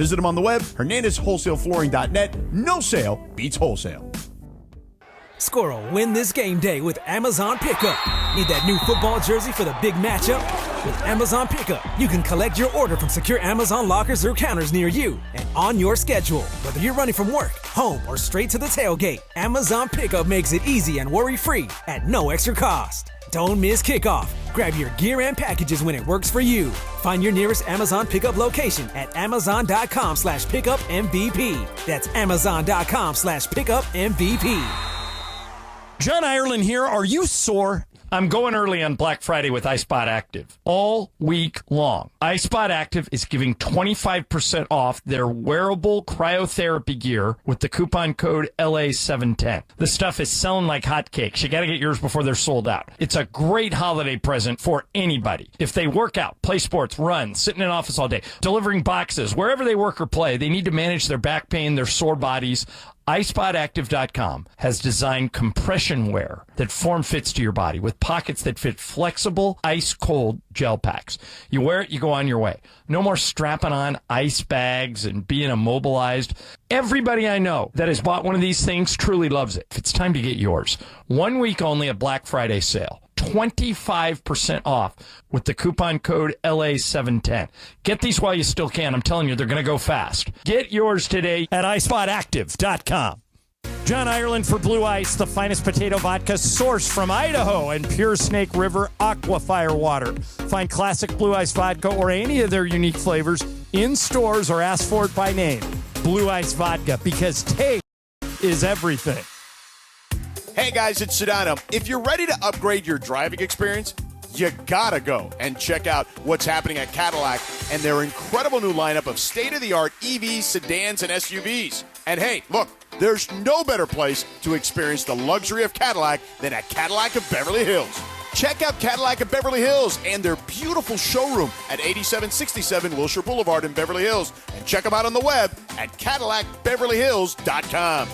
visit them on the web, hernandezwholesaleflooring.net. No sale beats wholesale. Squirrel, win this game day with Amazon Pickup. Need that new football jersey for the big matchup? With Amazon Pickup, you can collect your order from secure Amazon lockers or counters near you and on your schedule. Whether you're running from work, home, or straight to the tailgate, Amazon Pickup makes it easy and worry-free at no extra cost. Don't miss kickoff. Grab your gear and packages when it works for you. Find your nearest Amazon Pickup location at amazon.com/pickupmvp. That's amazon.com/pickupmvp. John Ireland here. Are you sore? I'm going early on Black Friday with iSpot Active all week long. iSpot Active is giving 25% off their wearable cryotherapy gear with the coupon code LA710. The stuff is selling like hotcakes. You got to get yours before they're sold out. It's a great holiday present for anybody. If they work out, play sports, run, sit in an office all day, delivering boxes, wherever they work or play, they need to manage their back pain, their sore bodies. iSpotActive.com has designed compression wear that form-fits to your body with pockets that fit flexible, ice-cold gel packs. You wear it, you go on your way. No more strapping on ice bags and being immobilized. Everybody I know that has bought one of these things truly loves it. It's time to get yours. 1 week only at Black Friday sale. 25% off with the coupon code LA710. Get these while you still can. I'm telling you, they're going to go fast. Get yours today at iSpotActive.com. John Ireland for Blue Ice, the finest potato vodka sourced from Idaho and pure Snake River Aquafire water. Find classic Blue Ice vodka or any of their unique flavors in stores or ask for it by name. Blue Ice Vodka, because taste is everything. Hey guys, it's Sedano. If you're ready to upgrade your driving experience, you gotta go and check out what's happening at Cadillac and their incredible new lineup of state-of-the-art EVs, sedans, and SUVs. And hey, look, there's no better place to experience the luxury of Cadillac than at Cadillac of Beverly Hills. Check out Cadillac of Beverly Hills and their beautiful showroom at 8767 Wilshire Boulevard in Beverly Hills. And check them out on the web at CadillacBeverlyHills.com.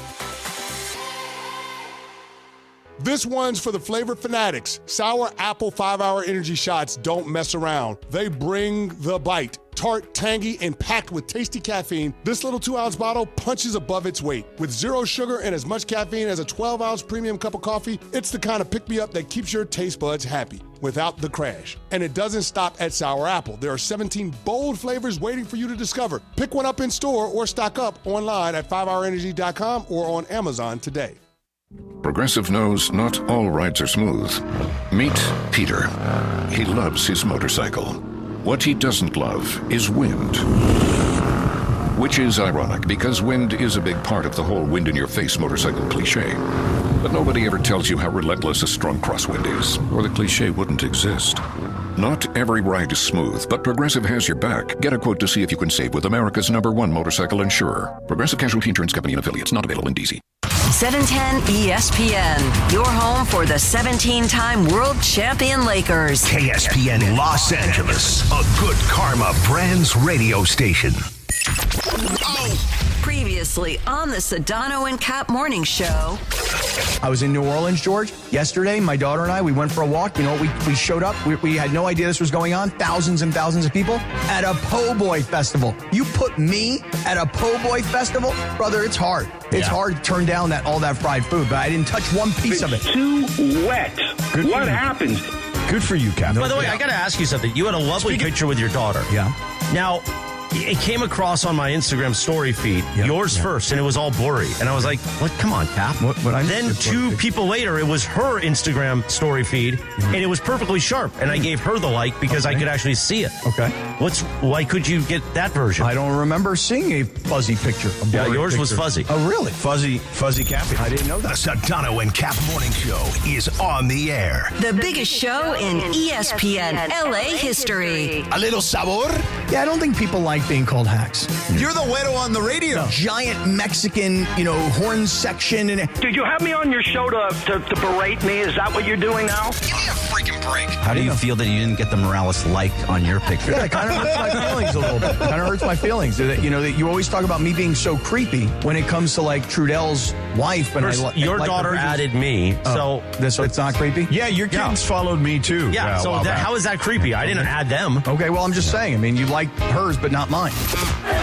This one's for the flavor fanatics. Sour apple 5-hour energy shots don't mess around. They bring the bite. Tart, tangy, and packed with tasty caffeine, this little 2-ounce bottle punches above its weight. With 0 sugar and as much caffeine as a 12-ounce premium cup of coffee, it's the kind of pick-me-up that keeps your taste buds happy without the crash. And it doesn't stop at sour apple. There are 17 bold flavors waiting for you to discover. Pick one up in store or stock up online at 5hourenergy.com or on Amazon today. Progressive knows not all rides are smooth. Meet Peter. He loves his motorcycle. What he doesn't love is wind. Which is ironic, because wind is a big part of the whole wind-in-your-face motorcycle cliche. But nobody ever tells you how relentless a strong crosswind is, or the cliche wouldn't exist. Not every ride is smooth, but Progressive has your back. Get a quote to see if you can save with America's #1 motorcycle insurer. Progressive Casualty Insurance Company and Affiliates, not available in D.C. 710 ESPN, your home for the 17-time world champion Lakers. KSPN Los Angeles, a Good Karma Brands radio station. Previously on the Sedano and Kap morning show. I was in New Orleans, George, yesterday. My daughter and I, we went for a walk. You know, we showed up. We had no idea this was going on. Thousands and thousands of people at a po' boy festival. You put me at a po' boy festival? Brother, it's hard. It's hard to turn down all that fried food, but I didn't touch one piece of it. Too wet. What happened? Good for you, Cap. By the way, I got to ask you something. You had a lovely picture with your daughter. Yeah. Now, it came across on my Instagram story feed, yours first, and it was all blurry. And I was like, "What? Come on, Cap." Then 2 people later, it was her Instagram story feed, and it was perfectly sharp. And I gave her the like because I could actually see it. Okay. Why could you get that version? I don't remember seeing a fuzzy picture. Yours was fuzzy. Oh, really? Fuzzy Cappy. I didn't know that. The Sedano and Kap morning show is on the air. The biggest show in ESPN LA history. A little sabor. Yeah, I don't think people like being called hacks. You're the güero on the radio. Giant Mexican, horn section. And Did you have me on your show to berate me? Is that what you're doing now? Give me a freaking break. How do you feel that you didn't get the Morales like on your picture? Yeah, it kind of hurts my feelings a little bit. Kind of hurts my feelings. That you always talk about me being so creepy when it comes to like Trudell's wife. And your daughter added me, so it's not creepy. Yeah, your kids followed me too. Yeah, so how is that creepy? I didn't add them. Okay, well I'm just saying. I mean, you like hers, but not mine.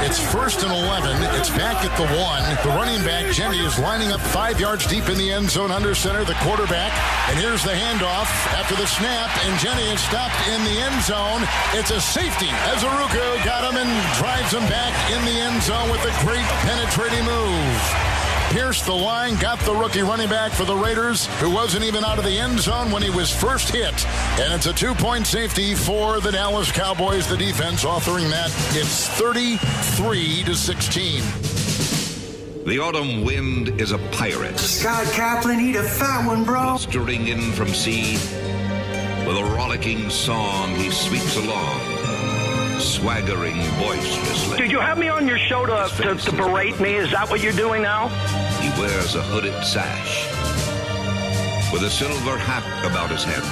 It's 1st and 11. It's back at the 1. The running back, Jenny, is lining up 5 yards deep in the end zone under center, the quarterback. And here's the handoff after the snap, and Jenny is stopped in the end zone. It's a safety as Aruku got him and drives him back in the end zone with a great penetrating move. Pierced the line, got the rookie running back for the Raiders, who wasn't even out of the end zone when he was first hit. And it's a 2-point safety for the Dallas Cowboys. The defense authoring that. It's 33-16. The autumn wind is a pirate. Scott Kaplan, eat a fat one, bro. Blustering in from sea. With a rollicking song, he sweeps along, swaggering boisterously. Did you have me on your show to berate me? Is that what you're doing now? He wears a hooded sash with a silver hat about his head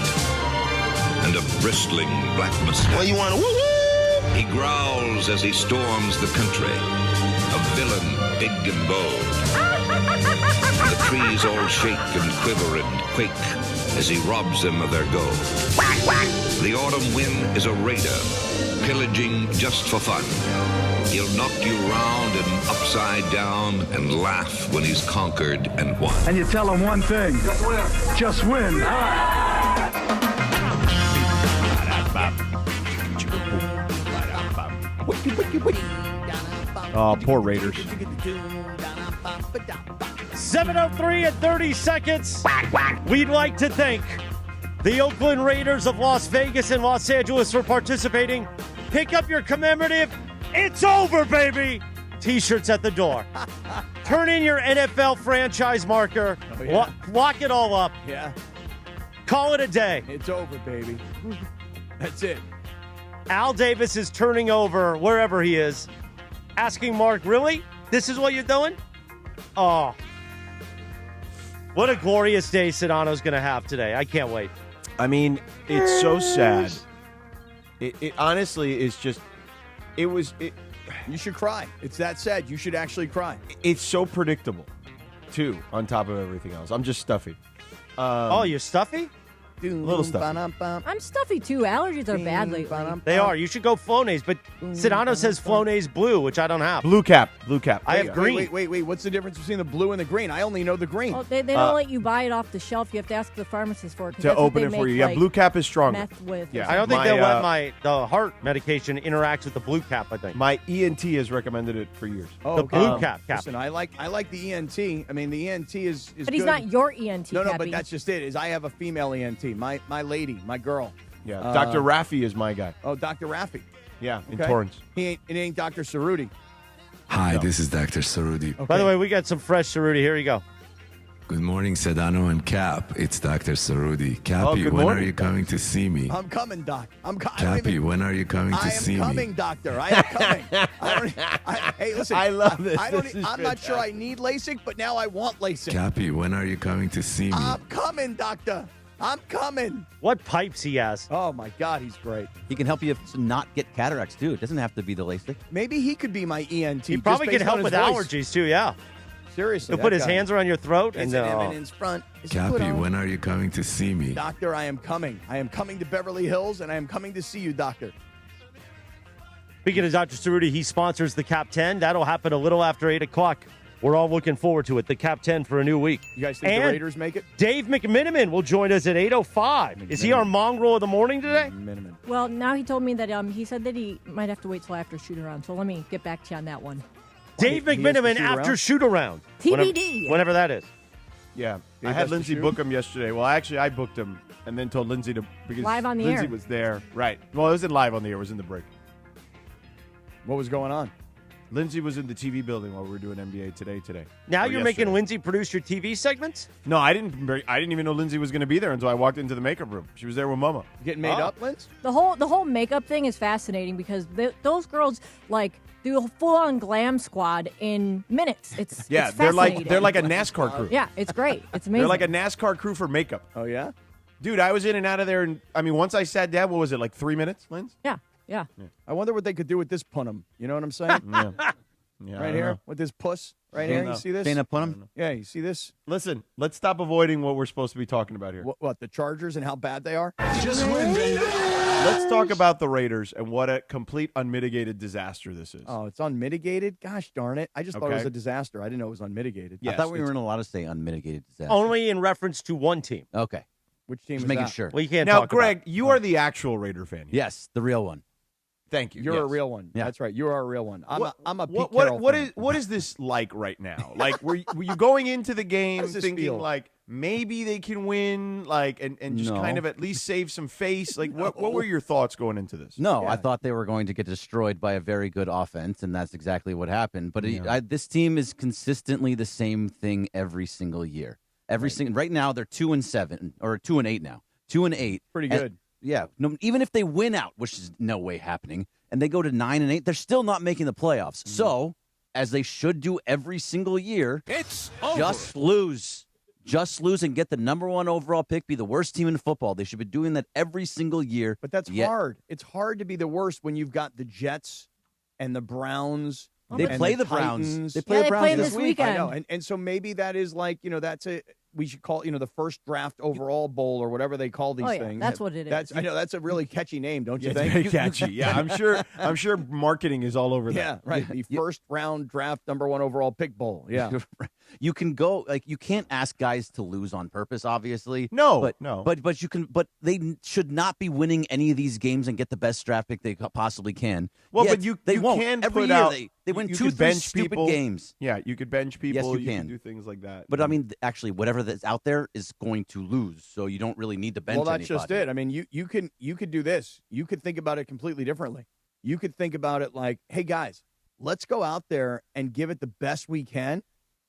and a bristling black mustache. Well, you want to woo-woo? He growls as he storms the country, a villain big and bold. The trees all shake and quiver and quake as he robs them of their gold. The autumn wind is a raider, pillaging just for fun. He'll knock you round and upside down and laugh when he's conquered and won. And you tell him one thing. Just win. Oh, poor Raiders. 7:03 and 30 seconds. We'd like to thank the Oakland Raiders of Las Vegas and Los Angeles for participating. Pick up your commemorative "It's over, baby" T-shirts at the door. Turn in your NFL franchise marker. Oh, yeah. Lock it all up. Yeah. Call it a day. It's over, baby. That's it. Al Davis is turning over wherever he is, asking Mark, really? This is what you're doing? Oh. What a glorious day Sedano's going to have today. I can't wait. I mean, it's so sad. It honestly is just, you should cry. It's that sad. You should actually cry. It's so predictable, too, on top of everything else. I'm just stuffy. Oh, you're stuffy? A little stuffy. I'm stuffy, too. Allergies are bad lately. They are. You should go Flonase, but Sedano says Flonase blue, which I don't have. Blue cap. I have green. Wait. What's the difference between the blue and the green? I only know the green. Oh, they don't let you buy it off the shelf. You have to ask the pharmacist for it. To open it for you. Yeah, blue cap is stronger. Meth with. Yeah. I don't think they'll let the heart medication interacts with the blue cap, I think. My ENT has recommended it for years. Oh, the blue cap. Listen, I like the ENT. I mean, the ENT is But he's good. not your ENT, No, Cappy. but that's just it. Is I have a female ENT. My lady, my girl. Yeah, Dr. Raffi is my guy. Oh, Dr. Raffi. Yeah, in Okay. Torrance. It ain't Dr. Cerruti. Hi, this is Dr. Cerruti. By the way, we got some fresh Cerruti. Here you go. Good morning, Sedano and Kap. It's Dr. Cerruti. Cappy, good when morning, are you coming to see me? I'm coming, Doc. Cappy, when are you coming to see me? I am coming, Doctor. I am coming. Hey, listen. I love this. I'm not sure I need LASIK, but now I want LASIK. Cappy, when are you coming to see me? I'm coming, Doctor. I'm coming. What pipes he has. Oh, my God, he's great. He can help you not get cataracts, too. It doesn't have to be the LASIK. Maybe he could be my ENT. He probably can help with allergies, too, yeah. Seriously. He'll put his hands around your throat. It's and an M&M's front. Cappy, when are you coming to see me? Doctor, I am coming. I am coming to Beverly Hills, and I am coming to see you, Doctor. Speaking of Dr. Cerruti, he sponsors the Cap 10. That'll happen a little after 8 o'clock. We're all looking forward to it, the Cap 10 for a new week. You guys think the Raiders make it? Dave McMiniman will join us at 8:05. Is he our mongrel of the morning today? Well, now he told me that he said that he might have to wait till after shoot-around, so let me get back to you on that one. Dave McMiniman after shoot-around. TBD. Whenever that is. Yeah. Dave I has had to Lindsay shoot? book him yesterday. Well, actually, I booked him and then told Lindsay to, because Live on the Lindsay air. was there. Right. Well, it wasn't live on the air. It was in the break. What was going on? Lindsay was in the TV building while we were doing NBA today. Now Or you're yesterday. making Lindsay produce your TV segments? No, I didn't even know Lindsay was going to be there until I walked into the makeup room. She was there with Mama. Getting made up, Linz? The whole makeup thing is fascinating because those girls do a full-on glam squad in minutes. It's Yeah, it's they're like fascinating. a NASCAR crew. Yeah, it's great. It's amazing. They're like a NASCAR crew for makeup. Oh yeah, dude, I was in and out of there, and I mean, once I sat down, what was it, like 3 minutes, Linz? Yeah. I wonder what they could do with this punum. You know what I'm saying? Yeah, right here with this puss. Right here. You see this? Dana Punham? Yeah, you see this? Listen, let's stop avoiding what we're supposed to be talking about here. What, the Chargers and how bad they are? Just win, baby. Let's talk about the Raiders and what a complete unmitigated disaster this is. Oh, it's unmitigated? Gosh darn it. I just thought it was Okay. a disaster. I didn't know it was unmitigated. I thought we weren't allowed to say unmitigated disaster. Only in reference to one team. Okay. Which team Just is making that? sure. Well, you can't Now, talk Greg, about you are the actual Raider fan here. Yes, the real one. Thank you. You're yes. a real one. Yeah. That's right. You are a real one. I'm a Pete What Carroll fan. what is this like right now? Like, were you going into the How game does this thinking feel? like maybe they can win, like, and just No. kind of at least save some face? Like, what were your thoughts going into this? No, Yeah. I thought they were going to get destroyed by a very good offense, and that's exactly what happened. But this team is consistently the same thing every single year. Right now, they're 2-7 or 2-8 now. 2-8, Pretty good. Yeah, no, even if they win out, which is no way happening, and they go to 9-8, they're still not making the playoffs. So, as they should do every single year, It's just lose. Just lose and get the number 1 overall pick, be the worst team in football. They should be doing that every single year. But that's Yet- hard. It's hard to be the worst when you've got the Jets and the Browns. They and play the Browns. Titans. They play the Browns play this this week. I weekend. know. And so maybe that is like, that's we should call it, the first draft overall bowl or whatever they call these Oh, yeah, things. that's what it is. I know that's a really catchy name, don't you It's think? very catchy. Yeah, I'm sure marketing is all over that. Yeah, right. The first round draft number 1 overall pick bowl. Yeah. You can go you can't ask guys to lose on purpose, obviously. No, but no. But you can. But they should not be winning any of these games and get the best draft pick they possibly can. Well, Yet but they you won't. can Every put year out. they win you 2 could 3 bench stupid people. games. Yeah, you could bench people. Yes, you can. do things like that. But I mean, actually, whatever that's out there is going to lose. So you don't really need to bench. Well, that's anybody. just it. I mean, you could do this. You could think about it completely differently. You could think about it like, hey guys, let's go out there and give it the best we can.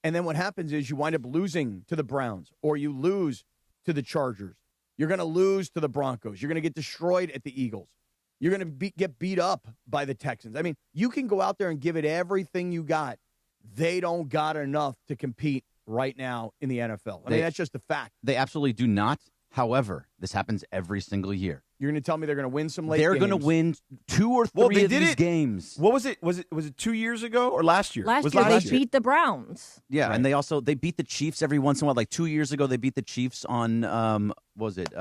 And then what happens is you wind up losing to the Browns or you lose to the Chargers. You're going to lose to the Broncos. You're going to get destroyed at the Eagles. You're going to get beat up by the Texans. I mean, you can go out there and give it everything you got. They don't got enough to compete right now in the NFL. I mean, that's just a fact. They absolutely do not. However, this happens every single year. You're going to tell me they're going to win some late They're games. going to win 2 or 3 of these games. What was it? Was it 2 years ago or last year? Last Was year they beat the Browns. Yeah, Right. and they beat the Chiefs every once in a while. Like 2 years ago, they beat the Chiefs on what was it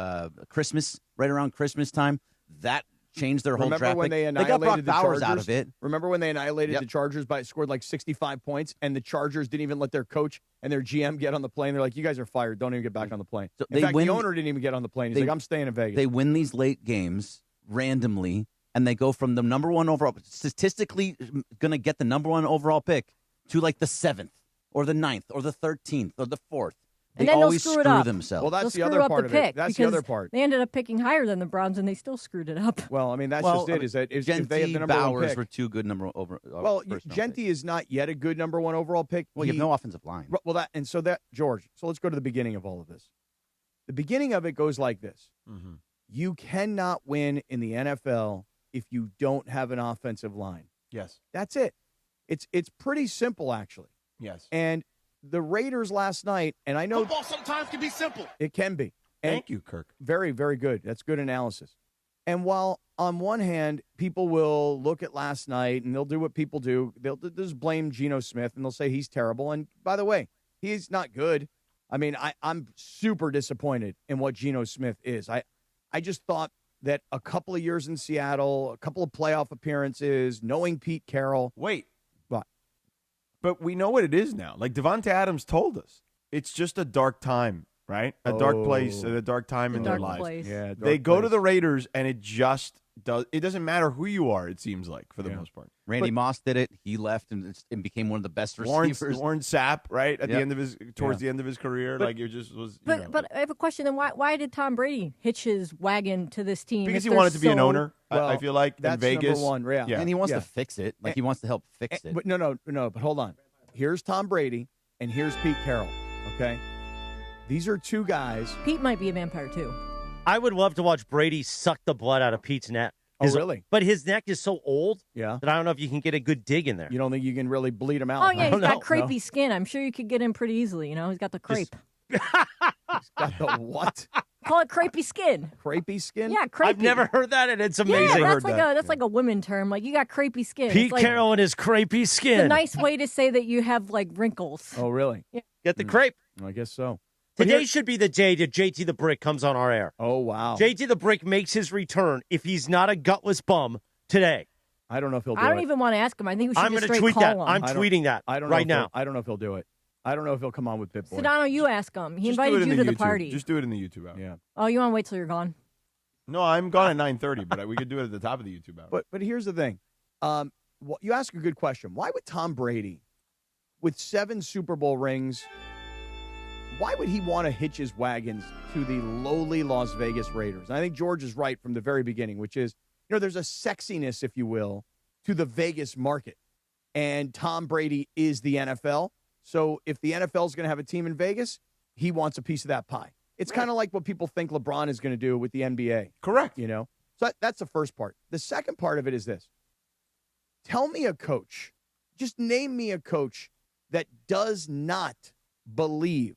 Christmas, right around Christmas time. That changed their whole Remember traffic. when they got Brock annihilated the Bowers Chargers? out of it. Remember when they annihilated Yep. the Chargers by scored like 65 points, and the Chargers didn't even let their coach and their GM get on the plane? They're like, "You guys are fired. Don't even get back on the plane." So In they fact, win- the owner didn't even get on the plane. He's they- like, "I'm staying in Vegas." They win these late games randomly, and they go from the number 1 overall, statistically going to get the number 1 overall pick, to like the 7th or the 9th or the 13th or the 4th. They And then they'll always screw it up. themselves. Well, that's They'll the screw other up part the of it. pick That's the because other part. They ended up picking higher than the Browns, and they still screwed it up. Well, I mean, that's Well, just I it. mean, Is that if Genty, they have the number 1 Bowers pick? were 2 good number over. Well, first round Genty is not yet a good number 1 overall pick. Well, you have no offensive line. Well, George. So let's go to the beginning of all of this. The beginning of it goes like this: you cannot win in the NFL if you don't have an offensive line. Yes. That's it. It's pretty simple, actually. Yes. And the Raiders last night, and I know Football sometimes can be simple. it can be. And Thank you, Kirk. very, very good. That's good analysis. And while on one hand, people will look at last night and they'll do what people do, they'll just blame Geno Smith and they'll say he's terrible. And by the way, he's not good. I mean, I'm super disappointed in what Geno Smith is. I just thought that a couple of years in Seattle, a couple of playoff appearances, knowing Pete Carroll. Wait. What? But we know what it is now. Like Devonta Adams told us, it's just a dark time, right? A dark place, a dark time in their lives. Place. Yeah, They go to the Raiders, and it just does. It doesn't matter who you are. It seems like for the most part. Randy Moss did it. He left and became one of the best receivers. Warren Sapp, right at the Yep. end of his the end of his career, like it just was. But I have a question. Then why did Tom Brady hitch his wagon to this team? Because if he they're wanted to be an so- owner. I feel like in that's Vegas, number one. Yeah. And he wants Yeah. to fix it. Like he wants to help fix it. But no. But hold on. Here's Tom Brady, and here's Pete Carroll. Okay, these are two guys. Pete might be a vampire too. I would love to watch Brady suck the blood out of Pete's neck. Oh, really? But his neck is so old Yeah. that I don't know if you can get a good dig in there. You don't think you can really bleed him out? Oh yeah, he's got No? crepey skin. I'm sure you could get him pretty easily. You know, he's got the crepe. He's got the what? Call it crepey skin. Crepey skin? Yeah, crepey. I've never heard that, and it's Yeah, amazing. that's like a women term. Like you got crepey skin. Pete It's like, Carroll and his crepey skin. It's a nice way to say that you have like wrinkles. Oh, really? Get the crepe. I guess so. Today should be the day that JT the Brick comes on our air. Oh, wow. JT the Brick makes his return if he's not a gutless bum today. I don't know if he'll do it. I don't even want to ask him. I think we should I'm just going to straight tweet call that. him. I'm tweeting that right now. I don't know if he'll do it. I don't know if he'll come on with Pitbull. Sedano, you ask him. He Just do it invited in you to the YouTube. party. Just do it in the YouTube hour. Yeah. Oh, you want to wait till you're gone? No, I'm gone at 9:30, but we could do it at the top of the YouTube hour. But here's the thing. You ask a good question. Why would Tom Brady, with 7 Super Bowl rings, why would he want to hitch his wagons to the lowly Las Vegas Raiders? And I think George is right from the very beginning, which is, there's a sexiness, if you will, to the Vegas market. And Tom Brady is the NFL. So if the NFL is going to have a team in Vegas, he wants a piece of that pie. It's kind of like what people think LeBron is going to do with the NBA. Correct. So that's the first part. The second part of it is this. Tell me a coach, just name me a coach that does not believe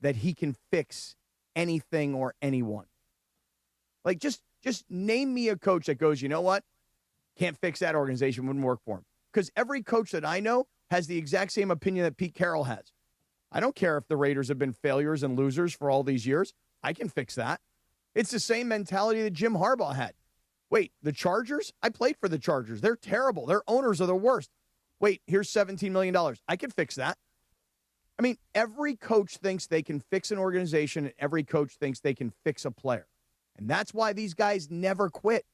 that he can fix anything or anyone. Like, just name me a coach that goes, you know what? Can't fix that organization, wouldn't work for him. Because every coach that I know has the exact same opinion that Pete Carroll has. I don't care if the Raiders have been failures and losers for all these years. I can fix that. It's the same mentality that Jim Harbaugh had. Wait, the Chargers? I played for the Chargers. They're terrible. Their owners are the worst. Wait, here's $17 million. I can fix that. I mean, every coach thinks they can fix an organization, and every coach thinks they can fix a player. And that's why these guys never quit.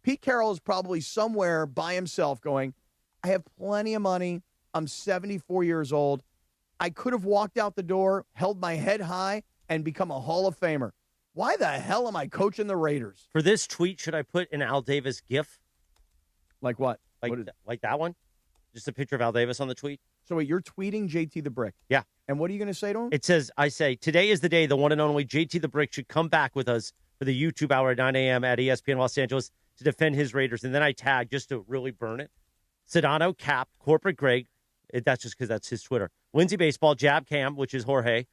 Pete Carroll is probably somewhere by himself going, I have plenty of money. I'm 74 years old. I could have walked out the door, held my head high, and become a Hall of Famer. Why the hell am I coaching the Raiders? For this tweet, should I put an Al Davis gif? Like what? Like that one? Just a picture of Al Davis on the tweet? So wait, you're tweeting JT the Brick? Yeah. And what are you going to say to him? It says, I say, today is the day the one and only JT the Brick should come back with us for the YouTube hour at 9 a.m. at ESPN Los Angeles to defend his Raiders. And then I tag, just to really burn it, Sedano, Kap, Corporate Greg. That's just because that's his Twitter. Lindsay Baseball, Jab Cam, which is Jorge,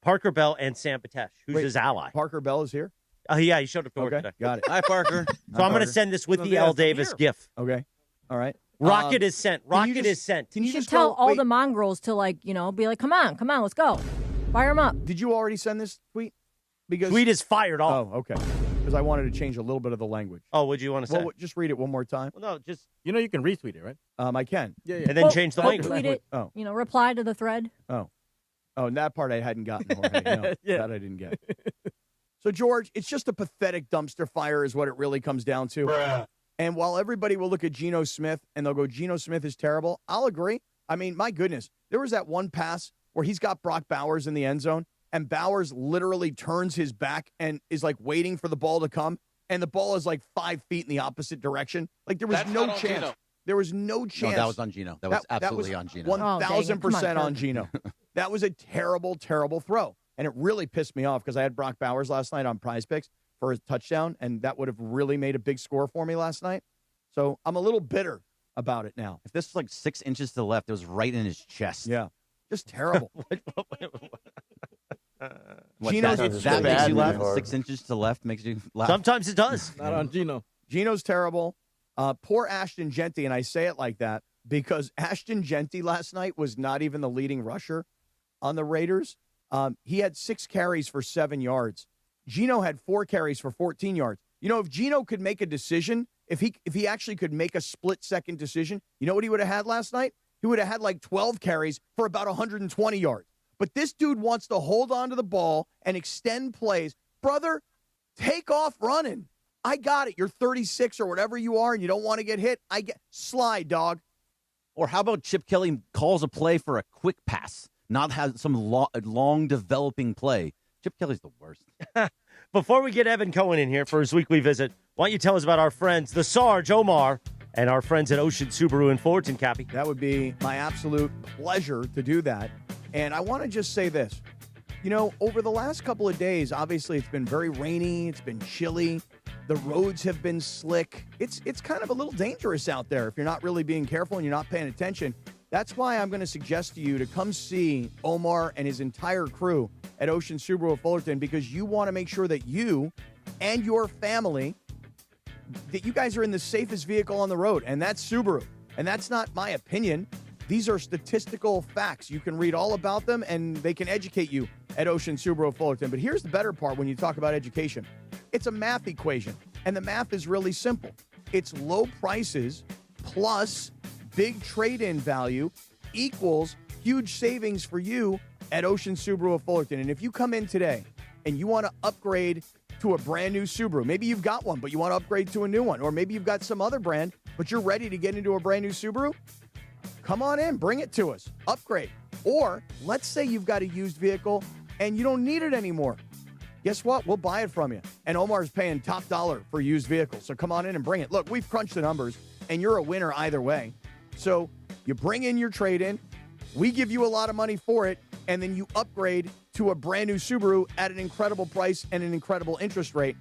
Parker Bell, and Sam Patesh, who's his ally. Parker Bell is here? Yeah, he showed up to work today. Got it. Hi, Parker. So I'm going to send this with the Al Davis gif. Okay. All right. Rocket is sent. Rocket is sent. Can You should tell all the mongrels to, be like, come on, let's go. Fire them up. Did you already send this tweet? Because Tweet is fired off. Oh, okay. Because I wanted to change a little bit of the language. Oh, what do you want to say? Well, just read it one more time. Well, no, just... You know you can retweet it, right? I can. Yeah. And then change the language. Tweet it, Oh. reply to the thread. Oh, and that part I hadn't gotten, Jorge. No, that I didn't get. So, George, it's just a pathetic dumpster fire is what it really comes down to. Bruh. And while everybody will look at Geno Smith and they'll go, Geno Smith is terrible, I'll agree. I mean, my goodness, there was that one pass where he's got Brock Bowers in the end zone, and Bowers literally turns his back and is, waiting for the ball to come, and the ball is, 5 feet in the opposite direction. There was no chance. Geno. There was no chance. No, that was on Geno. That was absolutely on Geno. 1,000% on Geno. That was a terrible, terrible throw. And it really pissed me off because I had Brock Bowers last night on Prize Picks for his touchdown, and that would have really made a big score for me last night. So I'm a little bitter about it now. If this was 6 inches to the left, it was right in his chest. Yeah. Just terrible. Geno, that makes you laugh? hard. 6 inches to the left makes you laugh? Sometimes it does. Not on Geno. Geno's terrible. Poor Ashton Genty, and I say it like that because Ashton Genty last night was not even the leading rusher on the Raiders. He had 6 carries for 7 yards. Geno had 4 carries for 14 yards. If Geno could make a decision, if he actually could make a split-second decision, you know what he would have had last night? He would have had 12 carries for about 120 yards. But this dude wants to hold on to the ball and extend plays. Brother, take off running. I got it. You're 36 or whatever you are, and you don't want to get hit. Slide, dog. Or how about Chip Kelly calls a play for a quick pass, not have some long developing play? Chip Kelly's the worst. Before we get Evan Cohen in here for his weekly visit, why don't you tell us about our friends, the Sarge, Omar, and our friends at Ocean Subaru in Fullerton, Cappy? That would be my absolute pleasure to do that. And I want to just say this. Over the last couple of days, obviously it's been very rainy. It's been chilly. The roads have been slick. It's kind of a little dangerous out there if you're not really being careful and you're not paying attention. That's why I'm going to suggest to you to come see Omar and his entire crew at Ocean Subaru of Fullerton, because you want to make sure that you and your family, that you guys are in the safest vehicle on the road, and that's Subaru. And that's not my opinion. These are statistical facts. You can read all about them, and they can educate you. at Ocean Subaru of Fullerton. But here's the better part when you talk about education. It's a math equation, and the math is really simple. It's low prices plus big trade-in value equals huge savings for you at Ocean Subaru of Fullerton. And if you come in today and you want to upgrade to a brand new Subaru, maybe you've got one, but you want to upgrade to a new one, or maybe you've got some other brand, but you're ready to get into a brand new Subaru, come on in, bring it to us, upgrade. Or let's say you've got a used vehicle and you don't need it anymore. Guess what? We'll buy it from you. And Omar's paying top dollar for used vehicles. So come on in and bring it. Look, we've crunched the numbers, and you're a winner either way. So you bring in your trade-in, we give you a lot of money for it, and then you upgrade to a brand new Subaru at an incredible price and an incredible interest rate.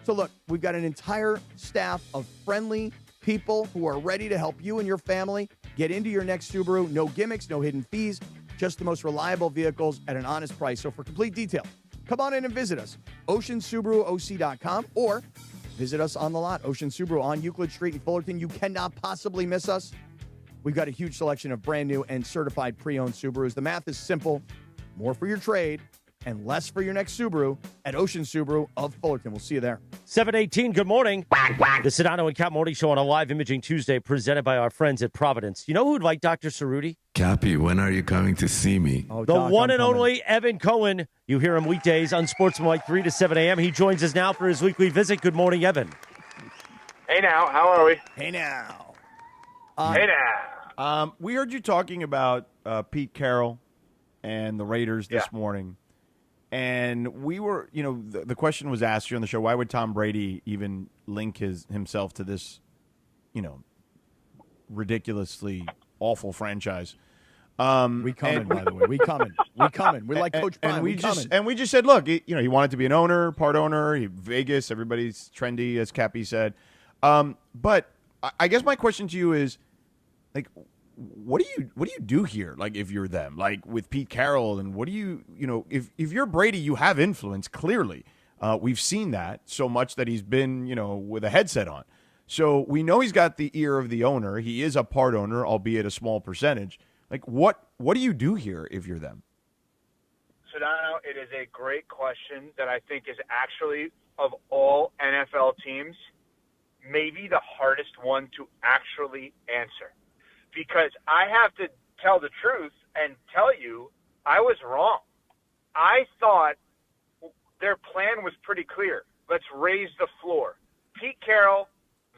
So look, we've got an entire staff of friendly people who are ready to help you and your family get into your next Subaru. No gimmicks, no hidden fees, just the most reliable vehicles at an honest price. So for complete detail, come on in and visit us, oceansubaruoc.com, or visit us on the lot, Ocean Subaru on Euclid Street in Fullerton. You cannot possibly miss us. We've got a huge selection of brand new and certified pre-owned Subarus. The math is simple. More for your trade and less for your next Subaru at Ocean Subaru of Fullerton. We'll see you there. 7:18, good morning. The Sedano and Kap Morning Show on a live Imaging Tuesday presented by our friends at Providence. You know who'd like Dr. Cerruti? Cappy, when are you coming to see me? The Doc, one and only Evan Cohen. You hear him weekdays on Sportsmanlike 3 to 7 a.m. He joins us now for his weekly visit. Good morning, Evan. Hey now, how are we? Hey now. Hey now. We heard you talking about Pete Carroll and the Raiders this morning. And we were, the question was asked here on the show, why would Tom Brady even link himself to this, ridiculously awful franchise? We coming, by the way. We coming. We like Coach Prime. And we just said, look, he wanted to be an owner, part owner. Vegas, everybody's trendy, as Cappy said. But I guess my question to you is, like, what do you do here? Like, if you're them, like with Pete Carroll, and what do you if you're Brady, you have influence clearly. We've seen that so much that he's been with a headset on, so we know he's got the ear of the owner. He is a part owner, albeit a small percentage. Like, what do you do here if you're them? Sedano, it is a great question that I think is actually, of all NFL teams, maybe the hardest one to actually answer. Because I have to tell the truth and tell you I was wrong. I thought their plan was pretty clear. Let's raise the floor. Pete Carroll,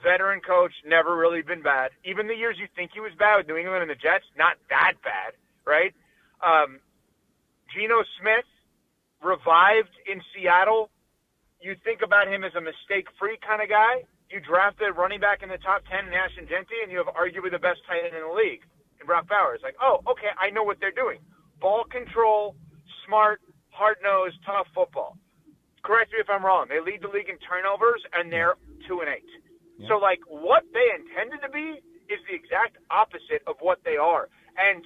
veteran coach, never really been bad. Even the years you think he was bad with New England and the Jets, not that bad, right? Geno Smith, revived in Seattle. You think about him as a mistake-free kind of guy. You drafted a running back in the top 10, Nash and Genty, and you have arguably the best tight end in the league in Brock Bowers. Like, oh, okay, I know what they're doing. Ball control, smart, hard-nosed, tough football. Correct me if I'm wrong. They lead the league in turnovers, and they're 2-8. Yeah. So, like, what they intended to be is the exact opposite of what they are. And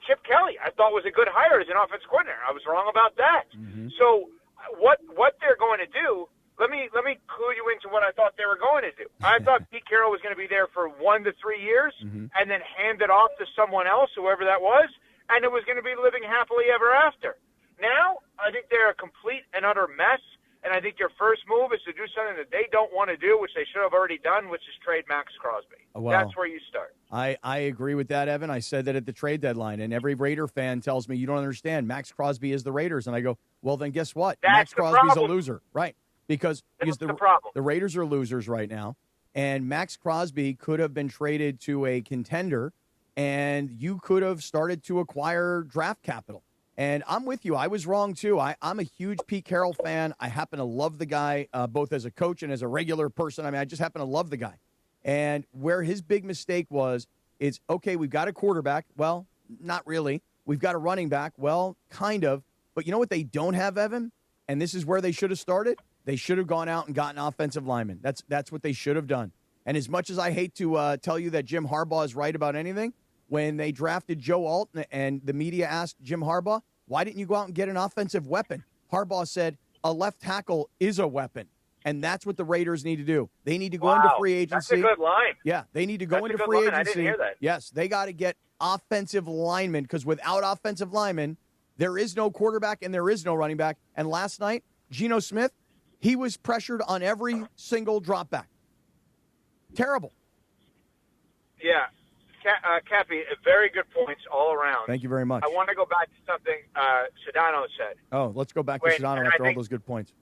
Chip Kelly, I thought was a good hire as an offensive coordinator. I was wrong about that. Mm-hmm. So, what they're going to do? Let me clue you into what I thought they were going to do. I thought Pete Carroll was going to be there for 1 to 3 years and then hand it off to someone else, whoever that was, and it was going to be living happily ever after. Now, I think they're a complete and utter mess, and I think your first move is to do something that they don't want to do, which they should have already done, which is trade Max Crosby. Well, that's where you start. I agree with that, Evan. I said that at the trade deadline, and every Raider fan tells me, you don't understand, Max Crosby is the Raiders. And I go, well, then guess what? Max Crosby's a loser. Right. Because the Raiders are losers right now, and Max Crosby could have been traded to a contender, and you could have started to acquire draft capital. And I'm with you. I was wrong, too. I'm a huge Pete Carroll fan. I happen to love the guy, both as a coach and as a regular person. I mean, I just happen to love the guy. And where his big mistake was, is, okay, we've got a quarterback. Well, not really. We've got a running back. Well, kind of. But you know what they don't have, Evan? And this is where they should have started? They should have gone out and gotten offensive linemen. That's what they should have done. And as much as I hate to tell you that Jim Harbaugh is right about anything, when they drafted Joe Alt and the media asked Jim Harbaugh, why didn't you go out and get an offensive weapon? Harbaugh said, a left tackle is a weapon. And that's what the Raiders need to do. They need to go into free agency. That's a good line. Yeah, they need to go into free agency. I didn't hear that. Yes, they got to get offensive linemen, because without offensive linemen, There is no quarterback and there is no running back. And last night, Geno Smith, he was pressured on every single drop back. Terrible. Yeah. Cappy, very good points all around. Thank you very much. I want to go back to something Sedano said. Oh, let's go back to Sedano after all those good points.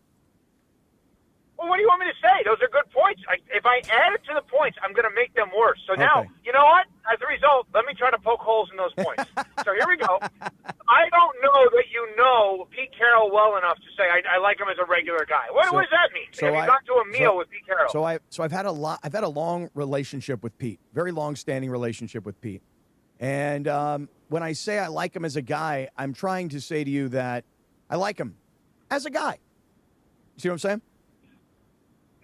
Well, what do you want me to say? Those are good points. If I add it to the points, I'm going to make them worse. So now, you know what? As a result, let me try to poke holes in those points. So here we go. I don't know that you know Pete Carroll well enough to say I like him as a regular guy. What does that mean? Have you gone to a meal with Pete Carroll? So I've had a long relationship with Pete, very long-standing relationship with Pete. And when I say I like him as a guy, I'm trying to say to you that I like him as a guy. See what I'm saying?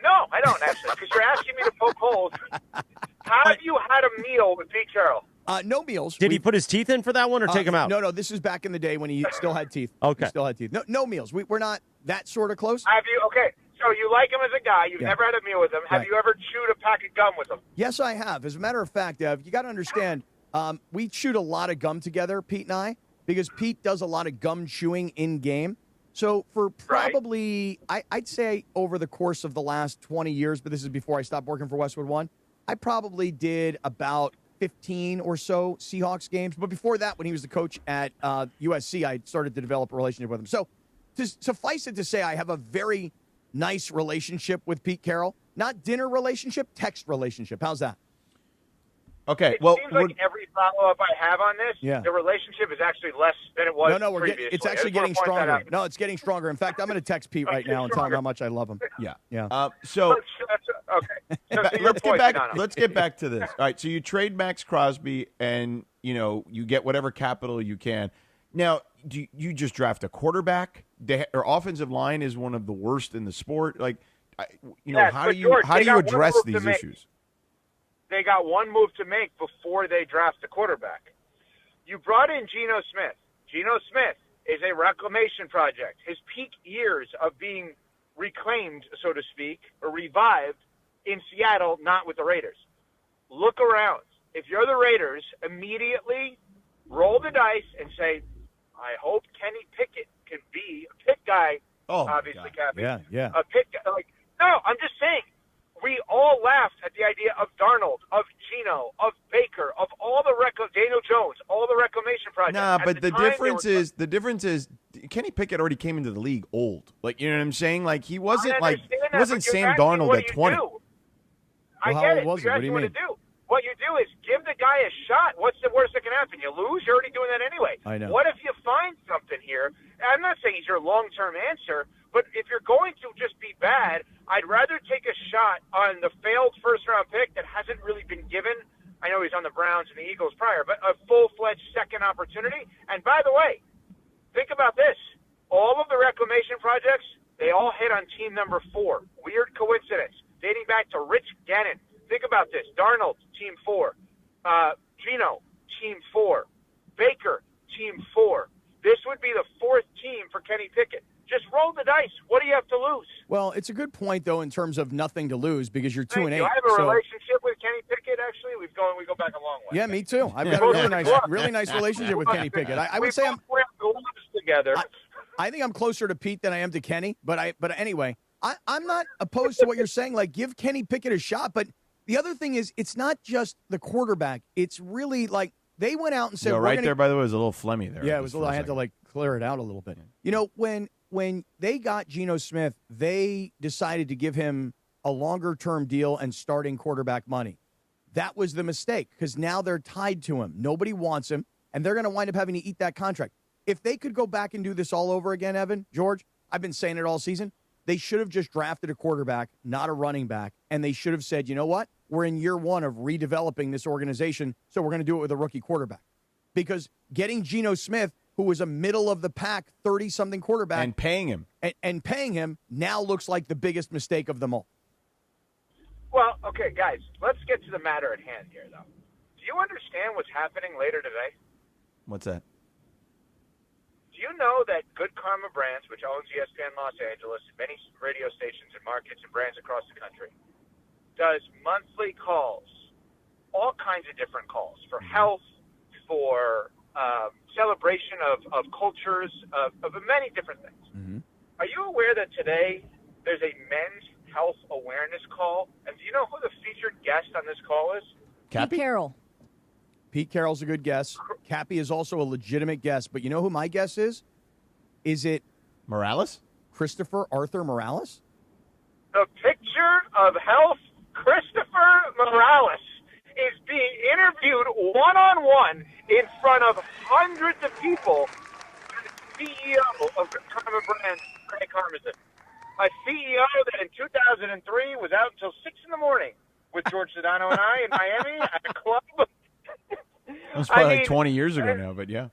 No, I don't, actually, because you're asking me to poke holes. Have you had a meal with Pete Carroll? No meals. Did he put his teeth in for that one or take him out? No, this is back in the day when he still had teeth. Okay. He still had teeth. No meals. We're not that sort of close. Have you? Okay, so you like him as a guy. You've never had a meal with him. Have you ever chewed a pack of gum with him? Yes, I have. As a matter of fact, Ev, you got to understand, we chewed a lot of gum together, Pete and I, because Pete does a lot of gum chewing in game. So for probably, I'd say over the course of the last 20 years, but this is before I stopped working for Westwood One, I probably did about 15 or so Seahawks games. But before that, when he was the coach at USC, I started to develop a relationship with him. So to suffice it to say, I have a very nice relationship with Pete Carroll. Not dinner relationship, text relationship. How's that? Okay, it seems like every follow-up I have on this, the relationship is actually less than it was previously. It's actually getting stronger. No, it's getting stronger. In fact, I'm going to text Pete right now and tell him how much I love him. Yeah. So let's get back to this. All right, so you trade Max Crosby and, you get whatever capital you can. Now, do you just draft a quarterback? Their offensive line is one of the worst in the sport. Like, how do you address these issues? They got one move to make before they draft a quarterback. You brought in Geno Smith. Geno Smith is a reclamation project. His peak years of being reclaimed, so to speak, or revived in Seattle, not with the Raiders. Look around. If you're the Raiders, immediately roll the dice and say, I hope Kenny Pickett can be a pick guy, obviously, Cappy. Yeah. A pick guy. No, I'm just saying. We all laughed at the idea of Darnold, of Geno, of Baker, of all the Daniel Jones, all the reclamation projects. Nah, but the difference is Kenny Pickett already came into the league old. Like, you know what I'm saying? Like, he wasn't Sam Darnold at 20. I get it. You're asking what to do. What you do is give the guy a shot. What's the worst that can happen? You lose? You're already doing that anyway. I know. What if you find something here? I'm not saying he's your long-term answer, but if you're going to just be bad, I'd rather take a shot on the failed first-round pick that hasn't really been given. I know he's on the Browns and the Eagles prior, but a full-fledged second opportunity. And by the way, think about this. All of the reclamation projects, they all hit on team number 4. Weird coincidence. Dating back to Rich Gannon. Think about this. Darnold, team 4. Geno, team 4. Baker, team 4. This would be the 4th team for Kenny Pickett. Just roll the dice. What do you have to lose? Well, it's a good point, though, in terms of nothing to lose because you're 2-8. I have a relationship with Kenny Pickett, actually. We go back a long way. Yeah, me too. I've got a really nice relationship with Kenny Pickett. I would say we're together. I think I'm closer to Pete than I am to Kenny. But anyway, I'm not opposed to what you're saying. Like, give Kenny Pickett a shot. But the other thing is, it's not just the quarterback. It's really like they went out and said, there, by the way, was a little phlegmy there. Yeah, it was a little. I had to clear it out a little bit. When they got Geno Smith, they decided to give him a longer-term deal and starting quarterback money. That was the mistake because now they're tied to him. Nobody wants him, and they're going to wind up having to eat that contract. If they could go back and do this all over again, Evan, George, I've been saying it all season, they should have just drafted a quarterback, not a running back, and they should have said, you know what? We're in year 1 of redeveloping this organization, so we're going to do it with a rookie quarterback. Because getting Geno Smith, who was a middle-of-the-pack 30-something quarterback. And paying him. And paying him now looks like the biggest mistake of them all. Well, okay, guys, let's get to the matter at hand here, though. Do you understand what's happening later today? What's that? Do you know that Good Karma Brands, which owns ESPN Los Angeles, many radio stations and markets and brands across the country, does monthly calls, all kinds of different calls, for health, for celebration, celebration of cultures, of many different things. Mm-hmm. Are you aware that today there's a men's health awareness call? And do you know who the featured guest on this call is? Pete Carroll. Pete Carroll's a good guess. Cappy is also a legitimate guess. But you know who my guess is? Is it Morales? Christopher Arthur Morales? The picture of health, Christopher Morales, is being interviewed one-on-one in front of hundreds of people. The CEO of Good Karma Brands, Craig Karmazin. A CEO that in 2003 was out until 6 in the morning with George Sedano and I in Miami at a club. That's probably like 20 years ago now, but yeah.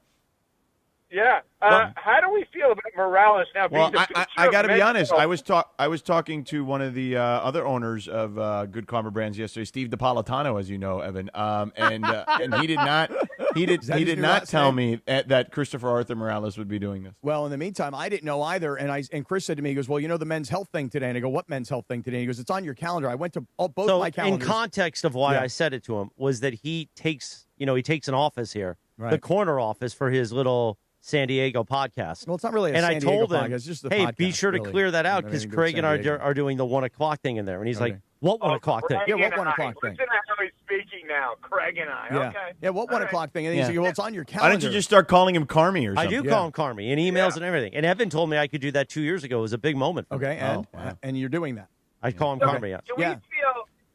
Yeah. How do we feel about Morales now being the future I got to of be men's honest. health? I was talking to one of the other owners of Good Karma Brands yesterday, Steve DiPolitano, as you know, Evan, and he did not tell me that Christopher Arthur Morales would be doing this. Well, in the meantime, I didn't know either, and Chris said to me, he goes, well, you know the men's health thing today? And I go, what men's health thing today? He goes, it's on your calendar. I went to both my calendars. In context of why I said it to him was that he takes an office here, the corner office for his little San Diego podcast. Well, it's not really a and San I Diego told him, podcast. It's just the hey, podcast, be sure to really. clear that out Not because anything to Craig do with and San I Diego. are doing the 1 o'clock thing in there. And he's like, what 1 o'clock thing? Craig Yeah, what and 1 I. o'clock thing? Listen to how he's speaking now, Craig and I. Yeah. Okay. Yeah, what 1 o'clock thing? And he's like, well, it's on your calendar. Why don't you just start calling him Carmi or I something? do call him Carmi in emails and everything. And Evan told me I could do that 2 years ago. It was a big moment for me. Okay, and you're doing that. I call him Carmi. Yeah. Do we feel...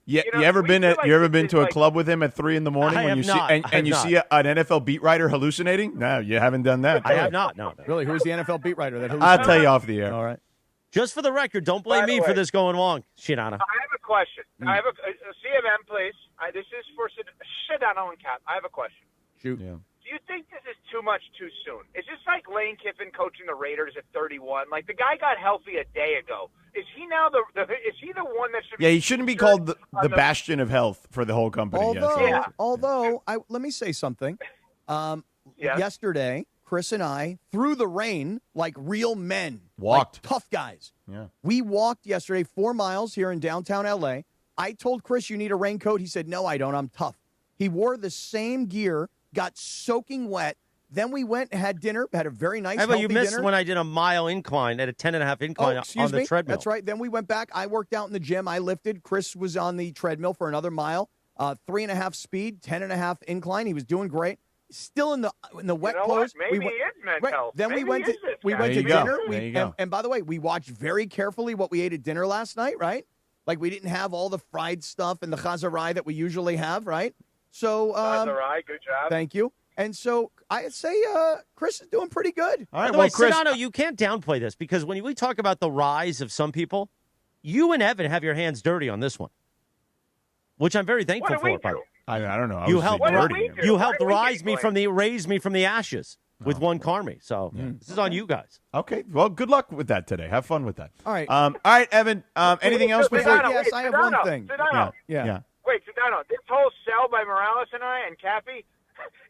Yeah, You know, you ever we been feel like you ever this been is to a like- club with him at 3 in the morning I when have you not. see I and have you not. see an NFL beat writer hallucinating? No, you haven't done that. I have not. No. Really, who's the NFL beat writer? I'll tell you off the air. All right. Just for the record, don't blame By the me for way- this going wrong, Shinana. I have a question. I have a CMM, please. This is for Sedano and Kap. I have a question. Shoot. Yeah. Do you think this is too much too soon? Is this like Lane Kiffin coaching the Raiders at 31? Like the guy got healthy a day ago. Is he now is he the one that should be? Yeah, he shouldn't be called the bastion of health for the whole company. Although, let me say something. Yesterday, Chris and I, through the rain, like real men, Walked. like tough guys. Yeah. We walked yesterday 4 miles here in downtown L.A. I told Chris, you need a raincoat. He said, no, I don't. I'm tough. He wore the same gear, got soaking wet. Then we went and had dinner, had a very nice, How about you healthy missed dinner. when I did a mile incline at a 10.5 incline on the treadmill? That's right. Then we went back. I worked out in the gym. I lifted. Chris was on the treadmill for another mile. 3.5 speed, 10.5 incline. He was doing great. Still in the wet You know clothes. what? Maybe he is men's health. Then Maybe we went he to is this we guy. went There to you go. dinner. There you go. And by the way, we watched very carefully what we ate at dinner last night. Right? Like we didn't have all the fried stuff and the chazarai that we usually have. Right? So That's all right. Good job. thank you. And so I'd say Chris is doing pretty good. All By right, the way, Chris. Sedano, you can't downplay this because when we talk about the rise of some people, you and Evan have your hands dirty on this one, which I'm very thankful What do we for. By the do? way. I don't know. You helped dirty him. you Why helped do we raise get me blamed? raise me from the ashes with one Carmi. So this is on you guys. Okay. Well, good luck with that today. Have fun with that. All right. All right, Evan. Anything else before? Sedano, Yes, I have one thing. Sedano. Yeah. Wait, Sedano, this whole sell by Morales and I and Cappy,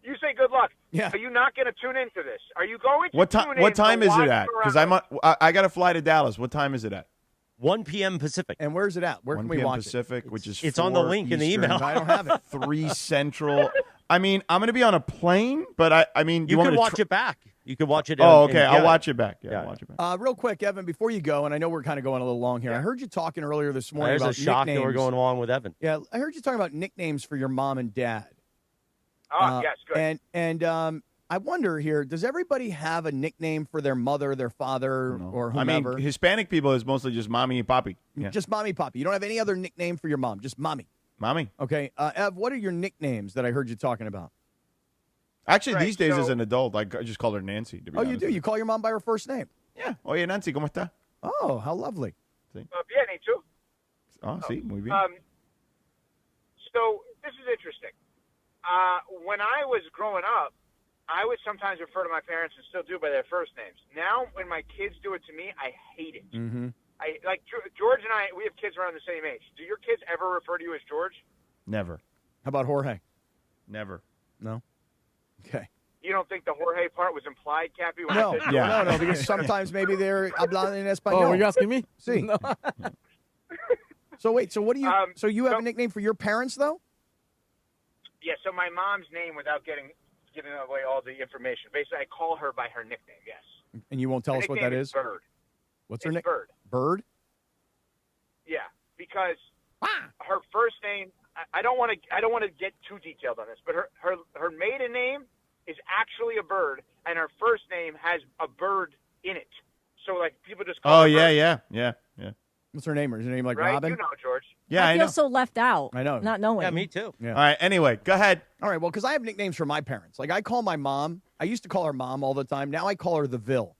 you say good luck. Yeah. Are you not going to tune into this? Are you going to What tune time? in What time to is it watch at? Because Morales? I got to fly to Dallas. What time is it at? 1 p.m. Pacific. And where's it at? Where 1 can we p.m. watch Pacific, which is It's on the 4 link in the Eastern. email. I don't have it. 3 Central. I mean, I'm going to be on a plane, but I mean, You want can me to watch it back. You can watch it. Oh, okay. I'll watch it back. Yeah, Yeah. I'll watch it back. Real quick, Evan, before you go, and I know we're kind of going a little long here. I heard you talking earlier this morning There's about a shock that nicknames. we're going along with Evan. Yeah, I heard you talking about nicknames for your mom and dad. Oh, yes, good. And I wonder here, does everybody have a nickname for their mother, their father, or I whomever? mean, Hispanic people is mostly just mommy and poppy. Yeah. Just mommy, poppy. You don't have any other nickname for your mom, just mommy. Mommy. Okay. Ev, what are your nicknames that I heard you talking about? Actually, Right, these days so- as an adult, I just call her Nancy. To be Oh, you honest do? with You call your mom by her first name? Yeah. Oye, Nancy, ¿cómo está? Oh, how lovely. Bien, y tú? Oh, sí, muy bien. So this is interesting. When I was growing up, I would sometimes refer to my parents and still do by their first names. Now, when my kids do it to me, I hate it. Mm-hmm. I like George and I. We have kids around the same age. Do your kids ever refer to you as George? Never. How about Jorge? Never. No. Okay. You don't think the Jorge part was implied, Cappy? When No, I said no, because sometimes maybe they're hablando en español. Oh, are you asking me? See. No. So wait, so what do you? So you have so- a nickname for your parents though? Yeah. So my mom's name, without getting giving away all the information. Basically, I call her by her nickname. Yes. And you won't tell Her us what nickname that is? Bird. What's her It's name? Bird. Bird? Yeah, because her first name. I don't want to get too detailed on this, but her maiden name is actually a bird, and her first name has a bird in it. So like people just call Oh her yeah, Bird. yeah. What's her name? Is her name like Right? Robin? You know, George. Yeah, I I feel know. so left out. I know. Not knowing. Yeah, me too. Yeah. All right. Anyway, go ahead. All right. Well, because I have nicknames for my parents. Like I call my mom. I used to call her mom all the time. Now I call her the Ville.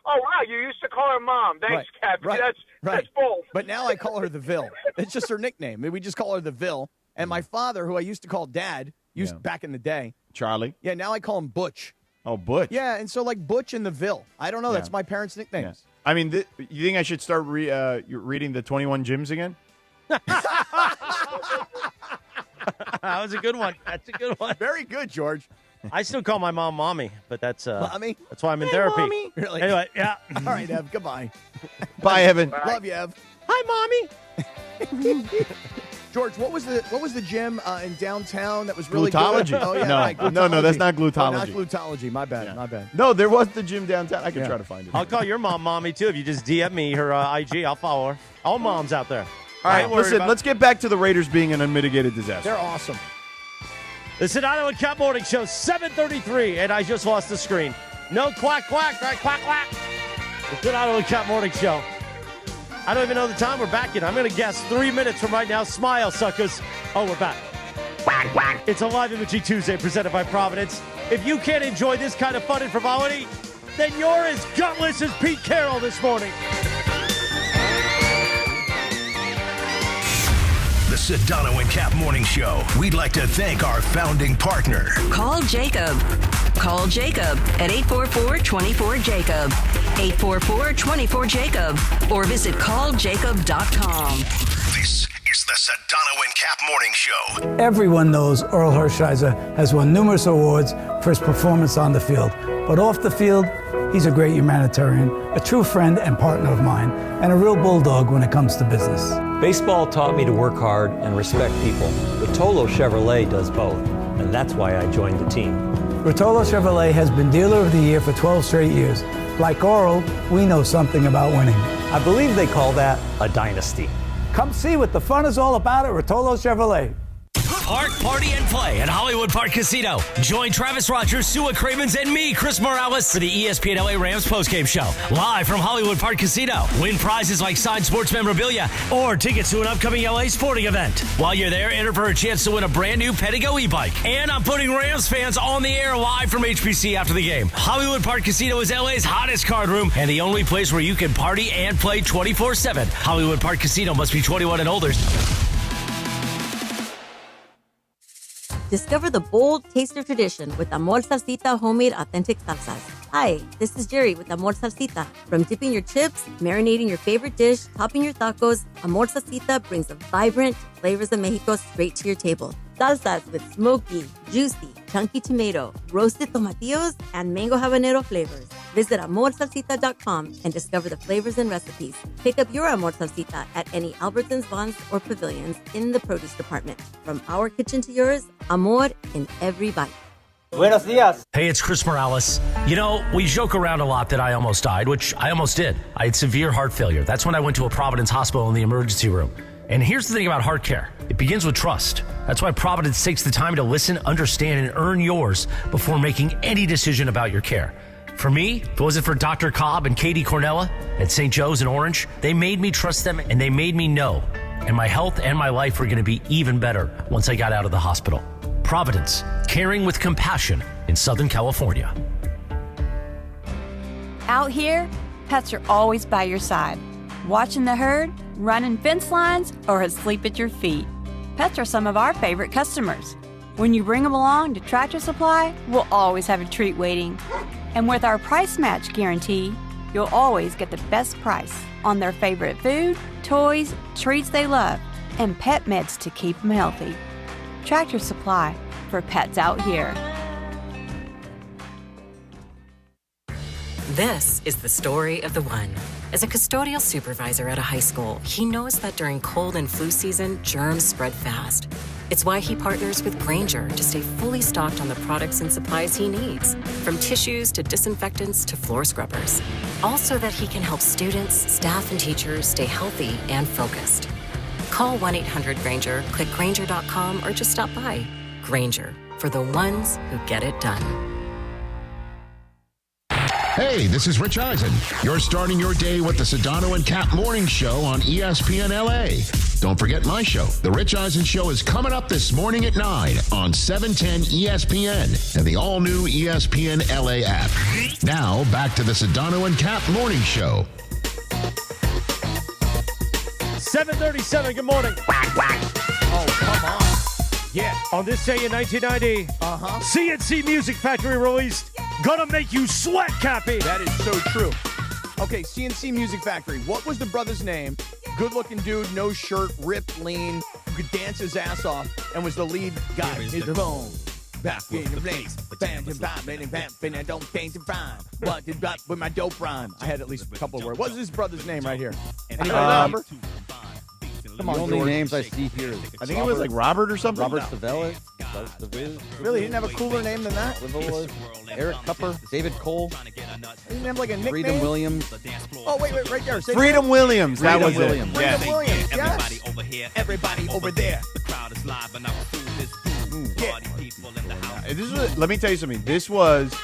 Oh wow, you used to call her Mom. Thanks, Cap. Right. That's bold. But now I call her the Ville. It's just her nickname. We just call her the Ville. And my father, who I used to call Dad, back in the day. Charlie. Yeah, now I call him Butch. Oh, Butch. Yeah, and so like Butch and the Ville. I don't know. That's my parents' nicknames. I mean, you think I should start reading the 21 Gyms again? That was a good one. That's a good one. Very good, George. I still call my mom Mommy, but that's Mommy? That's why I'm in Hey, therapy. Mommy. Really? Anyway, yeah. All right, Ev. Goodbye. Bye, Evan. Love you, Ev. Hi, Mommy. George, what was the gym in downtown that was really Glutology. good? Oh, yeah, No, right, no, that's not Oh, not glutology. glutology. My bad. My bad. No, there was the gym downtown. I can try to find it. I'll call your mom Mommy, too. If you just DM me her IG, I'll follow her. All moms out there. All right, listen, let's get back to the Raiders being an unmitigated disaster. They're awesome. The Sedano and Kap Morning Show, 7:33, and I just lost the screen. No quack, quack, right? Quack, quack. The Sedano and Kap Morning Show. I don't even know the time we're back in. I'm going to guess 3 minutes from right now. Smile, suckers. Oh, we're back. Quack, quack. It's a live imaging Tuesday presented by Providence. If you can't enjoy this kind of fun and frivolity, then you're as gutless as Pete Carroll this morning. The Sedano and Kap Morning Show. We'd like to thank our founding partner. Call Jacob. Call Jacob at 844-24-JACOB. 844-24-JACOB. Or visit calljacob.com. This is the Sedano and Kap Morning Show. Everyone knows Earl Hershiser has won numerous awards for his performance on the field. But off the field, he's a great humanitarian, a true friend and partner of mine, and a real bulldog when it comes to business. Baseball taught me to work hard and respect people. Rotolo Chevrolet does both, and that's why I joined the team. Rotolo Chevrolet has been Dealer of the Year for 12 straight years. Like Earl, we know something about winning. I believe they call that a dynasty. Come see what the fun is all about at Rotolo Chevrolet. Park, party, and play at Hollywood Park Casino. Join Travis Rogers, Sua Cravens, and me, Chris Morales, for the ESPN LA Rams postgame show. Live from Hollywood Park Casino. Win prizes like signed sports memorabilia or tickets to an upcoming LA sporting event. While you're there, enter for a chance to win a brand new Pedigo e-bike. And I'm putting Rams fans on the air live from HPC after the game. Hollywood Park Casino is LA's hottest card room and the only place where you can party and play 24/7. Hollywood Park Casino must be 21 and older. Discover the bold taste of tradition with Amor Salsita homemade authentic salsas. Hi, this is Jerry with Amor Salsita. From dipping your chips, marinating your favorite dish, topping your tacos, Amor Salsita brings the vibrant flavors of Mexico straight to your table. Salsas with smoky, juicy, chunky tomato, roasted tomatillos, and mango habanero flavors. Visit amorsalsita.com and discover the flavors and recipes. Pick up your Amor Salsita at any Albertsons, Vons, or Pavilions in the produce department. From our kitchen to yours, Amor in every bite. Buenos dias. Hey, it's Chris Morales. You know, we joke around a lot that I almost died, which I almost did. I had severe heart failure. That's when I went to a Providence hospital in the emergency room. And here's the thing about heart care. It begins with trust. That's why Providence takes the time to listen, understand, and earn yours before making any decision about your care. For me, if it wasn't for Dr. Cobb and Katie Cornella at St. Joe's in Orange, they made me trust them and they made me know. And my health and my life were going to be even better once I got out of the hospital. Providence, caring with compassion in Southern California. Out here, pets are always by your side, watching the herd, running fence lines, or asleep at your feet. Pets are some of our favorite customers. When you bring them along to Tractor Supply, we'll always have a treat waiting. And with our price match guarantee, you'll always get the best price on their favorite food, toys, treats they love, and pet meds to keep them healthy. Tractor Supply, for pets out here. This is the story of the one. As a custodial supervisor at a high school, he knows that during cold and flu season, germs spread fast. It's why he partners with Grainger to stay fully stocked on the products and supplies he needs, from tissues to disinfectants to floor scrubbers. All so that he can help students, staff, and teachers stay healthy and focused. Call 1-800-GRAINGER, click Grainger.com, or just stop by. Grainger, for the ones who get it done. Hey, this is Rich Eisen. You're starting your day with the Sedano and Kap Morning Show on ESPN LA. Don't forget my show. The Rich Eisen Show is coming up this morning at 9 on 710 ESPN and the all-new ESPN LA app. Now, back to the Sedano and Kap Morning Show. 7:37, good morning. Oh, come on. Yeah. On this day in 1990, CNC Music Factory released Gonna Make You Sweat, Cappy. That is so true. Okay, CNC Music Factory. What was the brother's name? Good-looking dude, no shirt, ripped, lean, who could dance his ass off, and was the lead guy. His phone. Back in the place. Bam, I don't change the fine. What did got with my dope rhyme? I had at least a couple of words. What's his brother's name right here? Anybody remember? Come on, the only George. names I see here is I think it was like Robert or something. Robert No. Savelli. Really? He didn't have a cooler name than that? Eric Cupper, David Cole, He didn't have like a nickname? Freedom Williams. Oh, wait, right there. Say Freedom that. Williams. That was Williams. it. Freedom Williams, yes. Everybody over there. The crowd is live and Let me tell you something. This was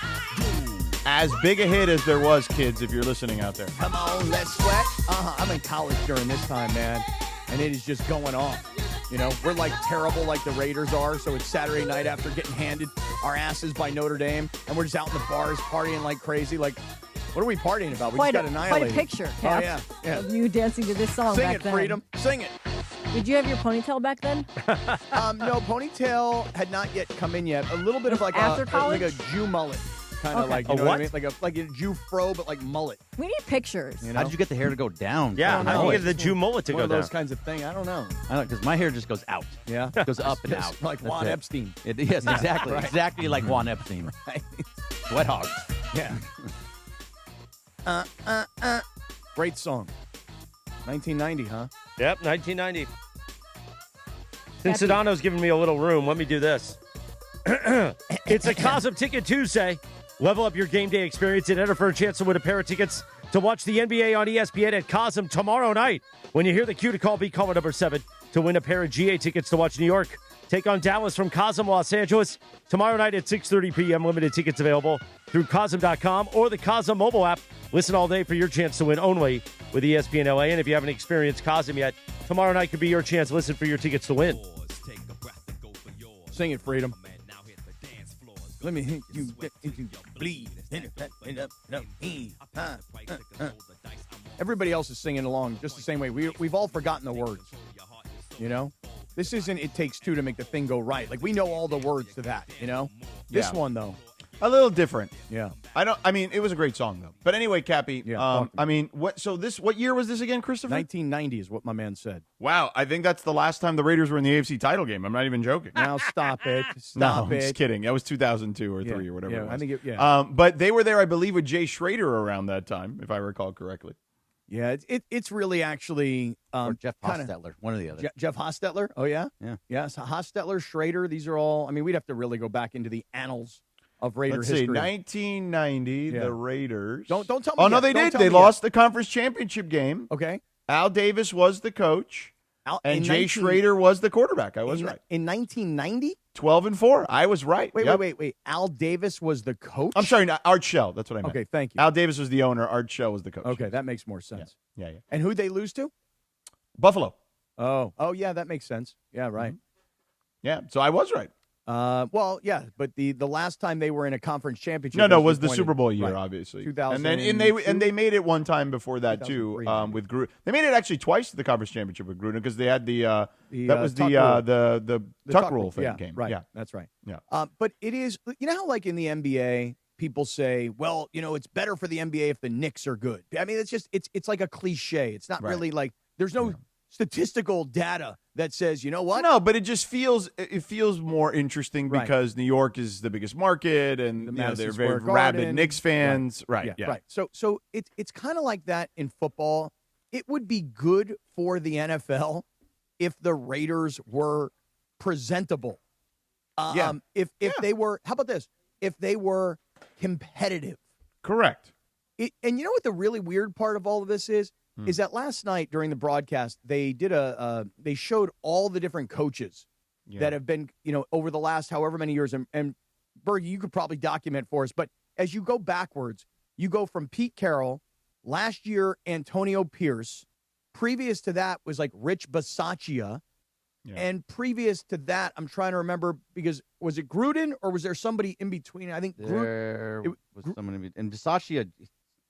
as big a hit as there was, kids, if you're listening out there. Come on, let's sweat. I'm in college during this time, man, and it is just going off. You know, we're like terrible like the Raiders are, so it's Saturday night after getting handed our asses by Notre Dame, and we're just out in the bars partying like crazy. Like, what are we partying about? We just got annihilated. Quite a picture, Cap, of you dancing to this song Sing back it, then. Freedom. Sing it. Did you have your ponytail back then? No, ponytail had not yet come in yet. A little bit of like After college? like a Jew mullet. Kind of Okay. like, you A know what I what? mean? Like a Jew fro, but like mullet. We need pictures. You know? How did you get the hair to go down? Yeah, how do you get the Jew mullet to One go of down? those kinds of thing. I don't know. I don't because my hair just goes out. Yeah? It goes up and Just out. like That's Juan it. Epstein. Yes, exactly. Right. Exactly like Juan Epstein. Right. Sweat hog. Yeah. Great song. 1990, huh? Yep, 1990. Since Sedano's giving me a little room, let me do this. It's a Cosm Ticket Tuesday. Level up your game day experience and enter for a chance to win a pair of tickets to watch the NBA on ESPN at Cosm tomorrow night. When you hear the cue to call, be caller number 7 to win a pair of GA tickets to watch New York take on Dallas from Cosm Los Angeles tomorrow night at 6:30 p.m. Limited tickets available through Cosm.com or the Cosm mobile app. Listen all day for your chance to win only with ESPN LA. And if you haven't experienced Cosm yet, tomorrow night could be your chance. Listen for your tickets to win. Sing it, Freedom. Let me hit you, bleed. Everybody else is singing along just the same way. We've all forgotten the words. You know? This isn't It Takes Two to make the thing go right. Like, we know all the words to that, you know? This Yeah. one, though. A little different. Yeah. I mean, it was a great song though. But anyway, Cappy, I mean, what year was this again, Christopher? 1990 is what my man said. Wow, I think that's the last time the Raiders were in the AFC title game. I'm not even joking. Now stop it. No, Stop I'm it. just kidding. That was 2002 or Yeah, 3 or whatever yeah, it was. I think But they were there, I believe, with Jay Schrader around that time, if I recall correctly. Yeah, it's really actually Or Jeff Hostetler, one or the other. Jeff Hostetler? Oh, yeah? Yeah. Yes, Hostetler, Schrader, these are all, I mean, we'd have to really go back into the annals of Raider Let's history. see, 1990, Yeah. the Raiders. Don't tell me Oh, no, yet. they Don't did. tell They me lost yet. the conference championship game. Okay. Al Davis was the coach, and in Jay 19 Schrader was the quarterback. I was right. In 1990? 12-4. I was right. Yep. Wait. Al Davis was the coach? I'm sorry, not Art Shell. That's what I meant. Okay, thank you. Al Davis was the owner. Art Shell was the coach. Okay, that makes more sense. Yeah. And who'd they lose to? Buffalo. Oh, yeah, that makes sense. Yeah, right. Yeah, so I was right. Well, yeah, but the last time they were in a conference championship. No, was the appointed- Super Bowl year, right. obviously. 2000 and they made it one time before that too, with Gruden. They made it actually twice to the conference championship with Gruden because they had the tuck rule thing yeah, game. Right. Yeah, That's right. Yeah. But it is, you know how like in the NBA, people say, well, you know, it's better for the NBA if the Knicks are good. I mean, it's like a cliche. It's not really like, there's no statistical data that says, you know what? No, but it just feels more interesting because New York is the biggest market, and Madison they're Square very rabid Garden. Knicks fans. Right. Yeah. Yeah. Right. So it's kind of like that in football. It would be good for the NFL if the Raiders were presentable. Yeah. If they were, how about this? If they were competitive. Correct. And you know what the really weird part of all of this is that last night during the broadcast, they did they showed all the different coaches that have been, over the last however many years. And Bergie, you could probably document for us, but as you go backwards, you go from Pete Carroll, last year, Antonio Pierce. Previous to that was like Rich Bisaccia. Yeah. And previous to that, I'm trying to remember, because was it Gruden or was there somebody in between? I think there was someone in between. And Bisaccia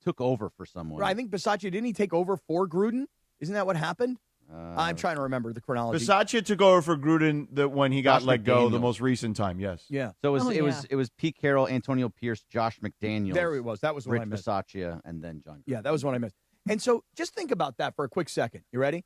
took over for someone. Right, I think Bisaccia, didn't he take over for Gruden? Isn't that what happened? I'm trying to remember the chronology. Bisaccia took over for Gruden when he got let go the most recent time, yes. Yeah. So it was Pete Carroll, Antonio Pierce, Josh McDaniels. There it was. That was what I missed. Bisaccia, and then John Gruden. Yeah, that was what I missed. And so just think about that for a quick second. You ready?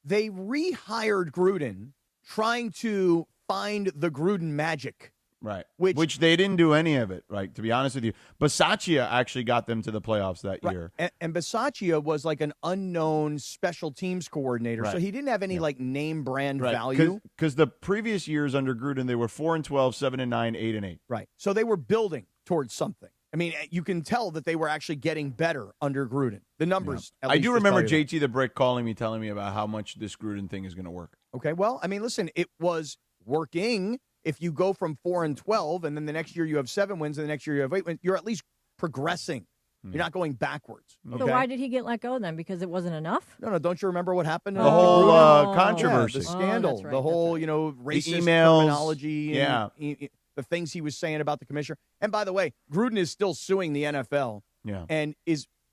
They rehired Gruden trying to find the Gruden magic. Right. Which they didn't do any of it, right? To be honest with you. Bisaccia actually got them to the playoffs that year. And Bisaccia was like an unknown special teams coordinator. Right. So he didn't have any name brand value. Because the previous years under Gruden, they were 4-12, 7-9, 8-8. Right. So they were building towards something. I mean, you can tell that they were actually getting better under Gruden. The numbers. I do remember JT the Brick calling me, telling me about how much this Gruden thing is going to work. Okay, well, I mean, listen, it was working. If you go from 4-12, and then the next year you have 7 wins, and the next year you have 8 wins, you're at least progressing. You're not going backwards. Okay? So why did he get let go then? Because it wasn't enough? No, don't you remember what happened? The whole controversy. The scandal. Right, the whole, racist the emails, terminology. And, the things he was saying about the commissioner. And by the way, Gruden is still suing the NFL. Yeah. And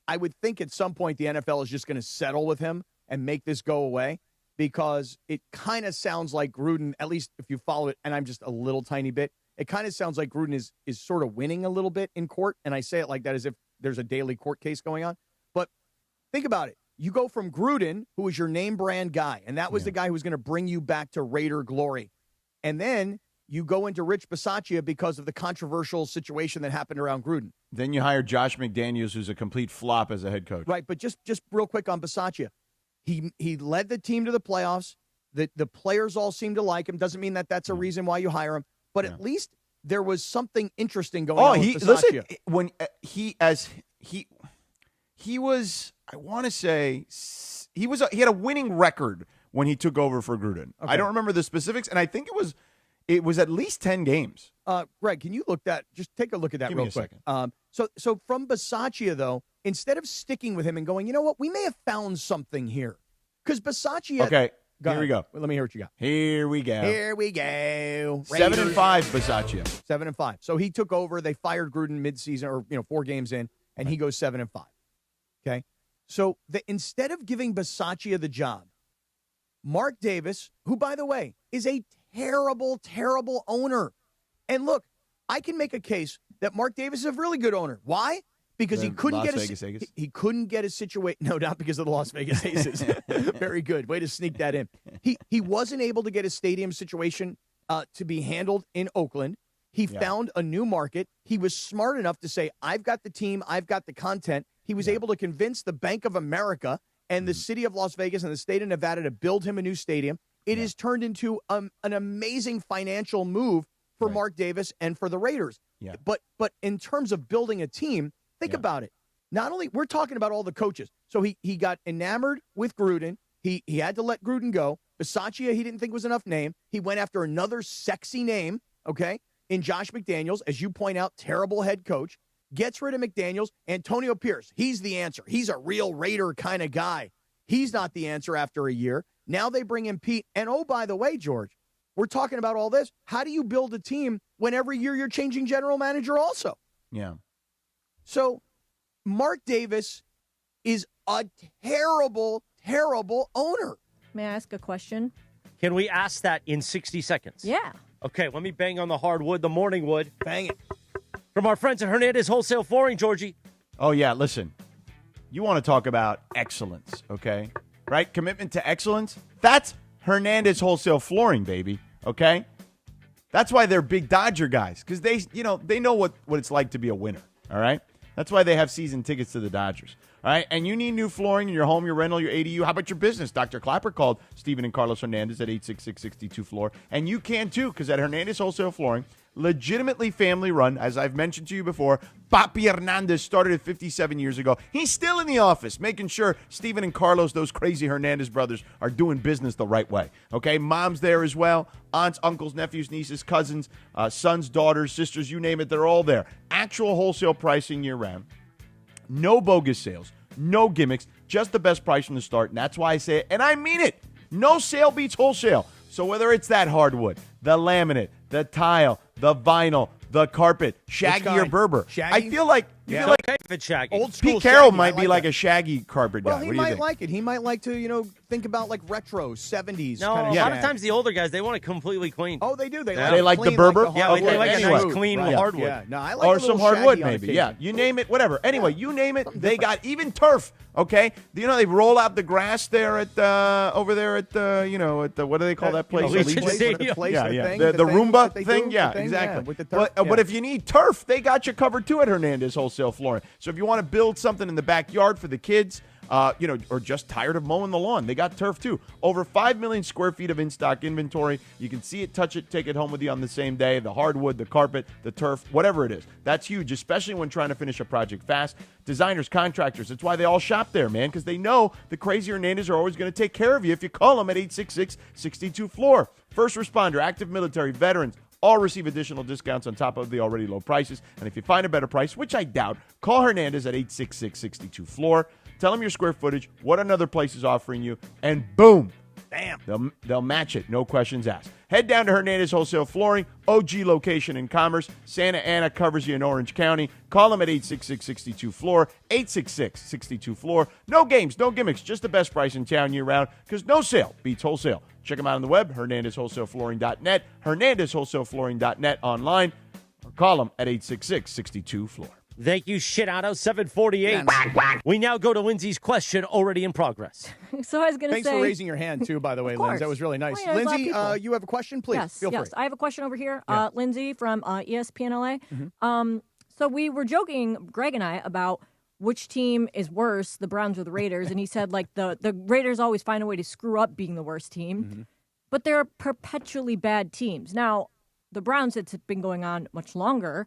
I would think at some point the NFL is just going to settle with him and make this go away, because it kind of sounds like Gruden, at least if you follow it, and I'm just a little tiny bit, it kind of sounds like Gruden is sort of winning a little bit in court. And I say it like that as if there's a daily court case going on. But think about it. You go from Gruden, who was your name brand guy, and that was the guy who was going to bring you back to Raider glory. And then you go into Rich Bisaccia because of the controversial situation that happened around Gruden. Then you hire Josh McDaniels, who's a complete flop as a head coach. Right, but just real quick on Bisaccia. He led the team to the playoffs. The players all seem to like him. Doesn't mean that's a reason why you hire him. But at least there was something interesting going on with Bisaccia. Listen, when he was, I want to say, he had a winning record when he took over for Gruden. Okay. I don't remember the specifics, and I think it was at least 10 games. Greg, can you just take a look at that real quick? So from Bisaccia, though, instead of sticking with him and going, you know what, we may have found something here. Because Bisaccia. Okay, here we go. Well, let me hear what you got. Here we go. Raiders. 7-5, Bisaccia. 7-5. So he took over. They fired Gruden midseason, or 4 games in, and he goes 7-5. Okay, so instead of giving Bisaccia the job, Mark Davis, who, by the way, is a terrible, terrible owner. And look, I can make a case that Mark Davis is a really good owner. Why? Because he couldn't he couldn't get a situation. No, not because of the Las Vegas Aces. Very good. Way to sneak that in. He wasn't able to get a stadium situation to be handled in Oakland. He found a new market. He was smart enough to say, I've got the team, I've got the content. He was able to convince the Bank of America and the city of Las Vegas and the state of Nevada to build him a new stadium. It has turned into an amazing financial move for Mark Davis and for the Raiders. Yeah. But in terms of building a team, think about it. Not only, we're talking about all the coaches. So he got enamored with Gruden. He had to let Gruden go. Bisaccia, he didn't think was enough name. He went after another sexy name, okay, in Josh McDaniels. As you point out, terrible head coach. Gets rid of McDaniels. Antonio Pierce, he's the answer. He's a real Raider kind of guy. He's not the answer after a year. Now they bring in Pete. And, oh, by the way, George, we're talking about all this. How do you build a team when every year you're changing general manager also? Yeah. So Mark Davis is a terrible, terrible owner. May I ask a question? Can we ask that in 60 seconds? Yeah. Okay, let me bang on the hardwood, the morning wood. Bang it. From our friends at Hernandez Wholesale Flooring, Georgie. Oh, yeah, listen. You want to talk about excellence, okay? Right? Commitment to excellence? That's Hernandez Wholesale Flooring, baby, okay? That's why they're big Dodger guys, because they know what it's like to be a winner, all right? That's why they have season tickets to the Dodgers. All right, and you need new flooring in your home, your rental, your ADU. How about your business? Dr. Clapper called Stephen and Carlos Hernandez at 866-62-FLOOR. And you can, too, because at Hernandez Wholesale Flooring, legitimately family-run, as I've mentioned to you before, Papi Hernandez started it 57 years ago. He's still in the office, making sure Stephen and Carlos, those crazy Hernandez brothers, are doing business the right way. Okay, mom's there as well. Aunts, uncles, nephews, nieces, cousins, sons, daughters, sisters, you name it, they're all there. Actual wholesale pricing year-round. No bogus sales, no gimmicks, just the best price from the start. And that's why I say it, and I mean it. No sale beats wholesale. So whether it's that hardwood, the laminate, the tile, the vinyl, the carpet, Shaggy or Berber. Shaggy? I feel like Okay, if it's Shaggy. Old school Pete Carroll Shaggy, might I be like that. a Shaggy carpet guy. Well, What he do you might think? like it. He might like to, think about like retro 70s. No, kind a of lot of times the older guys, they want it completely clean. Oh, they do. They They like the clean, Berber? Yeah, hardwood. they like a nice Anyway. clean Right. hardwood. Yeah, no, I like Or a some little hardwood, Shaggy on maybe. Yeah, occasion. you name it, whatever. Anyway, you name it, they got even turf. Okay, they roll out the grass there at over there at what do they call that place? Allegiant Allegiant Stadium. The Roomba thing. Yeah, exactly. With the turf, But if you need turf, they got you covered too at Hernandez Wholesale Flooring. So if you want to build something in the backyard for the kids, or just tired of mowing the lawn, they got turf too. Over 5 million square feet of in-stock inventory. You can see it, touch it, take it home with you on the same day. The hardwood, the carpet, the turf, whatever it is. That's huge, especially when trying to finish a project fast. Designers, contractors, that's why they all shop there, man, because they know the crazy Hernandez are always going to take care of you if you call them at 866-62-FLOOR. First responder, active military, veterans, all receive additional discounts on top of the already low prices. And if you find a better price, which I doubt, call Hernandez at 866-62-FLOOR. Tell them your square footage, what another place is offering you, and boom. Bam. They'll match it, no questions asked. Head down to Hernandez Wholesale Flooring, OG location in Commerce. Santa Ana covers you in Orange County. Call them at 866-62-FLOOR, 866-62-FLOOR. No games, no gimmicks, just the best price in town year-round, because no sale beats wholesale. Check them out on the web, HernandezWholesaleFlooring.net, HernandezWholesaleFlooring.net online, or call them at 866-62-FLOOR. Thank you, shit out of 748. We now go to Lindsay's question, already in progress. So I was going to say. Thanks for raising your hand, too, by the way, Of Lindsay. course. That was really nice. Well, yeah, there's a lot of Lindsay, people. you have a question, please? Yes, Feel free. I have a question over here. Yeah. Lindsay from ESPN LA. So we were joking, Greg and I, about which team is worse, the Browns or the Raiders. And he said, like, the Raiders always find a way to screw up being the worst team. But they're perpetually bad teams. Now, the Browns, it's been going on much longer.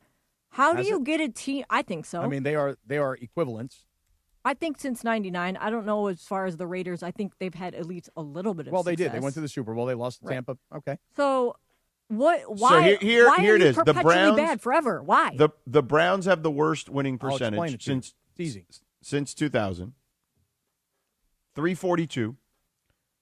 How do you get a team? I think so. I mean, they are equivalents. I think since '99. I don't know as far as the Raiders. I think they've had at least a little bit of Well, they success. did. They went to the Super Bowl. They lost to Tampa. Okay. So what? Why? here why it are you is. The perpetually Browns bad forever? Why? The Browns have the worst winning I'll explain percentage it to you. since 2000. 342.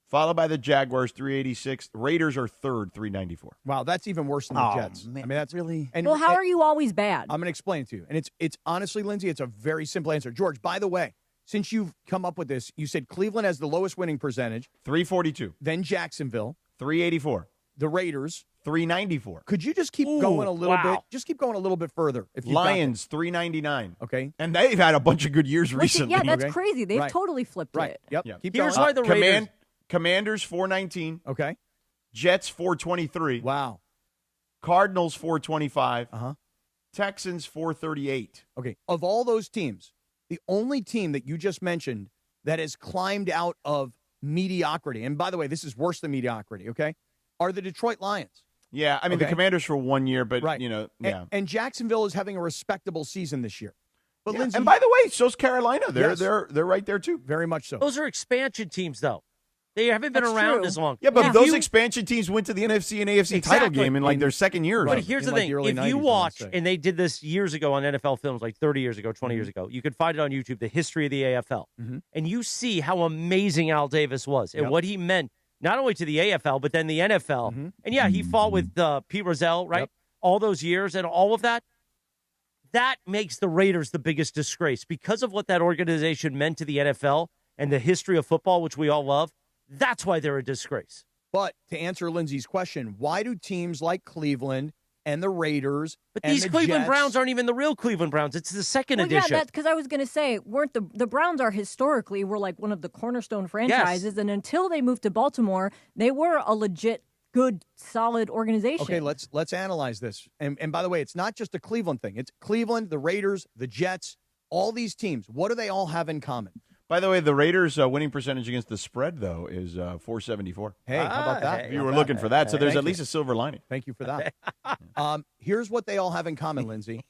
Followed by the Jaguars, 386. Raiders are third, 394. Wow, that's even worse than the Jets. Man, I mean, that's really. And, well, how are you always bad? I'm going to explain it to you. And it's honestly, Lindsay, it's a very simple answer. George, by the way, since you've come up with this, you said Cleveland has the lowest winning percentage. 342. Then Jacksonville. 384. The Raiders. 394. Could you just keep going a little bit? Just keep going a little bit further. If you Lions, 399. Okay. And they've had a bunch of good years recently. Yeah, that's crazy. They've totally flipped it. Yep. Yeah. Keep Here's going. why the Raiders. Commanders, 419. Okay. Jets, 423. Wow. Cardinals, 425. Uh-huh. Texans, 438. Okay. Of all those teams, the only team that you just mentioned that has climbed out of mediocrity, and by the way, this is worse than mediocrity, okay, are the Detroit Lions. Yeah, I mean, the Commanders for 1 year, but, yeah. And Jacksonville is having a respectable season this year. But Lindsay, and by the way, so's Carolina. They're right there, too. Very much so. Those are expansion teams, though. They haven't been That's around true. as long. Yeah, but If those you- expansion teams went to the NFC and AFC title Exactly. game in like their second year. But here's the In like thing. the early If 90s, you I wanna watch, say. and they did this years ago on NFL films, like 30 years ago, 20 years ago, you could find it on YouTube, the history of the AFL. And you see how amazing Al Davis was and what he meant, not only to the AFL, but then the NFL. And yeah, he fought with Pete Rozelle, right? All those years and all of that. That makes the Raiders the biggest disgrace because of what that organization meant to the NFL and the history of football, which we all love. That's why they're a disgrace. But to answer Lindsay's question, why do teams like Cleveland and the Raiders But and these the Cleveland Jets, Browns aren't even the real Cleveland Browns. It's the second Well, edition. yeah, that's because I was going to say, weren't the Browns are historically were like one of the cornerstone franchises, and until they moved to Baltimore, they were a legit, good, solid organization. Okay, let's analyze this. And by the way, it's not just a Cleveland thing. It's Cleveland, the Raiders, the Jets, all these teams, what do they all have in common? By the way, the Raiders' winning percentage against the spread, though, is .474. Hey, how about that? If you were looking for that, so there's Thank at least you. a silver lining. Thank you for that. Here's what they all have in common, Lindsay.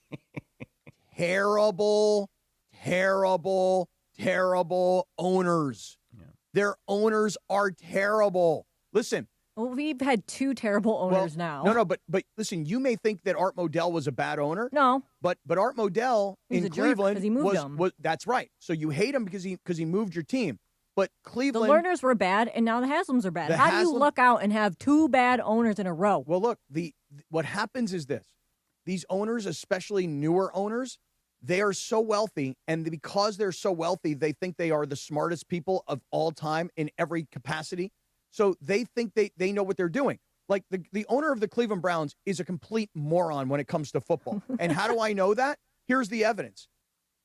Terrible owners. Yeah. Their owners are terrible. Listen. Well, we've had two terrible owners now. No, but listen, you may think that Art Modell was a bad owner. No. But Art Modell He's in a jerk Cleveland 'cause he moved them. was that's right. So you hate him because he moved your team. But The Cleveland Lerners were bad, and now the Haslams are bad. The How do you Haslam- luck out and have two bad owners in a row? Well, look, what happens is this. These owners, especially newer owners, they are so wealthy, and because they're so wealthy, they think they are the smartest people of all time in every capacity. So they think they know what they're doing. Like the owner of the Cleveland Browns is a complete moron when it comes to football. And how do I know that? Here's the evidence.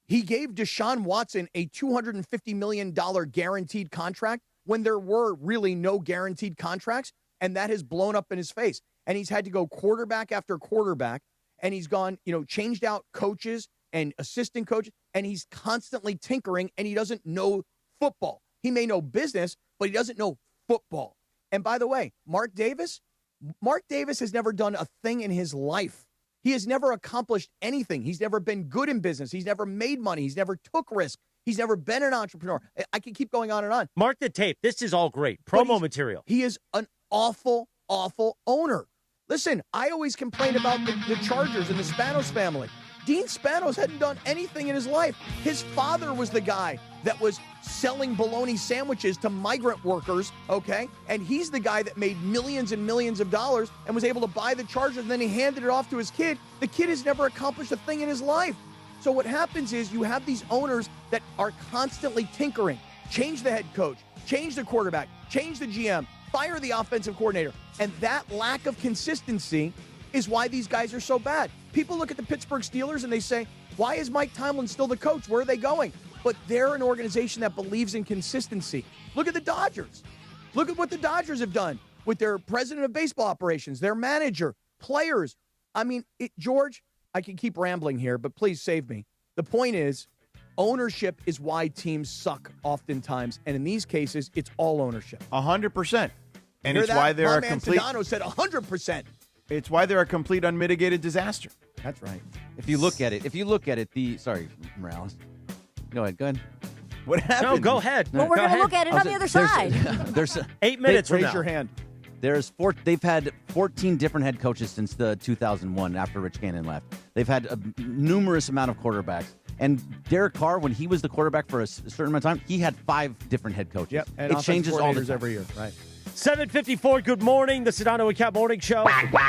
He gave Deshaun Watson a $250 million guaranteed contract when there were really no guaranteed contracts, and that has blown up in his face. And he's had to go quarterback after quarterback, and he's gone, changed out coaches and assistant coaches, and he's constantly tinkering, and he doesn't know football. He may know business, but he doesn't know football. And by the way, Mark Davis has never done a thing in his life. He has never accomplished anything. He's never been good in business. He's never made money. He's never took risk. He's never been an entrepreneur. I can keep going on and on. Mark the tape. This is all great. Promo material. He is an awful owner. Listen, I always complain about the Chargers and the Spanos family. Dean Spanos hadn't done anything in his life. His father was the guy that was selling bologna sandwiches to migrant workers, okay? And he's the guy that made millions and millions of dollars and was able to buy the Chargers, and then he handed it off to his kid. The kid has never accomplished a thing in his life. So what happens is you have these owners that are constantly tinkering. Change the head coach, change the quarterback, change the GM, fire the offensive coordinator. And that lack of consistency is why these guys are so bad. People look at the Pittsburgh Steelers and they say, why is Mike Tomlin still the coach? Where are they going? But they're an organization that believes in consistency. Look at the Dodgers. Look at what the Dodgers have done with their president of baseball operations, their manager, players. I mean, George, I can keep rambling here, but please save me. The point is, ownership is why teams suck oftentimes. And in these cases, it's all ownership. 100%. And it's why they're a complete... Sedano said 100%. It's why they're a complete unmitigated disaster. That's right. If you look at it, sorry, Morales. Go ahead. What happened? No, go ahead. Well, we're going to look at it on the other side. There's 8 minutes from Raise now. your hand. They've had 14 different head coaches since the 2001 after Rich Gannon left. They've had a numerous amount of quarterbacks. And Derek Carr, when he was the quarterback for a certain amount of time, he had 5 different head coaches. Yep, and it changes all the time. every year, right? 7:54. Good morning, the Sedano and Kap Morning Show.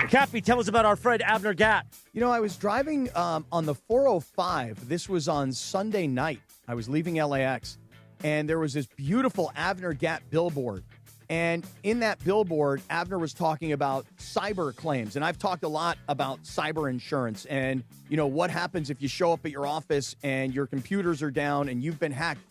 Cappy, tell us about our friend Abner Gatt. I was driving on the 405. This was on Sunday night. I was leaving LAX, and there was this beautiful Abner Gatt billboard. And in that billboard, Abner was talking about cyber claims. And I've talked a lot about cyber insurance and, what happens if you show up at your office and your computers are down and you've been hacked.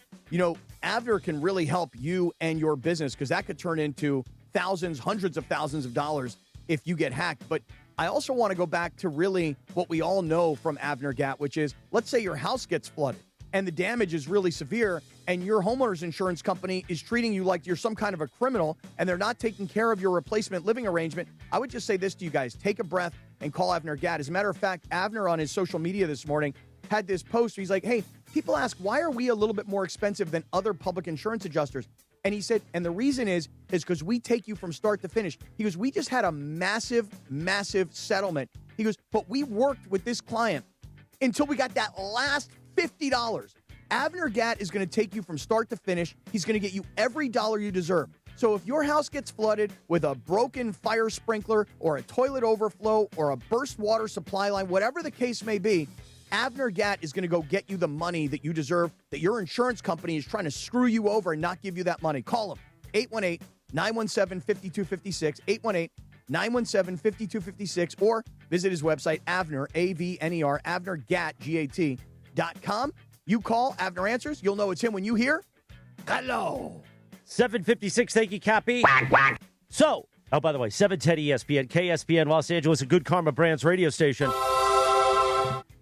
Abner can really help you and your business because that could turn into thousands, hundreds of thousands of dollars if you get hacked. But I also want to go back to really what we all know from Abner Gatt, which is, let's say your house gets flooded and the damage is really severe and your homeowner's insurance company is treating you like you're some kind of a criminal and they're not taking care of your replacement living arrangement. I would just say this to you guys, take a breath and call Abner Gatt. As a matter of fact, Abner on his social media this morning had this post. He's like, hey, people ask, why are we a little bit more expensive than other public insurance adjusters? And he said, and the reason is because we take you from start to finish. He goes, we just had a massive settlement. He goes, but we worked with this client until we got that last $50. Abner Gatt is going to take you from start to finish. He's going to get you every dollar you deserve. So if your house gets flooded with a broken fire sprinkler or a toilet overflow or a burst water supply line, whatever the case may be, Abner Gatt is going to go get you the money that you deserve, that your insurance company is trying to screw you over and not give you that money. Call him, 818-917-5256, 818-917-5256, or visit his website, Avner, A-V-N-E-R, AvnerGatt.com. You call, Abner answers. You'll know it's him when you hear, hello. 7:56. Thank you, Cappy. So, by the way, 710 ESPN, KSPN Los Angeles, a Good Karma Brands radio station.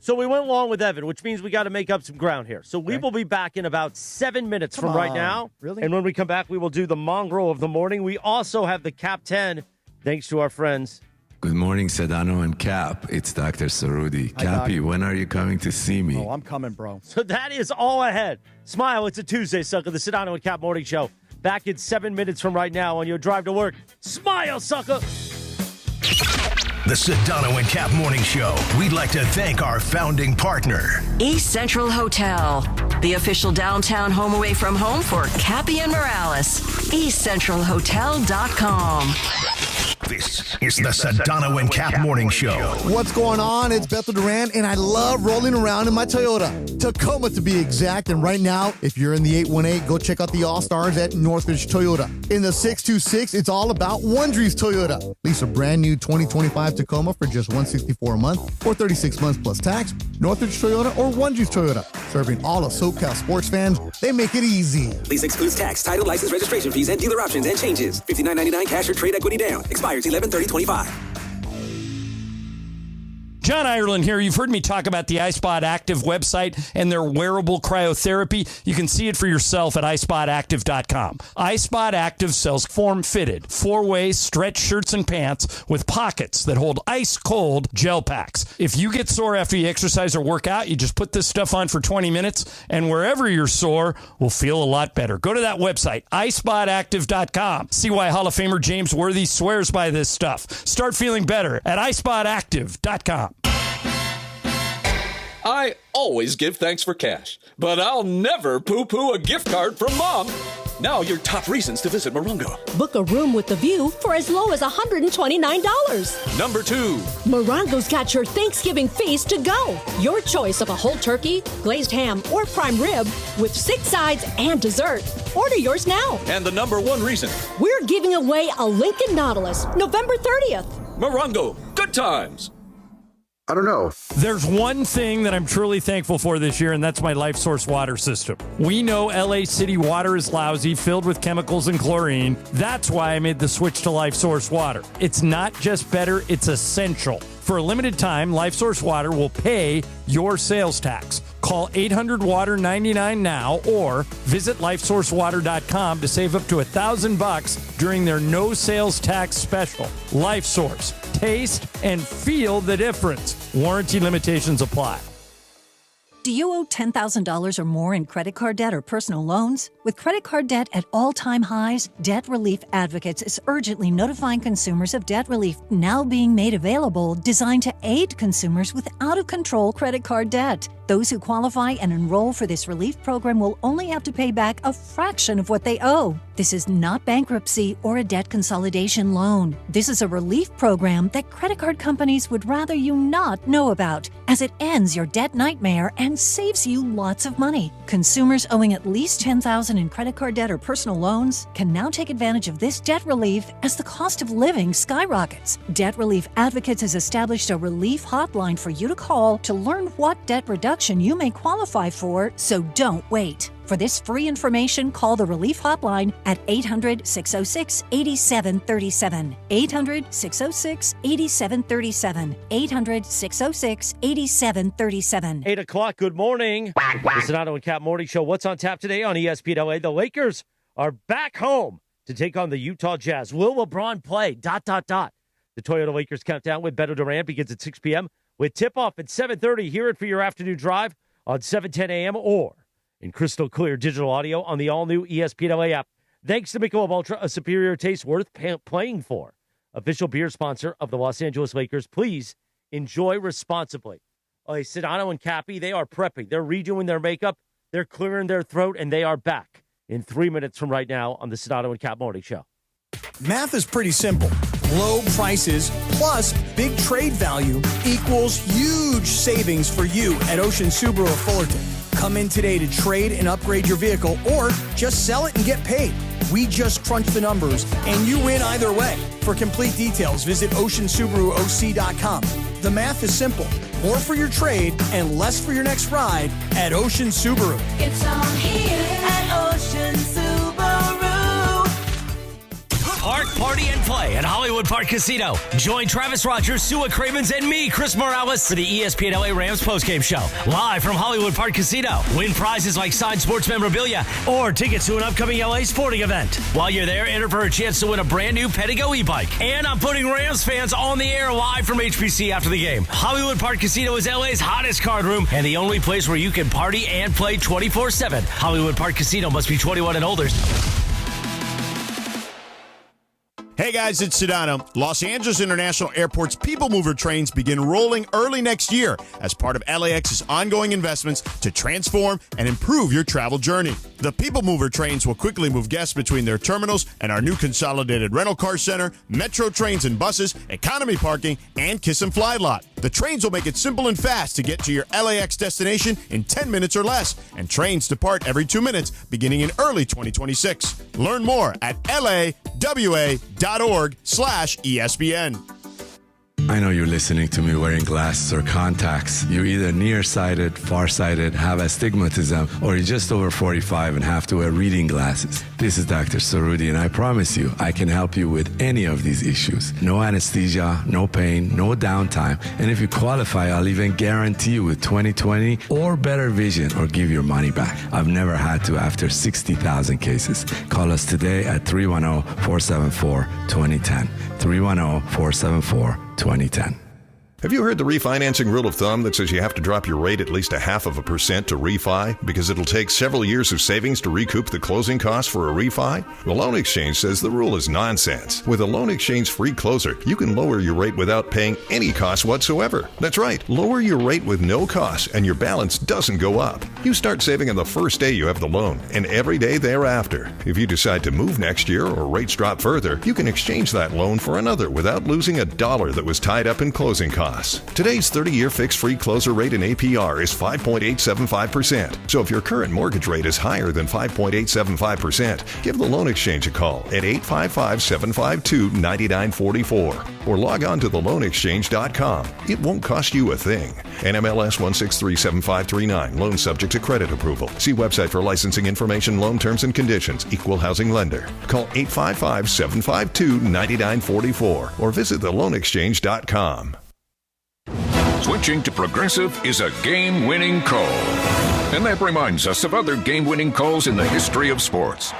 So we went along with Evan, which means we got to make up some ground here. So we will be back in about 7 minutes from right now. Really? And when we come back, we will do the mongrel of the morning. We also have the Cap 10, thanks to our friends. Good morning, Sedano and Kap. It's Dr. Cerruti. Cappy, when are you coming to see me? Oh, I'm coming, bro. So that is all ahead. Smile, it's a Tuesday, sucker. The Sedano and Kap Morning Show. Back in 7 minutes from right now on your drive to work. Smile, sucker. The Sedano and Kap Morning Show. We'd like to thank our founding partner, East Central Hotel, the official downtown home away from home for Cappy and Morales. EastCentralHotel.com. This is the Sedano and Kap Morning Show. What's going on? It's Bethel Duran, and I love rolling around in my Toyota. Tacoma, to be exact. And right now, if you're in the 818, go check out the All-Stars at Northridge Toyota. In the 626, it's all about Wondries Toyota. Lease a brand new 2025 Tacoma for just $164 a month or 36 months plus tax. Northridge Toyota or Wondries Toyota. Serving all of SoCal sports fans, they make it easy. Lease excludes tax, title, license, registration fees, and dealer options and changes. $59.99 cash or trade equity down. Expires 11/30/25. John Ireland here. You've heard me talk about the iSpot Active website and their wearable cryotherapy. You can see it for yourself at iSpotActive.com. iSpot Active sells form-fitted, 4-way stretch shirts and pants with pockets that hold ice-cold gel packs. If you get sore after you exercise or work out, you just put this stuff on for 20 minutes, and wherever you're sore will feel a lot better. Go to that website, iSpotActive.com. See why Hall of Famer James Worthy swears by this stuff. Start feeling better at iSpotActive.com. I always give thanks for cash, but I'll never poo-poo a gift card from Mom. Now your top reasons to visit Morongo. Book a room with a view for as low as $129. Number 2. Morongo's got your Thanksgiving feast to go. Your choice of a whole turkey, glazed ham, or prime rib with 6 sides and dessert. Order yours now. And the number 1 reason. We're giving away a Lincoln Nautilus November 30th. Morongo, good times. I don't know. There's one thing that I'm truly thankful for this year, and that's my Life Source water system. We know LA City water is lousy, filled with chemicals and chlorine. That's why I made the switch to Life Source water. It's not just better, it's essential. For a limited time, Life Source water will pay your sales tax. Call 800-WATER-99 now or visit LifeSourceWater.com to save up to $1,000 during their no sales tax special. Life Source. Taste and feel the difference. Warranty limitations apply. Do you owe $10,000 or more in credit card debt or personal loans? With credit card debt at all-time highs, Debt Relief Advocates is urgently notifying consumers of debt relief now being made available, designed to aid consumers with out-of-control credit card debt. Those who qualify and enroll for this relief program will only have to pay back a fraction of what they owe. This is not bankruptcy or a debt consolidation loan. This is a relief program that credit card companies would rather you not know about, as it ends your debt nightmare and saves you lots of money. Consumers owing at least $10,000 in credit card debt or personal loans can now take advantage of this debt relief as the cost of living skyrockets. Debt Relief Advocates has established a relief hotline for you to call to learn what debt reduction you may qualify for, so don't wait. For this free information, call the Relief Hotline at 800-606-8737. 800-606-8737. 800-606-8737. 8 o'clock, good morning. The Sedano and Kap Morning Show. What's on tap today on ESPN LA? The Lakers are back home to take on the Utah Jazz. Will LeBron play? ... The Toyota Lakers countdown with Beto Duran begins at 6 p.m. with tip-off at 7:30. Hear it for your afternoon drive on 7:10 a.m. or in crystal clear digital audio on the all-new ESPN LA app. Thanks to Michelob Ultra, a superior taste worth playing for. Official beer sponsor of the Los Angeles Lakers. Please enjoy responsibly. Sedano and Cappy, they are prepping. They're redoing their makeup. They're clearing their throat, and they are back in 3 minutes from right now on the Sedano and Kap Morning Show. Math is pretty simple. Low prices plus big trade value equals huge savings for you at Ocean Subaru of Fullerton. Come in today to trade and upgrade your vehicle or just sell it and get paid. We just crunch the numbers and you win either way. For complete details, visit OceanSubaruOC.com. The math is simple. More for your trade and less for your next ride at Ocean Subaru. It's on here at Ocean Subaru. Park party and play at Hollywood Park Casino. Join Travis Rogers, Sua Cravens, and me, Chris Morales, for the ESPN LA Rams postgame show. Live from Hollywood Park Casino. Win prizes like signed sports memorabilia or tickets to an upcoming LA sporting event. While you're there, enter for a chance to win a brand new Pedigo e-bike. And I'm putting Rams fans on the air live from HPC after the game. Hollywood Park Casino is LA's hottest card room and the only place where you can party and play 24/7. Hollywood Park Casino must be 21 and older. Hey guys, it's Sedano. Los Angeles International Airport's People Mover trains begin rolling early next year as part of LAX's ongoing investments to transform and improve your travel journey. The People Mover trains will quickly move guests between their terminals and our new consolidated rental car center, metro trains and buses, economy parking, and Kiss and Fly lot. The trains will make it simple and fast to get to your LAX destination in 10 minutes or less, and trains depart every 2 minutes beginning in early 2026. Learn more at lawa.org/ESPN. I know you're listening to me wearing glasses or contacts. You're either nearsighted, farsighted, have astigmatism, or you're just over 45 and have to wear reading glasses. This is Dr. Cerruti, and I promise you, I can help you with any of these issues. No anesthesia, no pain, no downtime. And if you qualify, I'll even guarantee you with 20/20 or better vision or give your money back. I've never had to after 60,000 cases. Call us today at 310-474-2010. 310-474-2010. Have you heard the refinancing rule of thumb that says you have to drop your rate at least 0.5% to refi because it'll take several years of savings to recoup the closing costs for a refi? The Loan Exchange says the rule is nonsense. With a Loan Exchange free closer, you can lower your rate without paying any cost whatsoever. That's right, lower your rate with no cost and your balance doesn't go up. You start saving on the first day you have the loan and every day thereafter. If you decide to move next year or rates drop further, you can exchange that loan for another without losing a dollar that was tied up in closing costs. Today's 30-year fixed free closer rate in APR is 5.875%. So if your current mortgage rate is higher than 5.875%, give the Loan Exchange a call at 855-752-9944 or log on to theloanexchange.com. It won't cost you a thing. NMLS 1637539. Loan subject to credit approval. See website for licensing information, loan terms and conditions. Equal housing lender. Call 855-752-9944 or visit theloanexchange.com. Switching to Progressive is a game-winning call. And that reminds us of other game-winning calls in the history of sports.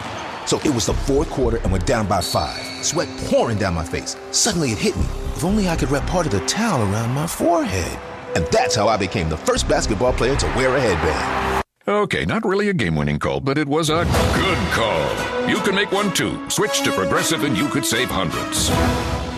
So it was the fourth quarter and we're down by 5. Sweat pouring down my face. Suddenly it hit me. If only I could wrap part of the towel around my forehead. And that's how I became the first basketball player to wear a headband. Okay, not really a game-winning call, but it was a good call. You can make one too. Switch to Progressive and you could save hundreds.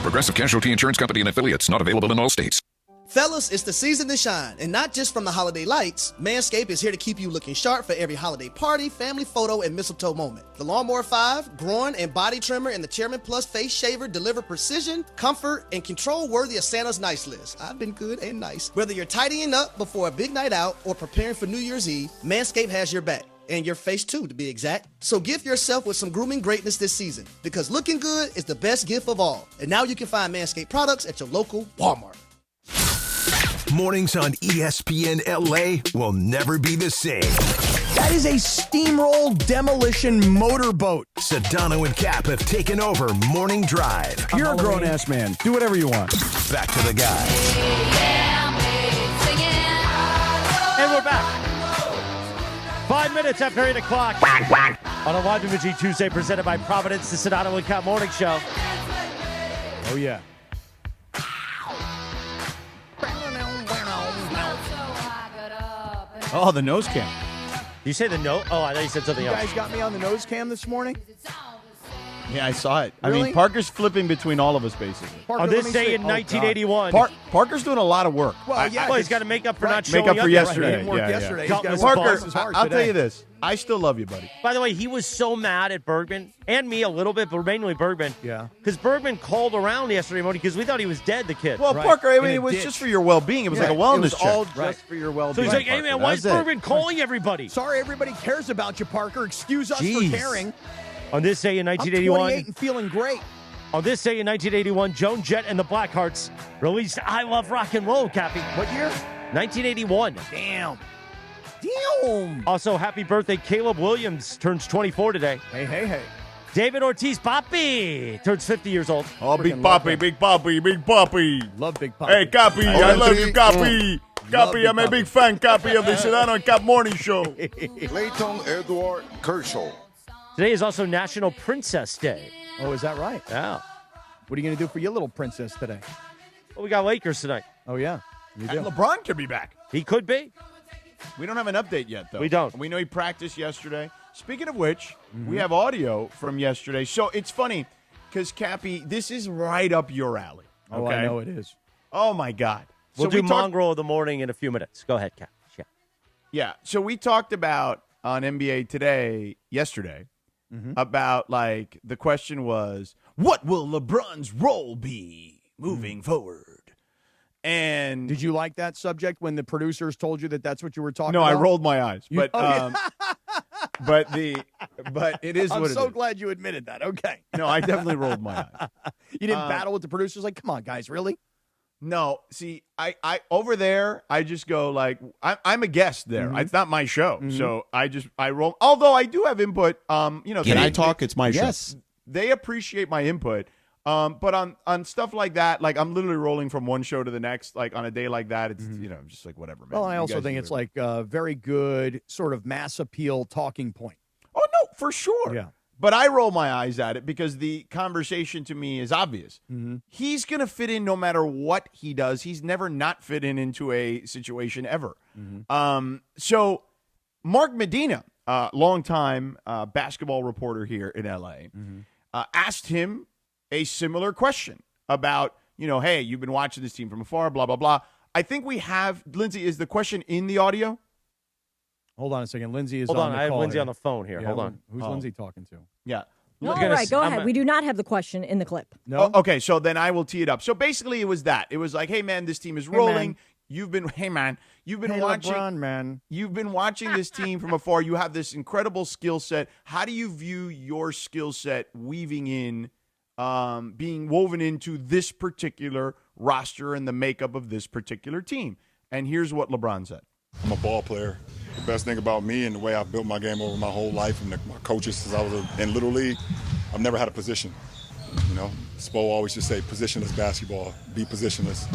Progressive Casualty Insurance Company and affiliates, not available in all states. Fellas, it's the season to shine, and not just from the holiday lights. Manscaped is here to keep you looking sharp for every holiday party, family photo, and mistletoe moment. The Lawnmower 5, groin and body trimmer, and the Chairman Plus face shaver deliver precision, comfort, and control worthy of Santa's nice list. I've been good and nice. Whether you're tidying up before a big night out or preparing for New Year's Eve, Manscaped has your back. And your face too, to be exact. So gift yourself with some grooming greatness this season, because looking good is the best gift of all. And now you can find Manscaped products at your local Walmart. Mornings on ESPN LA will never be the same. That is a steamroll demolition motorboat. Sedano and Kap have taken over Morning Drive. You're a grown-ass man. Do whatever you want. Back to the guys. And we're back. 5 minutes after 8 o'clock. On a Live Imaging Tuesday presented by Providence, the Sedano and Kap Morning Show. Oh, yeah. Oh, the nose cam. You say the no? Oh, I thought you said something else. You guys got me on the nose cam this morning? Yeah, I saw it. Really? I mean, Parker's flipping between all of us, basically. Parker, on this day in 1981. Parker's doing a lot of work. Well, yeah. He's got to make up for not showing up for yesterday. He didn't work yesterday. He's got Parker, hard I'll today. tell you this. I still love you, buddy. By the way, he was so mad at Bergman and me a little bit, but mainly Bergman. Yeah. Because Bergman called around yesterday morning because we thought he was dead, the kid. Well, Right. Parker, I mean, In it a was ditch. just for your well-being. It was like a wellness It was check. all just for your well-being. So he's like, hey, man, why is Bergman calling everybody? Sorry, everybody cares about you, Parker. Excuse us Jeez. for caring. On this day in I'm 1981. 28 and feeling great. On this day in 1981, Joan Jett and the Blackhearts released I Love Rock and Roll, Cappy. What year? 1981. Damn. Also, happy birthday, Caleb Williams turns 24 today. Hey. David Ortiz, Papi, turns 50 years old. Oh, Big Papi, Big Papi, Big Papi. Love Big Papi. Hey, Cappy, I love you, Cappy. Cappy, I'm a big fan, Cappy, of the Sedano and Kap morning show. Clayton Edward Kershaw. Today is also National Princess Day. Oh, is that right? Yeah. What are you going to do for your little princess today? Well, we got Lakers tonight. Oh, yeah. You do. And LeBron could be back. He could be. We don't have an update yet, though. We don't. We know he practiced yesterday. Speaking of which, we have audio from yesterday. So it's funny because, Cappy, this is right up your alley. Okay? Oh, I know it is. Oh, my God. We'll do Mongrel of the morning in a few minutes. Go ahead, Cap. Yeah. So we talked about on NBA Today yesterday about, like, the question was, what will LeBron's role be moving forward? And did you like that subject when the producers told you that that's what you were talking no, about? I rolled my eyes. But but it is I'm what it so is. glad you admitted that. Okay. No, I definitely rolled my eyes. You didn't battle with the producers like, come on, guys, really? No, see, I over there, I just go like, I'm a guest there. It's not my show, so I roll. Although I do have input. Can I talk? It's my show. They appreciate my input. But on stuff like that, like I'm literally rolling from one show to the next. Like on a day like that, it's just like whatever, man. Well, I You also guys think do it's it. like a very good sort of mass appeal talking point. Oh no, for sure. Yeah. But I roll my eyes at it because the conversation to me is obvious. He's going to fit in no matter what he does. He's never not fit into a situation ever. So Mark Medina, longtime basketball reporter here in L.A., asked him a similar question about, hey, you've been watching this team from afar, blah, blah, blah. I think we have, Lindsay, is the question in the audio? Hold on a second. Lindsay is Hold on. the I have call Lindsay here. on the phone here. Yeah, Hold on. Who's Lindsay talking to? Yeah. All right, go ahead. We do not have the question in the clip. No. Oh, okay, so then I will tee it up. So basically, it was that. It was like, hey man, this team is rolling. You've been watching. LeBron, man. You've been watching this team from afar. You have this incredible skill set. How do you view your skill set weaving in, being woven into this particular roster and the makeup of this particular team? And here's what LeBron said. I'm a ball player. The best thing about me and the way I've built my game over my whole life and my coaches since I was in Little League, I've never had a position. Spo always just say positionless basketball, be positionless.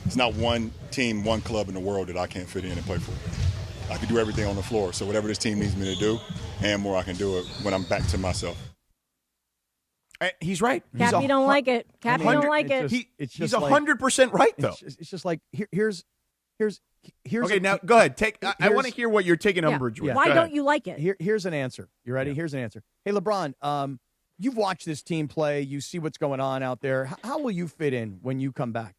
It's not one team, one club in the world that I can't fit in and play for. I can do everything on the floor. So whatever this team needs me to do and more, I can do it when I'm back to myself. He's right. Cappy don't like it. Cappy don't like it. He's 100% right, though. It's just like, here's okay, now go ahead. I want to hear what you're taking umbrage with. Why don't you like it? Here's an answer. You ready? Here's an answer. Hey, LeBron, you've watched this team play. You see what's going on out there. How will you fit in when you come back?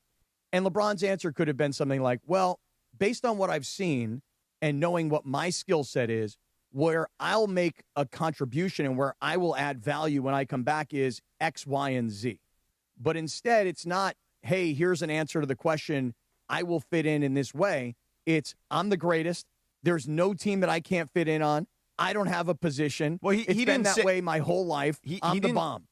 And LeBron's answer could have been something like, well, based on what I've seen and knowing what my skill set is, where I'll make a contribution and where I will add value when I come back is X, Y, and Z. But instead, it's not, hey, here's an answer to the question, I will fit in this way. It's, I'm the greatest. There's no team that I can't fit in on. I don't have a position. Well, it's been that way my whole life. I'm the bomb.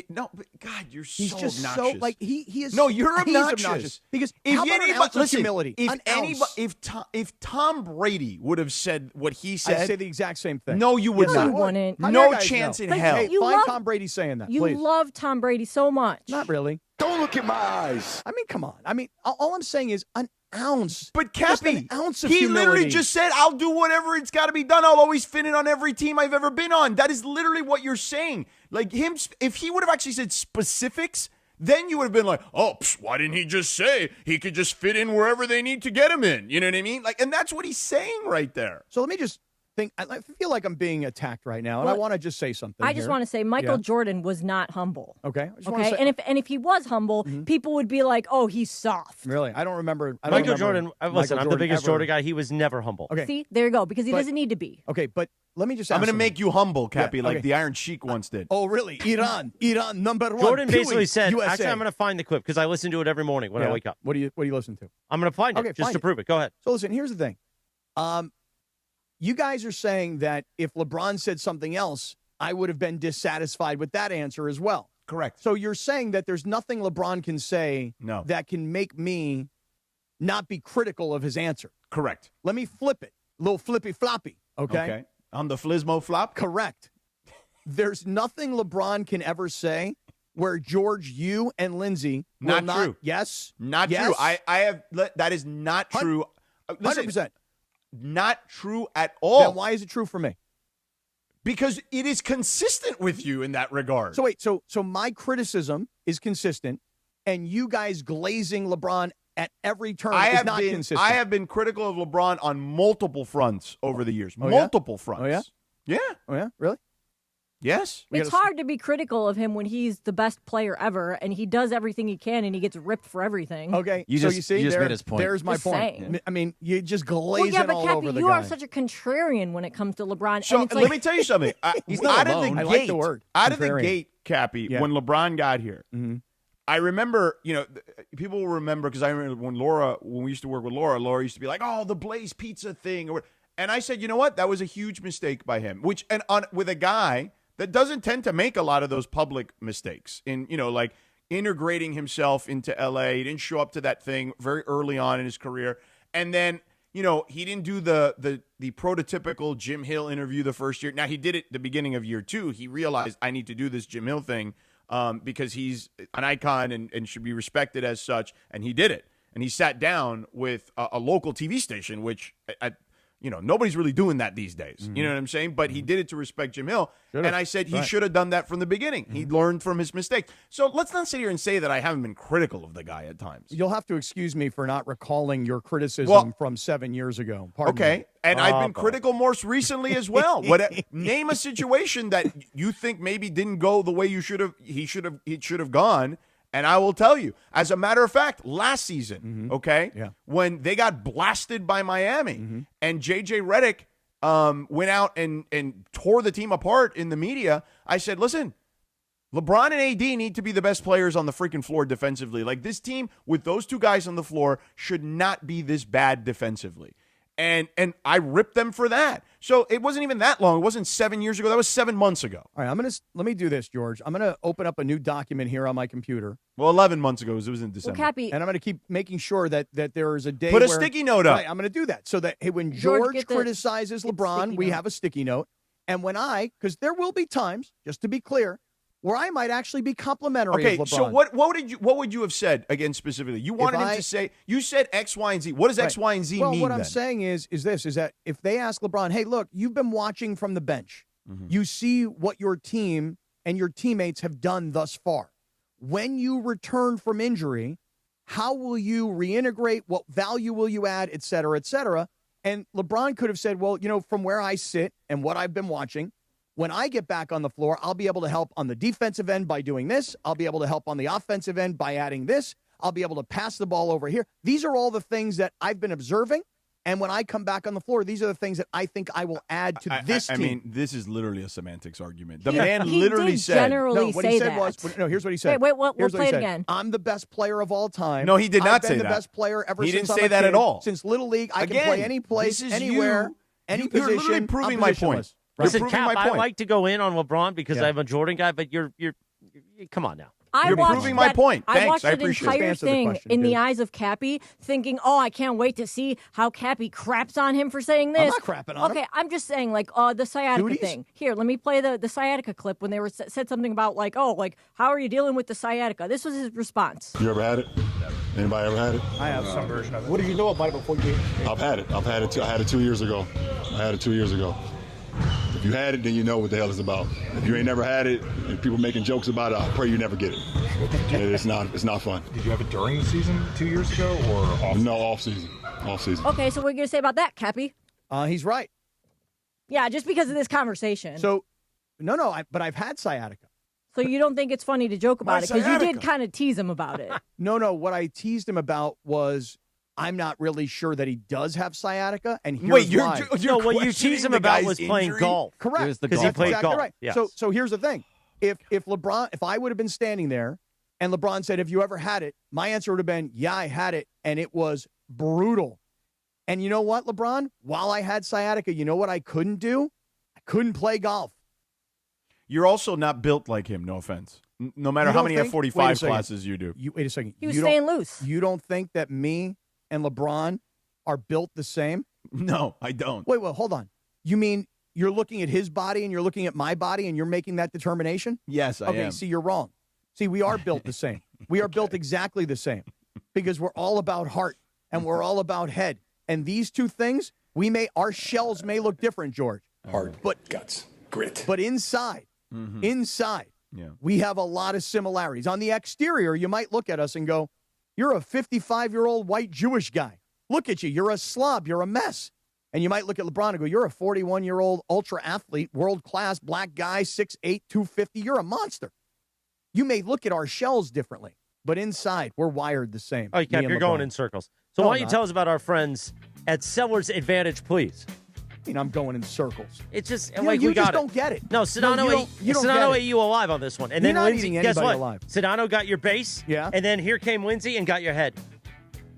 No, but God, you're He's so just obnoxious. so like he is. No, you're he's obnoxious. Because if how about an ounce of humility? if Tom Brady would have said what he said, I'd say the exact same thing. No, you would No, not. you wouldn't. No chance in hell. Hey, find Tom Brady saying that. You please. love Tom Brady so much. Not really. Don't look in my eyes. I mean, come on. I mean, all I'm saying is an ounce. But Just Cappy, an ounce of he humility. literally just said, I'll do whatever it's got to be done. I'll always fit in on every team I've ever been on. That is literally what you're saying. Like him, if he would have actually said specifics, then you would have been like, oh, why didn't he just say he could just fit in wherever they need to get him in? You know what I mean? Like, and that's what he's saying right there. So let me just think. I feel like I'm being attacked right now, and I want to just say something. I just want to say Michael Jordan was not humble. Okay. Okay. And if he was humble, people would be like, "Oh, he's soft." Really, I don't remember. Michael Jordan. Listen, I'm the biggest Jordan guy. He was never humble. Okay. See, there you go. Because he doesn't need to be. Okay, but let me just. I'm going to make you humble, Cappy, like okay. the Iron Sheik once did. Oh, really? Iran, number one. Jordan basically said, USA. actually, I'm going to find the clip because I listen to it every morning when I wake up. What do you listen to? I'm going to find it just to prove it. Go ahead. So listen, here's the thing. You guys are saying that if LeBron said something else, I would have been dissatisfied with that answer as well. Correct. So you're saying that there's nothing LeBron can say that can make me not be critical of his answer. Correct. Let me flip it. A little flippy floppy. Okay. On the Flismo flop? Correct. there's nothing LeBron can ever say where George, you and Lindsay will Not true. Yes. Not yes, true. I have that is not true. Listen, 100%. Not true at all. Then why is it true for me? Because it is consistent with you in that regard. So wait, so my criticism is consistent, and you guys glazing LeBron at every turn is not consistent. I have been critical of LeBron on multiple fronts over the years. Oh, Multiple fronts. Oh, yeah? Yeah. Oh, yeah? Really? Yes. It's hard to be critical of him when he's the best player ever, and he does everything he can, and he gets ripped for everything. Okay, you see, just made his point. There's my Just point. saying. I mean, you just Well, glaze yeah, it but all Cappy, over the you guy. are such a contrarian when it comes to LeBron. So and it's let like, me tell you something. He's not out alone. of the I gate, like the word. out of the Contrarian. gate, Cappy, Yeah. when LeBron got here, I remember, people will remember because I remember when we used to work with Laura used to be like, "Oh, the Blaze Pizza thing," and I said, you know what, that was a huge mistake by him. With a guy that doesn't tend to make a lot of those public mistakes in, like integrating himself into LA. He didn't show up to that thing very early on in his career, and then he didn't do the prototypical Jim Hill interview the first year. Now he did it the beginning of year 2. He realized I need to do this Jim Hill thing. Because he's an icon and should be respected as such, and he did it. And he sat down with a local TV station, which, nobody's really doing that these days. Mm-hmm. You know what I'm saying? But he did it to respect Jim Hill. Should've. And I said he Right. should have done that from the beginning. He learned from his mistakes. So let's not sit here and say that I haven't been critical of the guy at times. You'll have to excuse me for not recalling your criticism from 7 years ago. Pardon Okay, me. and I've been critical more recently as well. Name a situation that you think maybe didn't go the way he should have gone, and I will tell you. As a matter of fact, last season, when they got blasted by Miami, and JJ Redick went out and tore the team apart in the media, I said, listen, LeBron and AD need to be the best players on the freaking floor defensively. Like, this team with those two guys on the floor should not be this bad defensively. And I ripped them for that. So it wasn't even that long. It wasn't 7 years ago. That was 7 months ago. All right, let me do this, George. I'm going to open up a new document here on my computer. Well, 11 months ago. It was in December. well, Cappy, And I'm going to keep making sure that there is a day Put a where- sticky note up. Right, I'm going to do that so that when George, George get the- criticizes get the LeBron, sticky we note. have a sticky note. And when because there will be times, just to be clear, where I might actually be complimentary Okay, of LeBron. so what would you have said again specifically? You wanted him to say, you said X, Y, and Z. What does X, Y, and Z well, mean what then? I'm saying is that if they ask LeBron, hey, look, you've been watching from the bench. You see what your team and your teammates have done thus far. When you return from injury, how will you reintegrate? What value will you add, et cetera, et cetera? And LeBron could have said, well, from where I sit and what I've been watching, when I get back on the floor, I'll be able to help on the defensive end by doing this. I'll be able to help on the offensive end by adding this. I'll be able to pass the ball over here. These are all the things that I've been observing. And when I come back on the floor, these are the things that I think I will add to this team. I mean, this is literally a semantics argument. The He man did literally said. generally what say he said that. was, here's what he said. Wait, we'll Here's what play he it said. again. I'm the best player of all time. No, he did not I've been say the that. best player ever He since didn't I'm say a that kid. at all. Since Little League, I Again, can play any place, this is anywhere, you. any You're position. literally proving I'm my point. positionless. Listen, proving Cap, my I point. like to go in on LeBron because Yeah. I'm a Jordan guy, but you're come on now. I You're watched proving my that- point. I Thanks. watched I the appreciate it. entire Answer the thing question, in the dude. eyes of Cappy, thinking, "Oh, I can't wait to see how Cappy craps on him for saying this." I'm not crapping on him. Okay, I'm just saying, like, the sciatica Duties? thing. Here, let me play the sciatica clip when they were said something about like, "Oh, like how are you dealing with the sciatica?" This was his response. You ever had it? Anybody ever had it? I have some version of it. What did you know about it before you did? I've had it. I had it 2 years ago. If you had it, then you know what the hell it's about. If you ain't never had it and people making jokes about it, I pray you never get it. It's not fun. Did you have it during the season 2 years ago or off? No, off season. Okay, so what are you gonna say about that, Cappy? He's right. Yeah, just because of this conversation. So, but I've had sciatica. So you don't think it's funny to joke about it because you did sciatica. kind of tease him about it. No, what I teased him about was I'm not really sure that he does have sciatica, and here's Wait, why. you're what you teased him the about guy's was playing injury? golf. Correct. It was the Because golf. he played Exactly golf. right. Yes. So here's the thing: if I would have been standing there, and LeBron said, "Have you ever had it?" My answer would have been, "Yeah, I had it, and it was brutal." And you know what, LeBron? While I had sciatica, you know what I couldn't do? I couldn't play golf. You're also not built like him. No offense. No matter You how don't many think- F45 wait a second. classes you do. Wait a second. He was You don't- staying loose. You don't think that me and LeBron are built the same? No, I don't. Wait, hold on. You mean you're looking at his body and you're looking at my body and you're making that determination? Yes, I am. Okay, see, you're wrong. See, we are built the same. We are built exactly the same because we're all about heart and we're all about head. And these two things, our shells may look different, George. Heart, but guts, grit. But inside, we have a lot of similarities. On the exterior, you might look at us and go, you're a 55-year-old white Jewish guy. Look at you. You're a slob. You're a mess. And you might look at LeBron and go, you're a 41-year-old ultra athlete, world-class black guy, 6'8", 250. You're a monster. You may look at our shells differently, but inside, we're wired the same. Oh, Cap, you're going in circles. So why don't you tell us about our friends at Sellers Advantage, please? I mean, I'm going in circles. It's just you like you we got just don't get it. No, Sedano ate you alive on this one. And You're then not Lindsay, eating guess anybody what? alive. Sedano got your base. Yeah. And then here came Lindsay and got your head.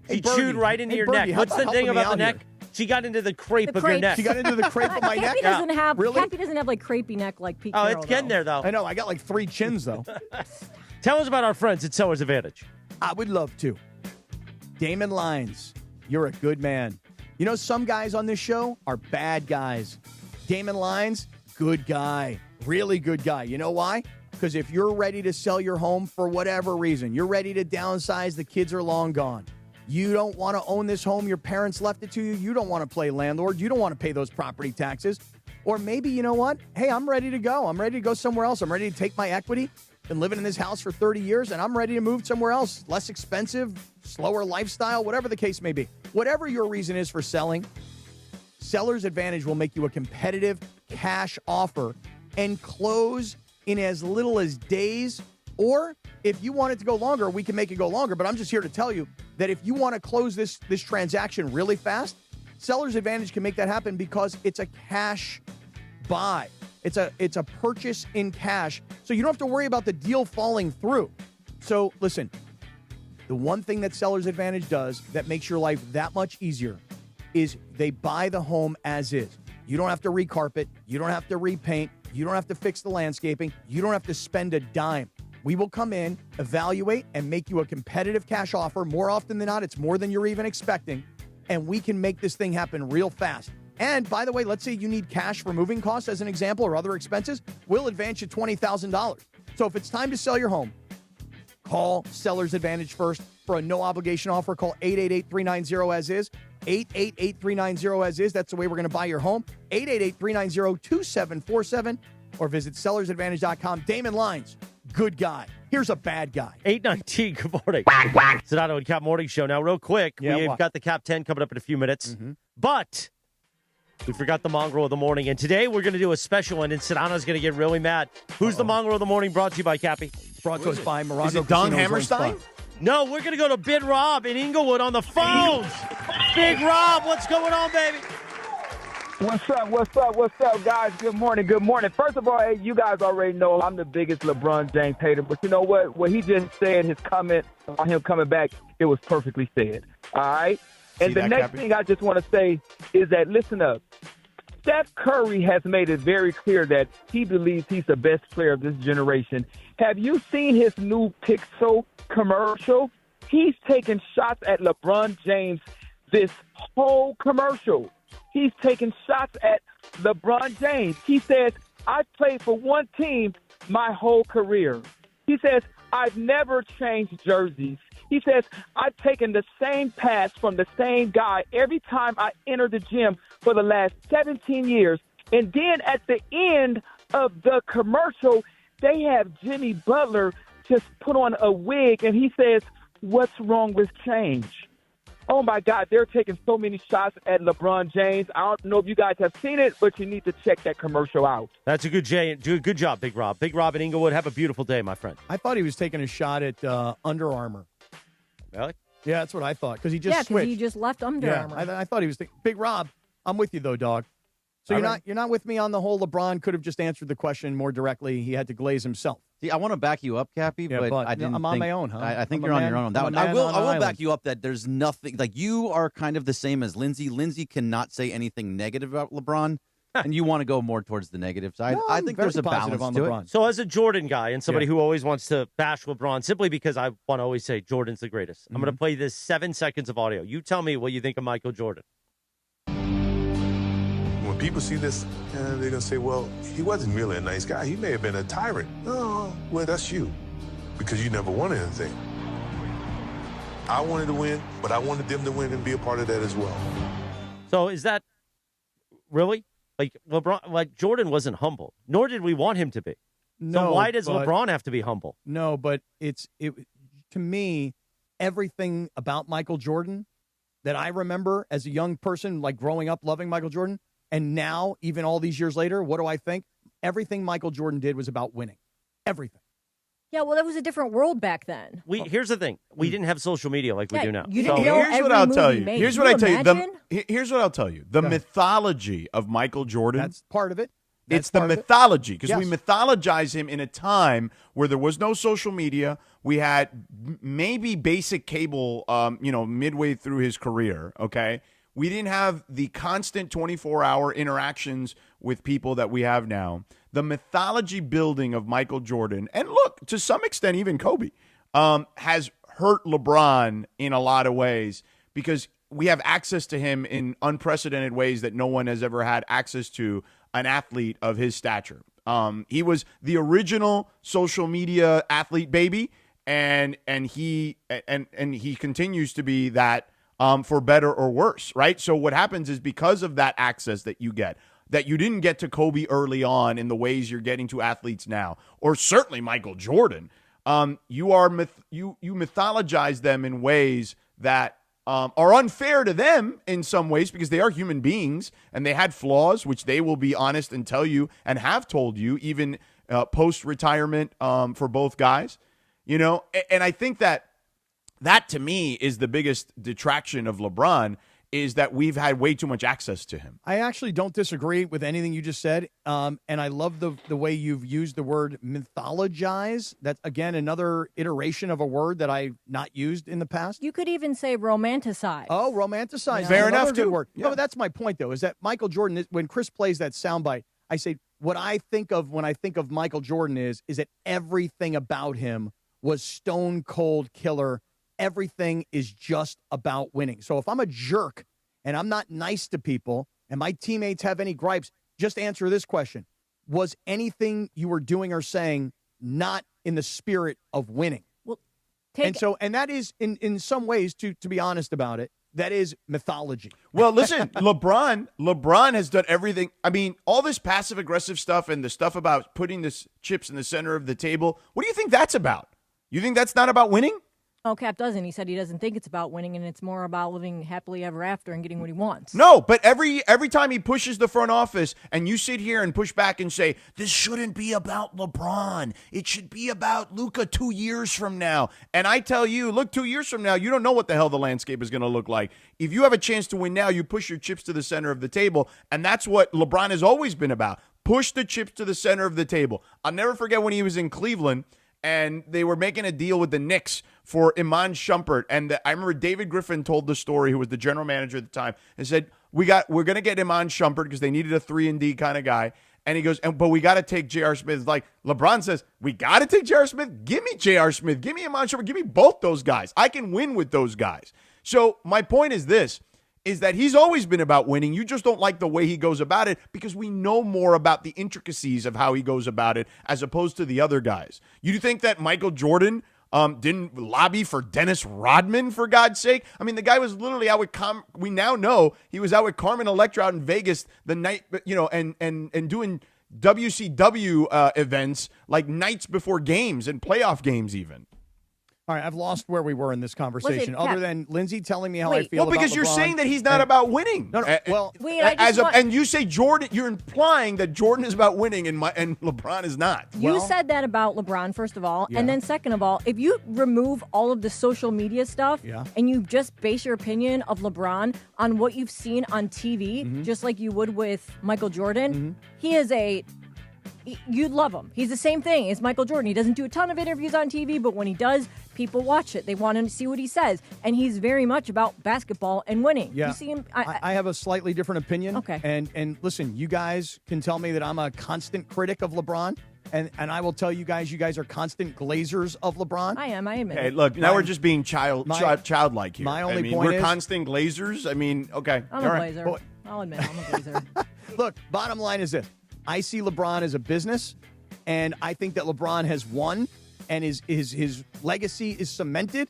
She Hey, Bergie. chewed right into Hey, your Bergie, neck. how What's the about thing helping me about the out neck? She got into the crepe of your crepe. neck. She got into the crepe of my neck? Cappy doesn't have Really? Cappy doesn't have like crepey neck like Pete Oh, Carroll, it's getting there, though. I know. I got like 3 chins, though. Tell us about our friends at Sellers Advantage. I would love to. Damon Lyons, you're a good man. You know, some guys on this show are bad guys. Damon Lyons, good guy. Really good guy. You know why? Because if you're ready to sell your home for whatever reason, you're ready to downsize, the kids are long gone. You don't want to own this home, your parents left it to you. You don't want to play landlord. You don't want to pay those property taxes. Or maybe, you know what? Hey, I'm ready to go. I'm ready to go somewhere else. I'm ready to take my equity. Been living in this house for 30 years, and I'm ready to move somewhere else. Less expensive, slower lifestyle, whatever the case may be. Whatever your reason is for selling, Seller's Advantage will make you a competitive cash offer and close in as little as days. Or if you want it to go longer, we can make it go longer. But I'm just here to tell you that if you want to close this transaction really fast, Seller's Advantage can make that happen because it's a cash buy. It's a purchase in cash, so you don't have to worry about the deal falling through. So listen, the one thing that Seller's Advantage does that makes your life that much easier is they buy the home as is. You don't have to recarpet. You don't have to repaint. You don't have to fix the landscaping. You don't have to spend a dime. We will come in, evaluate, and make you a competitive cash offer. More often than not, it's more than you're even expecting, and we can make this thing happen real fast. And by the way, let's say you need cash for moving costs as an example or other expenses, we'll advance you $20,000. So if it's time to sell your home, call Seller's Advantage first for a no obligation offer. Call 888-390-AS-IS, 888-390-AS-IS. That's the way we're going to buy your home. 888-390-2747 or visit sellersadvantage.com. Damon Lyons, good guy. Here's a bad guy. 8:19, good morning. Sedano and Kap Morning Show. Now, real quick, we've got the Cap 10 coming up in a few minutes. But we forgot the Mongrel of the Morning. And today we're going to do a special one, and Sedano's going to get really mad. Who's the Mongrel of the Morning brought to you by, Cappy? Brought to us by Morocco. Is it Don Hammerstein? No, we're going to go to Big Rob in Inglewood on the phones. Big Rob, what's going on, baby? What's up, guys? Good morning. First of all, hey, you guys already know I'm the biggest LeBron James hater, but you know what? What he just said, his comment on him coming back, it was perfectly said. All right? And the next thing I just want to say is that, listen up, Steph Curry has made it very clear that he believes he's the best player of this generation. Have you seen his new Pixel commercial? He's taking shots at LeBron James this whole commercial. He's taking shots at LeBron James. He says, I played for one team my whole career. He says, I've never changed jerseys. He says, I've taken the same pass from the same guy every time I enter the gym for the last 17 years. And then at the end of the commercial, they have Jimmy Butler just put on a wig, and he says, what's wrong with change? Oh, my God, they're taking so many shots at LeBron James. I don't know if you guys have seen it, but you need to check that commercial out. That's a good job, Big Rob. Big Rob in Inglewood, have a beautiful day, my friend. I thought he was taking a shot at Under Armour. Really? Yeah, that's what I thought, because he just switched. he just left Under Armour. I thought he was Big Rob, I'm with you, though, dog. So you're not with me on the whole LeBron could have just answered the question more directly. He had to glaze himself. See, I want to back you up, Cappy, but I didn't I'm on my own, huh? I think you're on your own on that one. I will back you up that there's nothing, like you are kind of the same as Lindsay. Lindsay cannot say anything negative about LeBron, and you want to go more towards the negative side. No, I think there's a balance on to LeBron. it. So as a Jordan guy and somebody who always wants to bash LeBron, simply because I want to always say Jordan's the greatest, I'm going to play this 7 seconds of audio. You tell me what you think of Michael Jordan. people see this, and they're going to say, well, he wasn't really a nice guy. He may have been a tyrant. Oh, well, that's you, because you never wanted anything. I wanted to win, but I wanted them to win and be a part of that as well. So is that really? Like LeBron, like Jordan wasn't humble, nor did we want him to be. No, so why does but- LeBron have to be humble? No, but it to me, everything about Michael Jordan that I remember as a young person, like growing up loving Michael Jordan, and now, even all these years later, what do I think? Everything Michael Jordan did was about winning. Everything. Yeah, well, that was a different world back then. Here's the thing: we didn't have social media like we do now. You didn't know Here's every what I'll move tell he you. made. Here's Can what I you tell you. imagine? Here's what I'll tell you. The mythology of Michael Jordan. That's part of it. It's the mythology, because we Yes. mythologize him in a time where there was no social media. We had maybe basic cable, midway through his career. Okay, we didn't have the constant 24-hour interactions with people that we have now. The mythology building of Michael Jordan, and look, to some extent, even Kobe, has hurt LeBron in a lot of ways, because we have access to him in unprecedented ways that no one has ever had access to an athlete of his stature. He was the original social media athlete baby, and he continues to be that, for better or worse, right? So what happens is, because of that access that you get, that you didn't get to Kobe early on in the ways you're getting to athletes now, or certainly Michael Jordan, you mythologize them in ways that are unfair to them in some ways, because they are human beings and they had flaws, which they will be honest and tell you, and have told you, even post-retirement, for both guys. And I think that to me is the biggest detraction of LeBron, is that we've had way too much access to him. I actually don't disagree with anything you just said, and I love the way you've used the word mythologize. That's, again, another iteration of a word that I've not used in the past. You could even say romanticize. Oh, romanticize. Fair Another enough, good too. word. Yeah. No, but that's my point, though, is that Michael Jordan, when Chris plays that soundbite, I say, what I think of when I think of Michael Jordan is that everything about him was stone cold killer. Everything is just about winning. So if I'm a jerk and I'm not nice to people and my teammates have any gripes, just answer this question. Was anything you were doing or saying not in the spirit of winning? Well, and that is, in some ways, to be honest about it, that is mythology. Well, listen, LeBron has done everything. I mean, all this passive-aggressive stuff and the stuff about putting the chips in the center of the table, what do you think that's about? You think that's not about winning? Oh, Cap doesn't. He said he doesn't think it's about winning, and it's more about living happily ever after and getting what he wants. No, but every time he pushes the front office, and you sit here and push back and say, this shouldn't be about LeBron. It should be about Luka 2 years from now. And I tell you, look, 2 years from now, you don't know what the hell the landscape is going to look like. If you have a chance to win now, you push your chips to the center of the table, and that's what LeBron has always been about. Push the chips to the center of the table. I'll never forget when he was in Cleveland, and they were making a deal with the Knicks for Iman Shumpert. And I remember David Griffin told the story, who was the general manager at the time, and said, we're going to get Iman Shumpert because they needed a 3-and-D kind of guy. And he goes, but we got to take J.R. Smith. Like LeBron says, we got to take J.R. Smith. Give me J.R. Smith. Give me Iman Shumpert. Give me both those guys. I can win with those guys. So my point is this, is that he's always been about winning. You just don't like the way he goes about it, because we know more about the intricacies of how he goes about it as opposed to the other guys. You think that Michael Jordan didn't lobby for Dennis Rodman, for God's sake? I mean, the guy was literally out with we now know he was out with Carmen Electra out in Vegas the night, and doing WCW events like nights before games and playoff games even. All right, I've lost where we were in this conversation, other than Lindsay telling me how I feel Well, because about you're LeBron. saying that he's not about winning. No, well, and you say Jordan, you're implying that Jordan is about winning and LeBron is not. You said that about LeBron, first of all. Yeah. And then second of all, if you remove all of the social media stuff and you just base your opinion of LeBron on what you've seen on TV, just like you would with Michael Jordan, he is you'd love him. He's the same thing as Michael Jordan. He doesn't do a ton of interviews on TV, but when he does, people watch it. They want to see what he says. And he's very much about basketball and winning. Yeah. You see him? I have a slightly different opinion. Okay. And listen, you guys can tell me that I'm a constant critic of LeBron. And I will tell you guys are constant glazers of LeBron. I am. I admit Hey, it. look, now we're just being childlike here. My only I mean, point we're is, constant glazers. I mean, okay. I'm all a right. glazer. I'll admit I'm a glazer. Look, bottom line is this. I see LeBron as a business, and I think that LeBron has won, and his legacy is cemented,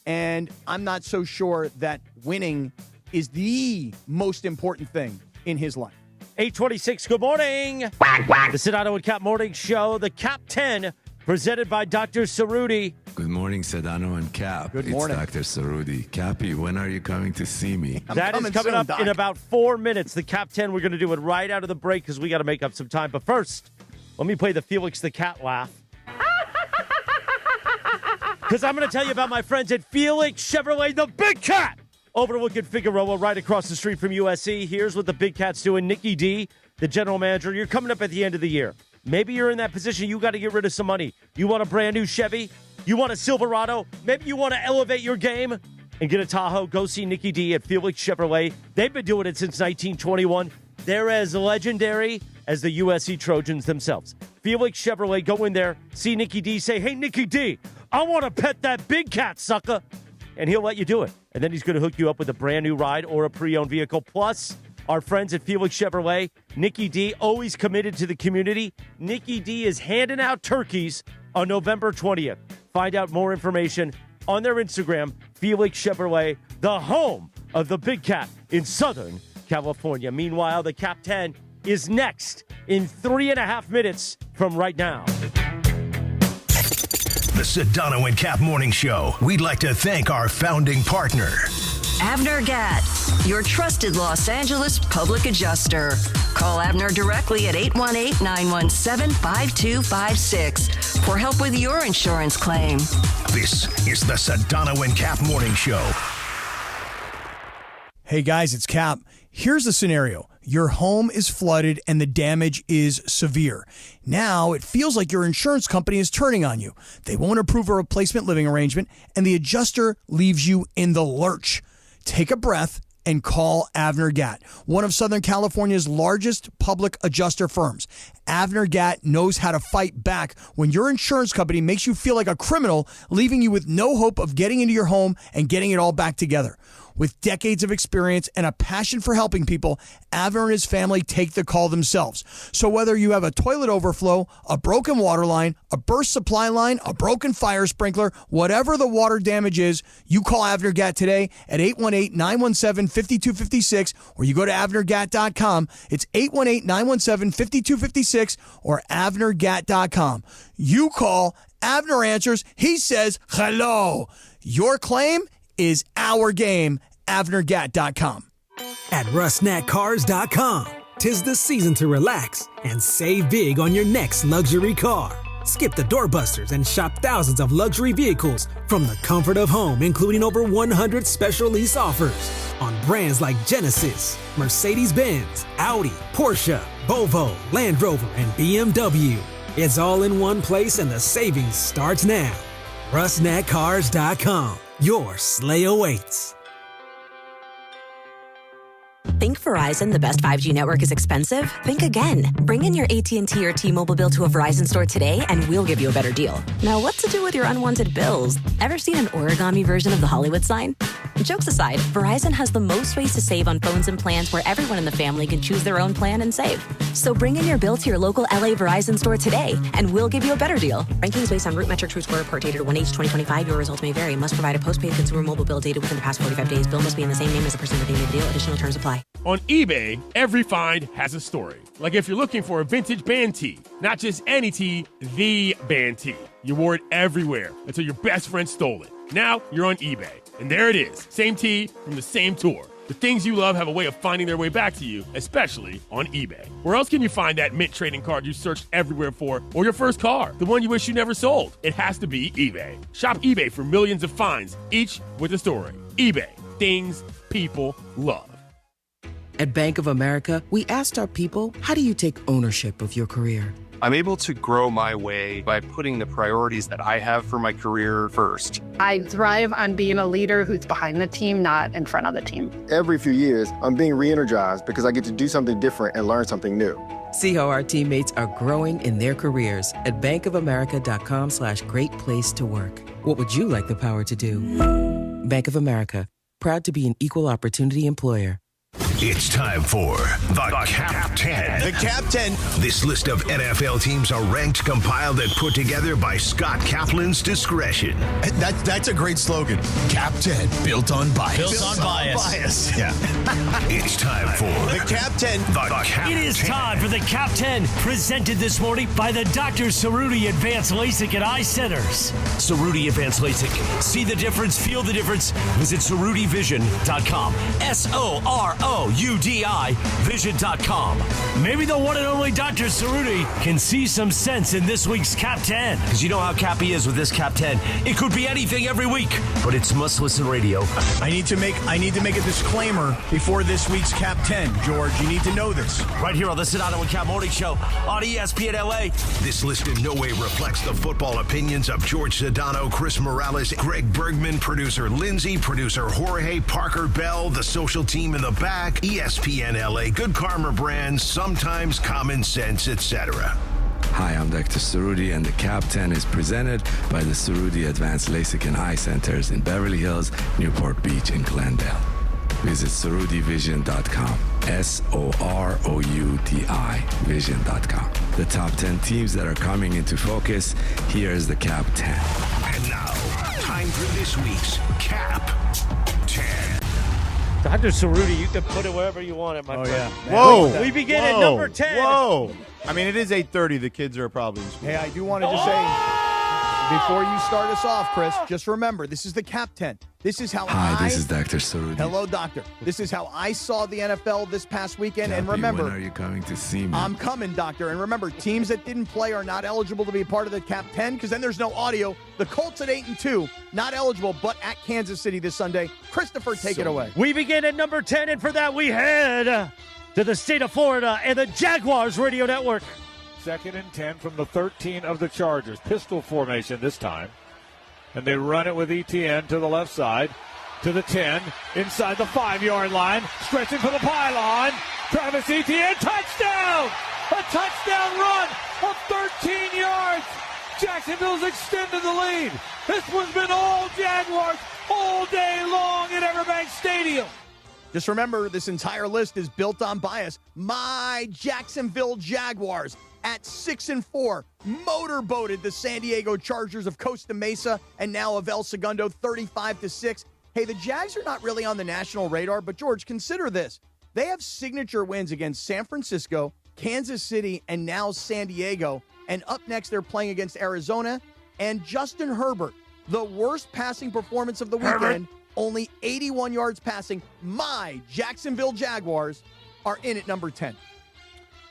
and I'm not so sure that winning is the most important thing in his life. 826, good morning. The Sedano and Kap Morning Show, the Kap 10, presented by Dr. Cerruti. Good morning, Sedano and Kap. Good morning. It's Dr. Cerruti. Cappy, when are you coming to see me? That is coming soon, up Doc. in about 4 minutes. The Kap 10, we're going to do it right out of the break because we got to make up some time. But first, let me play the Felix the Cat laugh. Because I'm going to tell you about my friends at Felix Chevrolet, the Big Cat. Overlooking Figueroa, right across the street from USC. Here's what the Big Cat's doing. Nikki D, the general manager, you're coming up at the end of the year. Maybe you're in that position. You got to get rid of some money. You want a brand new Chevy? You want a Silverado? Maybe you want to elevate your game and get a Tahoe? Go see Nikki D at Felix Chevrolet. They've been doing it since 1921. They're as legendary as the USC Trojans themselves. Felix Chevrolet, go in there, see Nikki D, say, hey, Nikki D, I want to pet that Big Cat, sucker. And he'll let you do it. And then he's going to hook you up with a brand new ride or a pre-owned vehicle. Plus, our friends at Felix Chevrolet, Nikki D, always committed to the community. Nikki D is handing out turkeys on November 20th. Find out more information on their Instagram, Felix Chevrolet, the home of the Big Cat in Southern California. Meanwhile, the Kap 10 is next in 3.5 minutes from right now. The Sedano and Kap Morning Show. We'd like to thank our founding partner, Avner Gatt, your trusted Los Angeles public adjuster. Call Avner directly at 818-917-5256 for help with your insurance claim. This is the Sedano and Kap Morning Show. Hey guys, it's Kap. Here's the scenario. Your home is flooded and the damage is severe. Now it feels like your insurance company is turning on you. They won't approve a replacement living arrangement and the adjuster leaves you in the lurch. Take a breath and call Avner Gatt, one of Southern California's largest public adjuster firms. Avner Gatt knows how to fight back when your insurance company makes you feel like a criminal, leaving you with no hope of getting into your home and getting it all back together. With decades of experience and a passion for helping people, Avner and his family take the call themselves. So whether you have a toilet overflow, a broken water line, a burst supply line, a broken fire sprinkler, whatever the water damage is, you call Avner Gatt today at 818-917-5256 or you go to avnergatt.com. It's 818-917-5256 or avnergatt.com. You call, Avner answers, he says hello. Your claim is our game. avnergatt.com. At rusnatcars.com. 'Tis the season to relax and save big on your next luxury car. Skip the doorbusters and shop thousands of luxury vehicles from the comfort of home, including over 100 special lease offers on brands like Genesis, Mercedes-Benz, Audi, Porsche, Volvo, Land Rover, and BMW. It's all in one place and the savings starts now. rusnatcars.com. Your sleigh awaits. Think Verizon, the best 5G network, is expensive? Think again. Bring in your AT&T or T-Mobile bill to a Verizon store today and we'll give you a better deal. Now, what to do with your unwanted bills? Ever seen an origami version of the Hollywood sign? Jokes aside, Verizon has the most ways to save on phones and plans where everyone in the family can choose their own plan and save. So bring in your bill to your local LA Verizon store today and we'll give you a better deal. Rankings based on Root Metric True Score report dated 1/8/2025. Your results may vary. Must provide a postpaid consumer mobile bill dated within the past 45 days. Bill must be in the same name as the person with the name of the deal. Additional terms apply. On eBay, every find has a story. Like if you're looking for a vintage band tee, not just any tee, the band tee. You wore it everywhere until your best friend stole it. Now you're on eBay. And there it is. Same tee from the same tour. The things you love have a way of finding their way back to you, especially on eBay. Where else can you find that mint trading card you searched everywhere for, or your first car, the one you wish you never sold? It has to be eBay. Shop eBay for millions of finds, each with a story. eBay. Things people love. At Bank of America, we asked our people, how do you take ownership of your career? I'm able to grow my way by putting the priorities that I have for my career first. I thrive on being a leader who's behind the team, not in front of the team. Every few years, I'm being re-energized because I get to do something different and learn something new. See how our teammates are growing in their careers at bankofamerica.com/great place to work. What would you like the power to do? Bank of America, proud to be an equal opportunity employer. It's time for the Cap 10. The Cap 10. This list of NFL teams are ranked, compiled, and put together by Scott Kaplan's discretion. That's a great slogan. Cap 10, built on bias. Built on bias. Yeah. It's time for the Cap 10. The Cap 10. It is time for the Cap 10, presented this morning by the Dr. Cerruti Advanced LASIK and Eye Centers. Cerruti Advanced LASIK. See the difference, feel the difference. Visit CerrutiVision.com. SOROUDI Vision.com. Maybe the one and only Dr. Cerruti can see some sense in this week's Cap 10. Because you know how Cappy is with this Cap 10. It could be anything every week, but it's must-listen radio. I need to make a disclaimer before this week's Cap 10, George. You need to know this. Right here on the Sedano and Kap Morning Show on ESPN LA. This list in no way reflects the football opinions of George Sedano, Chris Morales, Greg Bergman, producer Lindsay, producer Jorge, Parker Bell, the social team in the back, ESPN LA, Good Karma Brands, sometimes Common Sense, etc. Hi, I'm Dr. Cerruti, and the Cap 10 is presented by the Cerruti Advanced LASIK and Eye Centers in Beverly Hills, Newport Beach, and Glendale. Visit CerrutiVision.com. SOROUDI Vision.com. The top 10 teams that are coming into focus. Here is the Cap 10. And now, time for this week's Cap 10. Dr. Cerruti, you can put it wherever you want it, my friend. Yeah. Whoa. We begin at number 10. Whoa. I mean, it is 8:30. The kids are probably in school. Hey, I do want to just say, before you start us off, Chris, just remember, this is the Cap 10. This is how Hi, this is Dr. Cerruti. Hello, Doctor. This is how I saw the NFL this past weekend. Cappy, and remember, when are you coming to see me? I'm coming, Doctor. And remember, teams that didn't play are not eligible to be a part of the Cap 10 because then there's no audio. The Colts at 8-2, not eligible, but at Kansas City this Sunday. Christopher, take it away. We begin at number 10, and for that, we head to the state of Florida and the Jaguars Radio Network. 2nd and 10 from the 13 of the Chargers. Pistol formation this time. And they run it with ETN to the left side, to the 10, inside the 5-yard line, stretching for the pylon. Travis Etienne, touchdown! A touchdown run of 13 yards. Jacksonville's extended the lead. This one's been all Jaguars all day long at Everbank Stadium. Just remember, this entire list is built on bias. My Jacksonville Jaguars at 6-4 motorboated the San Diego Chargers of Costa Mesa and now of El Segundo 35-6. Hey, the Jags are not really on the national radar, but George, consider this. They have signature wins against San Francisco, Kansas City, and now San Diego. And up next, they're playing against Arizona and Justin Herbert. The worst passing performance of the weekend, only 81 yards passing. My Jacksonville Jaguars are in at number 10.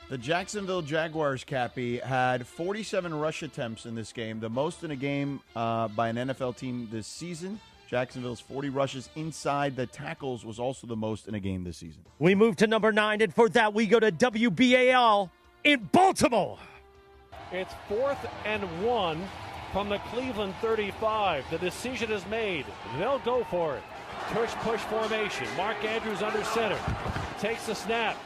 The Jacksonville Jaguars, Cappy, had 47 rush attempts in this game, the most in a game by an NFL team this season. Jacksonville's 40 rushes inside the tackles was also the most in a game this season. We move to number 9, and for that, we go to WBAL in Baltimore. It's 4th and 1 from the Cleveland 35. The decision is made. They'll go for it. Push formation. Mark Andrews under center. Takes the snap.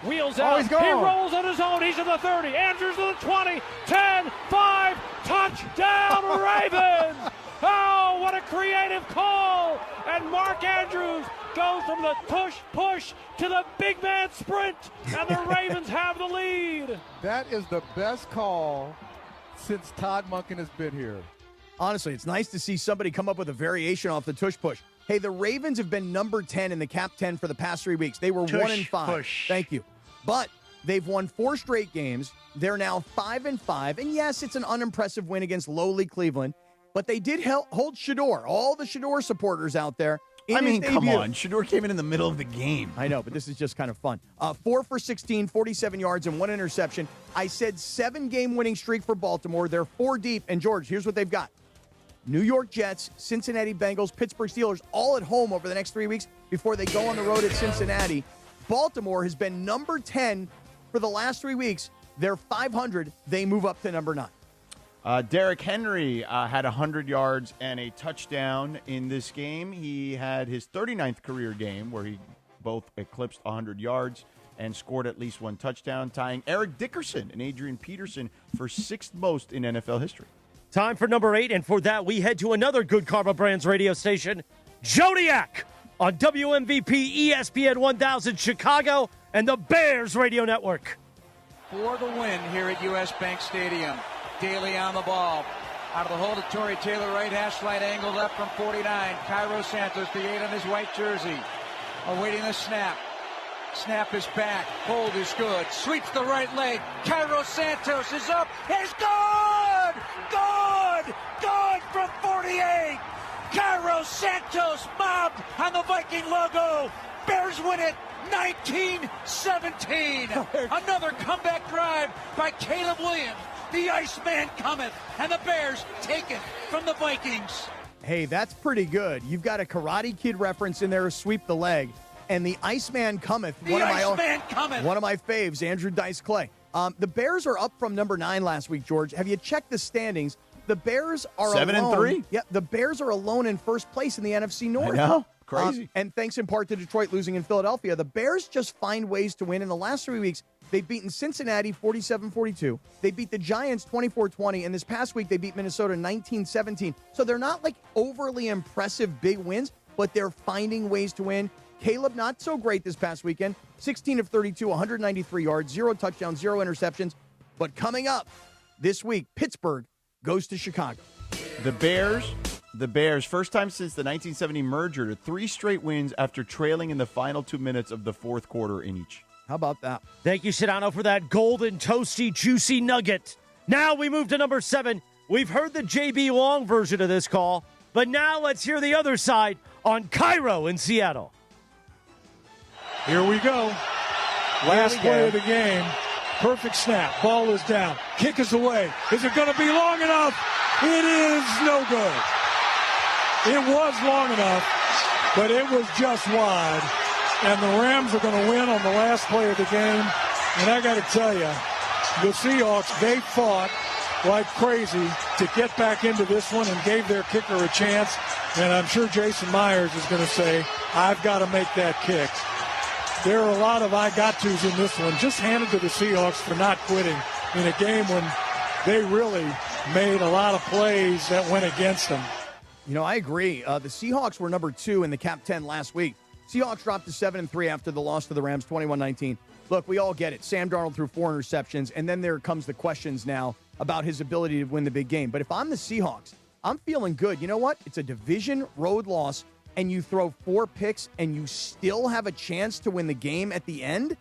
Wheels out. He rolls on his own. He's in the 30. Andrews to the 20. 10, 5. Touchdown, Ravens. Oh, what a creative call. And Mark Andrews goes from the push to the big man sprint. And the Ravens have the lead. That is the best call since Todd Monken has been here. Honestly, it's nice to see somebody come up with a variation off the tush-push. Hey, the Ravens have been number 10 in the Cap 10 for the past 3 weeks. They were 1-5. Thank you. But they've won 4 straight games. They're now 5-5. And yes, it's an unimpressive win against lowly Cleveland. But they did hold Shador, all the Shador supporters out there. Come on. Shador came in the middle of the game. I know, but this is just kind of fun. 4 for 16, 47 yards, and 1 interception. I said 7-game winning streak for Baltimore. They're 4 deep. And, George, here's what they've got. New York Jets, Cincinnati Bengals, Pittsburgh Steelers, all at home over the next 3 weeks before they go on the road at Cincinnati. Baltimore has been number 10 for the last 3 weeks. They're 500. They move up to number 9. Derrick Henry had 100 yards and a touchdown in this game. He had his 39th career game where he both eclipsed 100 yards and scored at least 1 touchdown, tying Eric Dickerson and Adrian Peterson for 6th most in NFL history. Time for number 8, and for that, we head to another Good Karma Brands radio station, Jodiac on WMVP ESPN 1000 Chicago and the Bears Radio Network. For the win here at US Bank Stadium. Daly on the ball. Out of the hole to Torrey Taylor, right hash, right angle left from 49. Cairo Santos, the 8 on his white jersey. Awaiting the snap. Snap is back. Hold is good. Sweeps the right leg. Cairo Santos is up. It's good! Good! Good from 48! Cairo Santos mobbed on the Viking logo. Bears win it 19-17. Another comeback drive by Caleb Williams. The Iceman cometh, and the Bears take it from the Vikings. Hey, that's pretty good. You've got a Karate Kid reference in there, sweep the leg, and the Iceman cometh. One of my faves, Andrew Dice Clay. The Bears are up from number 9 last week, George. Have you checked the standings? The Bears are 7-3. Yeah, the Bears are alone in first place in the NFC North. I know. Crazy. And thanks in part to Detroit losing in Philadelphia, the Bears just find ways to win. In the last 3 weeks, they've beaten Cincinnati 47-42. They beat the Giants 24-20. And this past week, they beat Minnesota 19-17. So they're not like overly impressive big wins, but they're finding ways to win. Caleb, not so great this past weekend. 16 of 32, 193 yards, 0 touchdowns, 0 interceptions. But coming up this week, Pittsburgh goes to Chicago. The Bears, first time since the 1970 merger, to 3 straight wins after trailing in the final 2 minutes of the fourth quarter in each. How about that? Thank you, Sedano, for that golden, toasty, juicy nugget. Now we move to number 7. We've heard the JB Long version of this call, but now let's hear the other side on Cairo in Seattle. Here we go. Last play of the game. Perfect snap. Ball is down. Kick is away. Is it going to be long enough? It is no good. It was long enough, but it was just wide. And the Rams are going to win on the last play of the game. And I got to tell you, the Seahawks, they fought like crazy to get back into this one and gave their kicker a chance. And I'm sure Jason Myers is going to say, I've got to make that kick. There are a lot of I got to's in this one. Just handed to the Seahawks for not quitting in a game when they really made a lot of plays that went against them. You know, I agree. The Seahawks were number 2 in the Cap 10 last week. Seahawks dropped to 7-3 after the loss to the Rams, 21-19. Look, we all get it. Sam Darnold threw 4 interceptions, and then there comes the questions now about his ability to win the big game. But if I'm the Seahawks, I'm feeling good. You know what? It's a division road loss, and you throw 4 picks, and you still have a chance to win the game at the end.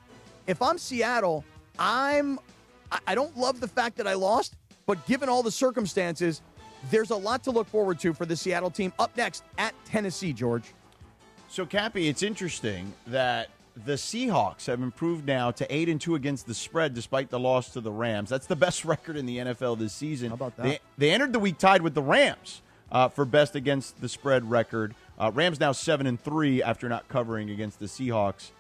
If I'm Seattle, I don't love the fact that I lost, but given all the circumstances, there's a lot to look forward to for the Seattle team. Up next at Tennessee, George. So, Cappy, it's interesting that the Seahawks have improved now to 8-2 against the spread despite the loss to the Rams. That's the best record in the NFL this season. How about that? They entered the week tied with the Rams for best against the spread record. Rams now 7-3 after not covering against the Seahawks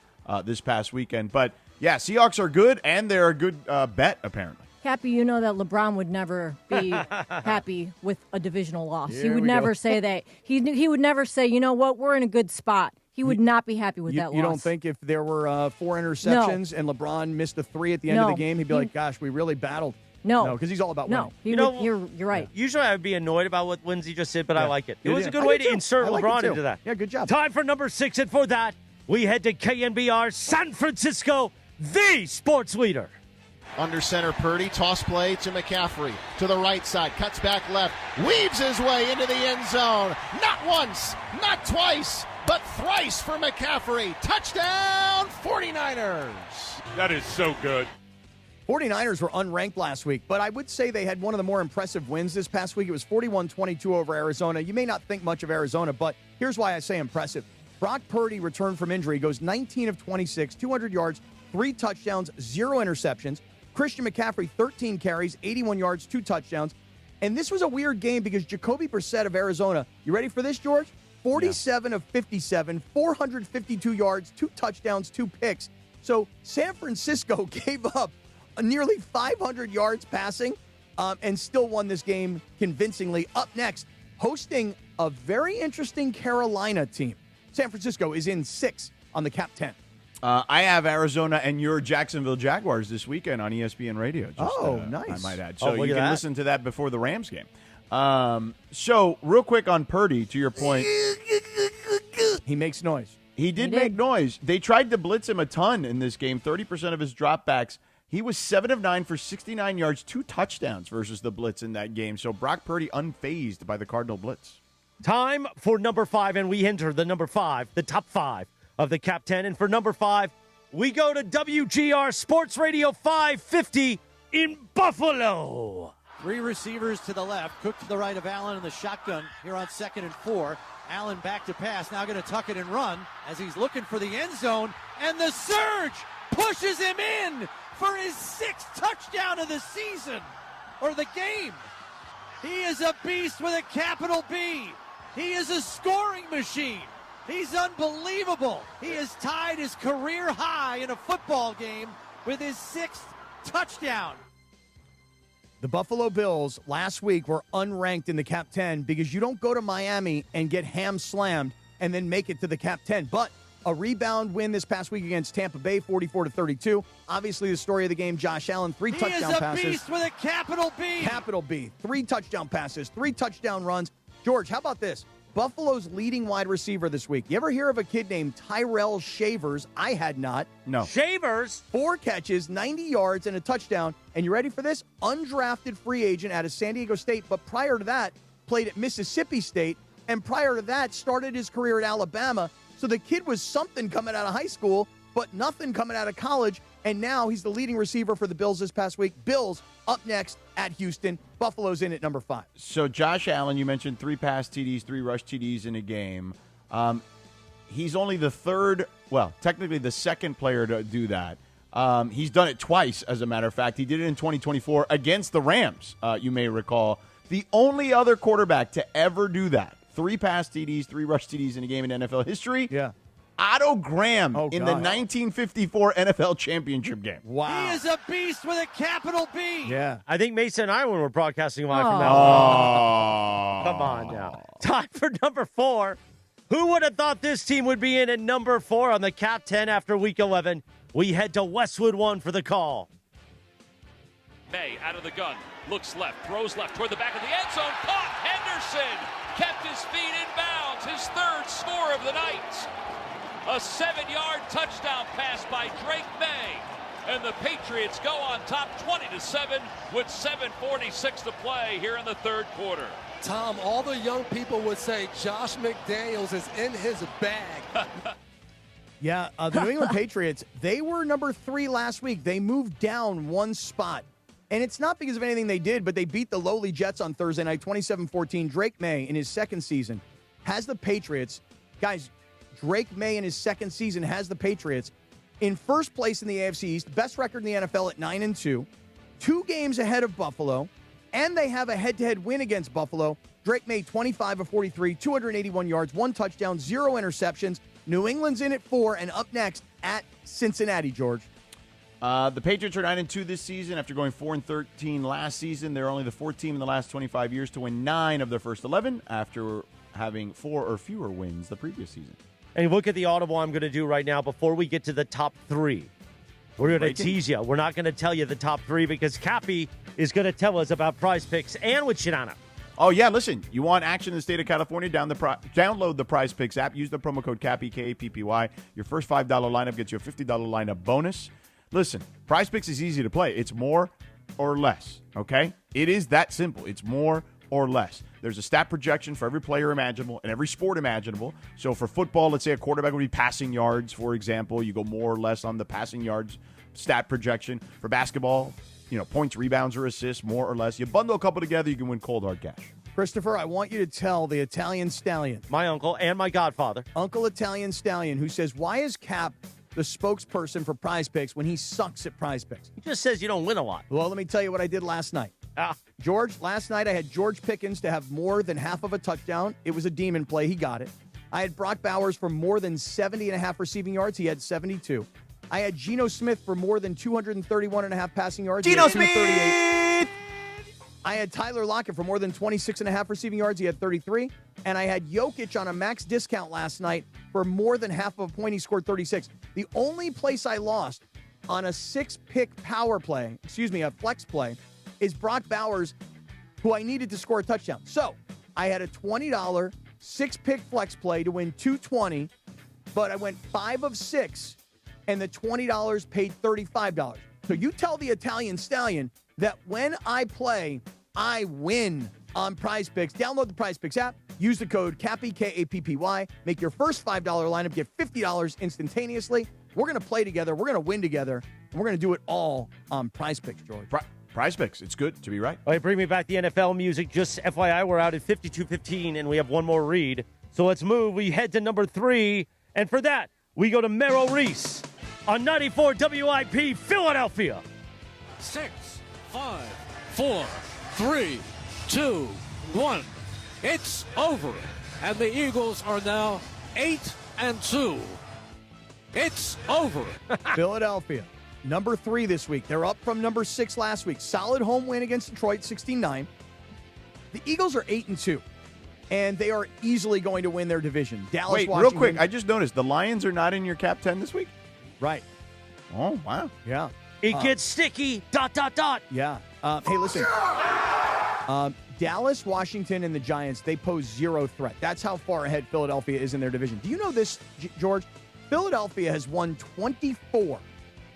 this past weekend. But, yeah, Seahawks are good, and they're a good bet, apparently. Cappy, you know that LeBron would never be happy with a divisional loss. Here he would we never go. say that. He would never say, you know what, we're in a good spot. He would not be happy with that loss. You don't think if there were 4 interceptions and LeBron missed a 3 at the end of the game, he'd be like, gosh, we really battled? No. because he's all about winning. You're right. Usually I would be annoyed about what Lindsay just said, but I like it. It was a good I way do to too. insert I like it LeBron too. into that. Yeah, good job. Time for number 6, and for that, we head to KNBR San Francisco, the sports leader. Under center, Purdy, toss play to McCaffrey. To the right side, cuts back left, weaves his way into the end zone. Not once, not twice, but thrice for McCaffrey. Touchdown, 49ers. That is so good. 49ers were unranked last week, but I would say they had one of the more impressive wins this past week. It was 41-22 over Arizona. You may not think much of Arizona, but here's why I say impressive. Brock Purdy returned from injury, goes 19 of 26, 200 yards, 3 touchdowns, 0 interceptions. Christian McCaffrey, 13 carries, 81 yards, 2 touchdowns. And this was a weird game because Jacoby Brissett of Arizona, you ready for this, George? 47 of 57, 452 yards, 2 touchdowns, 2 picks. So San Francisco gave up nearly 500 yards passing and still won this game convincingly. Up next, hosting a very interesting Carolina team. San Francisco is in 6 on the Cap 10. I have Arizona and your Jacksonville Jaguars this weekend on ESPN Radio. Nice. I might add. So look you at can that. listen to that before the Rams game. So real quick on Purdy, to your point. He makes noise. He did make noise. They tried to blitz him a ton in this game, 30% of his dropbacks. He was 7 of 9 for 69 yards, 2 touchdowns versus the blitz in that game. So Brock Purdy unfazed by the Cardinal blitz. Time for number 5, and we enter the number 5, the top 5 of the Cap 10. And for number 5, we go to WGR Sports Radio 550 in Buffalo. 3 receivers to the left. Cook to the right of Allen in the shotgun here on 2nd and 4. Allen back to pass. Now going to tuck it and run as he's looking for the end zone. And the surge pushes him in for his 6th touchdown of the season or the game. He is a beast with a capital B. He is a scoring machine. He's unbelievable. He has tied his career high in a football game with his 6th touchdown. The Buffalo Bills last week were unranked in the Cap 10 because you don't go to Miami and get ham-slammed and then make it to the Cap 10. But a rebound win this past week against Tampa Bay, 44-32. Obviously, the story of the game, Josh Allen, 3 touchdown passes. He is a beast with a capital B. Capital B. 3 touchdown passes, 3 touchdown runs. George, how about this? Buffalo's leading wide receiver this week. You ever hear of a kid named Tyrell Shavers? I had not. No. Shavers? 4 catches, 90 yards, and a touchdown. And you ready for this? Undrafted free agent out of San Diego State, but prior to that, played at Mississippi State, and prior to that, started his career at Alabama. So the kid was something coming out of high school, but nothing coming out of college, and now he's the leading receiver for the Bills this past week. Bills up next at Houston. Buffalo's in at number 5. So Josh Allen, you mentioned 3 pass TDs, 3 rush TDs in a game. He's only the third, well, technically the second player to do that. He's done it twice, as a matter of fact. He did it in 2024 against the Rams, you may recall. The only other quarterback to ever do that, 3 pass TDs, 3 rush TDs in a game in NFL history. Yeah. Otto Graham in the God. 1954 NFL championship game. Wow. He is a beast with a capital B. Yeah. I think Mason and I, when we're broadcasting live from that Oh. Come on now. Time for number 4. Who would have thought this team would be in at number 4 on the Cap 10 after Week 11? We head to Westwood 1 for the call. May out of the gun, looks left, throws left toward the back of the end zone. Caught. Henderson kept his feet in bounds. His 3rd score of the night. A 7-yard touchdown pass by Drake May. And the Patriots go on top 20-7 with 7:46 to play here in the 3rd quarter. Tom, all the young people would say Josh McDaniels is in his bag. Yeah, the New England Patriots, they were number 3 last week. They moved down 1 spot. And it's not because of anything they did, but they beat the lowly Jets on Thursday night, 27-14. Drake May, in his 2nd season, has the Patriots. Guys, Drake May, in his 2nd season, has the Patriots in 1st place in the AFC East, best record in the NFL at 9-2, 2 games ahead of Buffalo, and they have a head-to-head win against Buffalo. Drake May, 25 of 43, 281 yards, 1 touchdown, 0 interceptions. New England's in at 4, and up next at Cincinnati, George. The Patriots are 9-2 this season after going 4-13 last season. They're only the 4th team in the last 25 years to win 9 of their first 11 after having 4 or fewer wins the previous season. And look at the audible I'm going to do right now before we get to the top 3. We're going to tease you. We're not going to tell you the top 3 because Cappy is going to tell us about Prize Picks and with Shenanigans. Oh, yeah, listen, you want action in the state of California? Download the Prize Picks app. Use the promo code CAPPY, K-A-P-P-Y. Your first $5 lineup gets you a $50 lineup bonus. Listen, Prize Picks is easy to play. It's more or less, okay? It is that simple. It's more or less. There's a stat projection for every player imaginable and every sport imaginable. So for football, let's say a quarterback would be passing yards, for example. You go more or less on the passing yards stat projection. For basketball, points, rebounds, or assists, more or less. You bundle a couple together, you can win cold hard cash. Christopher, I want you to tell the Italian Stallion. My uncle and my godfather. Uncle Italian Stallion, who says, why is Cap the spokesperson for Prize Picks when he sucks at Prize Picks? He just says you don't win a lot. Well, let me tell you what I did last night. George, last night I had George Pickens to have more than half of a touchdown. It was a demon play. He got it. I had Brock Bowers for more than 70.5 receiving yards. He had 72. I had Geno Smith for more than 231.5 passing yards. Geno Smith! I had Tyler Lockett for more than 26.5 receiving yards. He had 33. And I had Jokic on a max discount last night for more than half of a point. He scored 36. The only place I lost on a 6-pick power play, a flex play, is Brock Bowers, who I needed to score a touchdown. So I had a $20 6-pick flex play to win $220, but I went 5 of 6, and the $20 paid $35. So you tell the Italian Stallion that when I play, I win on Prize Picks. Download the Prize Picks app. Use the code KAPPY, K-A-P-P-Y. Make your first $5 lineup. Get $50 instantaneously. We're going to play together. We're going to win together. And we're going to do it all on Prize Picks, George. Prize Picks. It's good to be right. All right, bring me back the NFL music. Just FYI, we're out at 52:15, and we have one more read. So let's move. We head to number 3. And for that, we go to Merrill Reese on 94 WIP, Philadelphia. 6, 5, 4, 3, 2, 1. It's over. And the Eagles are now 8-2. It's over. Philadelphia, number 3 this week. They're up from number 6 last week. Solid home win against Detroit, 16-9. The Eagles are 8-2, and they are easily going to win their division. Dallas, Wait, Washington. real quick. I just noticed the Lions are not in your Cap 10 this week? Right. Oh, wow. Yeah. It gets sticky, ... Yeah. Hey, listen. Dallas, Washington, and the Giants, they pose zero threat. That's how far ahead Philadelphia is in their division. Do you know this, George? Philadelphia has won 24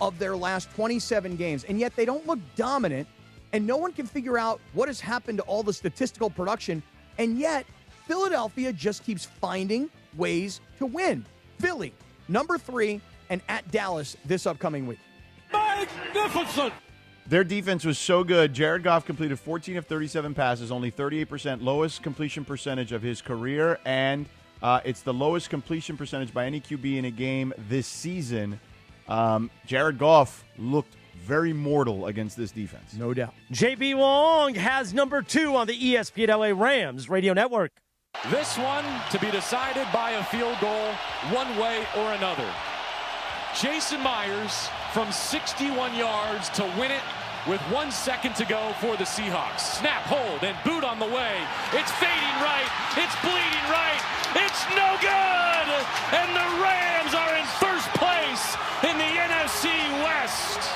of their last 27 games, and yet they don't look dominant, and no one can figure out what has happened to all the statistical production, and yet Philadelphia just keeps finding ways to win. Philly, number 3, and at Dallas this upcoming week. Magnificent! Their defense was so good. Jared Goff completed 14 of 37 passes, only 38%, lowest completion percentage of his career, and it's the lowest completion percentage by any QB in a game this season. Jared Goff looked very mortal against this defense. No doubt. JB Long has number 2 on the ESPN LA Rams radio network. This one to be decided by a field goal one way or another. Jason Myers from 61 yards to win it with 1 second to go for the Seahawks. Snap, hold, and boot on the way. It's fading right. It's bleeding right. It's no good. And the Rams are in first place in the NFC West.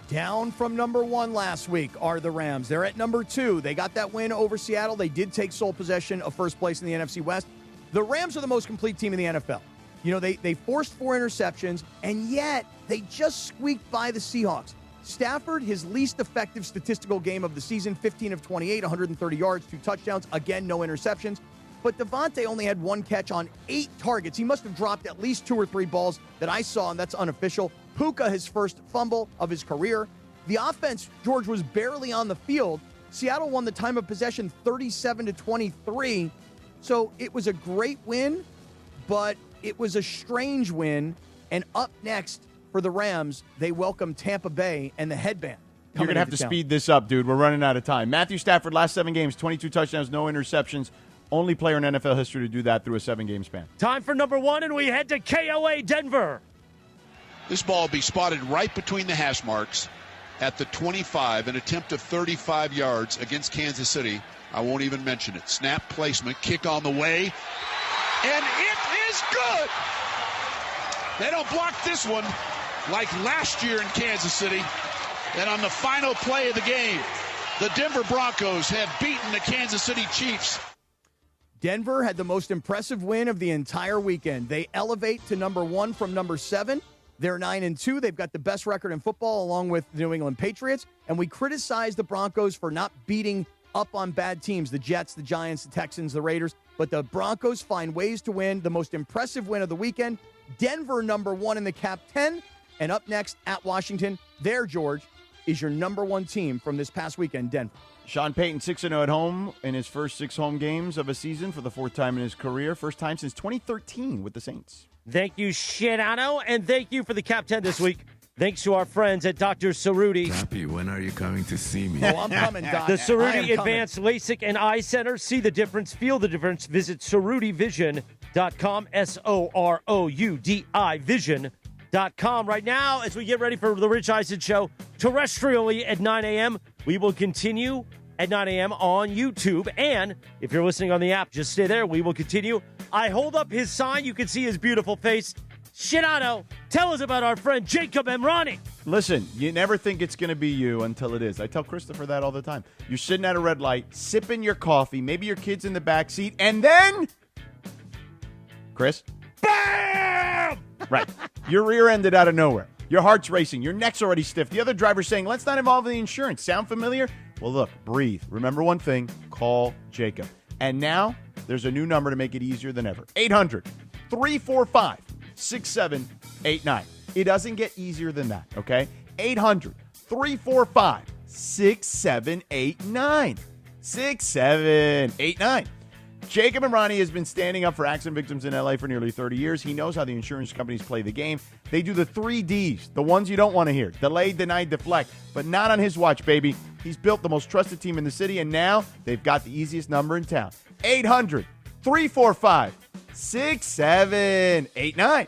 Down from number 1 last week are the Rams. They're at number 2. They got that win over Seattle. They did take sole possession of first place in the NFC West. The Rams are the most complete team in the NFL. You know, they forced 4 interceptions, and yet they just squeaked by the Seahawks. Stafford, his least effective statistical game of the season, 15 of 28, 130 yards, 2 touchdowns. Again, no interceptions. But Devontae only had 1 catch on 8 targets. He must have dropped at least 2 or 3 balls that I saw, and that's unofficial. Puka, his first fumble of his career. The offense, George, was barely on the field. Seattle won the time of possession 37-23. So it was a great win, but it was a strange win. And up next for the Rams, they welcome Tampa Bay and the headband. You're going to have to speed this up, dude. We're running out of time. Matthew Stafford, last 7 games, 22 touchdowns, no interceptions. Only player in NFL history to do that through a 7-game span. Time for number 1, and we head to KOA Denver. This ball will be spotted right between the hash marks at the 25, an attempt of 35 yards against Kansas City. I won't even mention it. Snap placement, kick on the way, and it is good. They don't block this one like last year in Kansas City. And on the final play of the game, the Denver Broncos have beaten the Kansas City Chiefs. Denver had the most impressive win of the entire weekend. They elevate to number 1 from number 7. They're 9-2. They've got the best record in football along with the New England Patriots. And we criticize the Broncos for not beating up on bad teams, the Jets, the Giants, the Texans, the Raiders. But the Broncos find ways to win. The most impressive win of the weekend. Denver, number 1 in the Cap 10. And up next at Washington, there, George, is your number 1 team from this past weekend, Denver. Sean Payton 6-0 at home in his first 6 home games of a season for the 4th time in his career. First time since 2013 with the Saints. Thank you, Shenano, and thank you for the Cap 10 this week. Thanks to our friends at Dr. Cerruti. Cappy, when are you coming to see me? Oh, I'm coming, Doc. The Cerruti Advanced LASIK and Eye Center. See the difference, feel the difference. Visit CerrutiVision.com, SOROUDI Vision.com. Right now, as we get ready for the Rich Eisen Show, terrestrially at 9 a.m., we will continue at 9 a.m. on YouTube. And if you're listening on the app, just stay there. We will continue. I hold up his sign. You can see his beautiful face. Shenano, tell us about our friend Jacob Emrani. Listen, you never think it's going to be you until it is. I tell Christopher that all the time. You're sitting at a red light, sipping your coffee, maybe your kid's in the back seat, and then... Chris? BAM! Right. You're rear-ended out of nowhere. Your heart's racing. Your neck's already stiff. The other driver's saying, let's not involve the insurance. Sound familiar? Well, look, breathe. Remember one thing. Call Jacob. And now, there's a new number to make it easier than ever. 800-345-6789. It doesn't get easier than that, okay? 800-345-6789. 6789. Jacob and Ronnie has been standing up for accident victims in L.A. for nearly 30 years. He knows how the insurance companies play the game. They do the 3 Ds, the ones you don't want to hear. Delay, deny, deflect. But not on his watch, baby. He's built the most trusted team in the city, and now they've got the easiest number in town. 800-345-6789.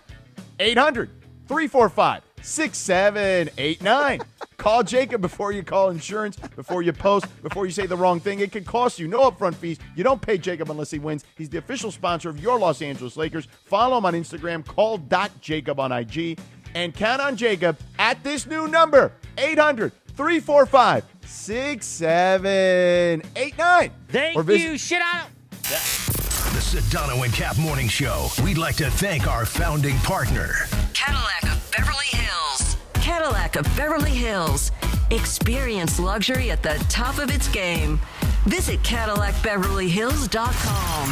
800-345-6789. Call Jacob before you call insurance, before you post, before you say the wrong thing. It could cost you no upfront fees. You don't pay Jacob unless he wins. He's the official sponsor of your Los Angeles Lakers. Follow him on Instagram. Call .Jacob on IG. And count on Jacob at this new number, 800-345-6789. Thank you, Sedano. The Sedano and Kap Morning Show. We'd like to thank our founding partner, Cadillac of Beverly Hills. Cadillac of Beverly Hills. Experience luxury at the top of its game. Visit CadillacBeverlyHills.com.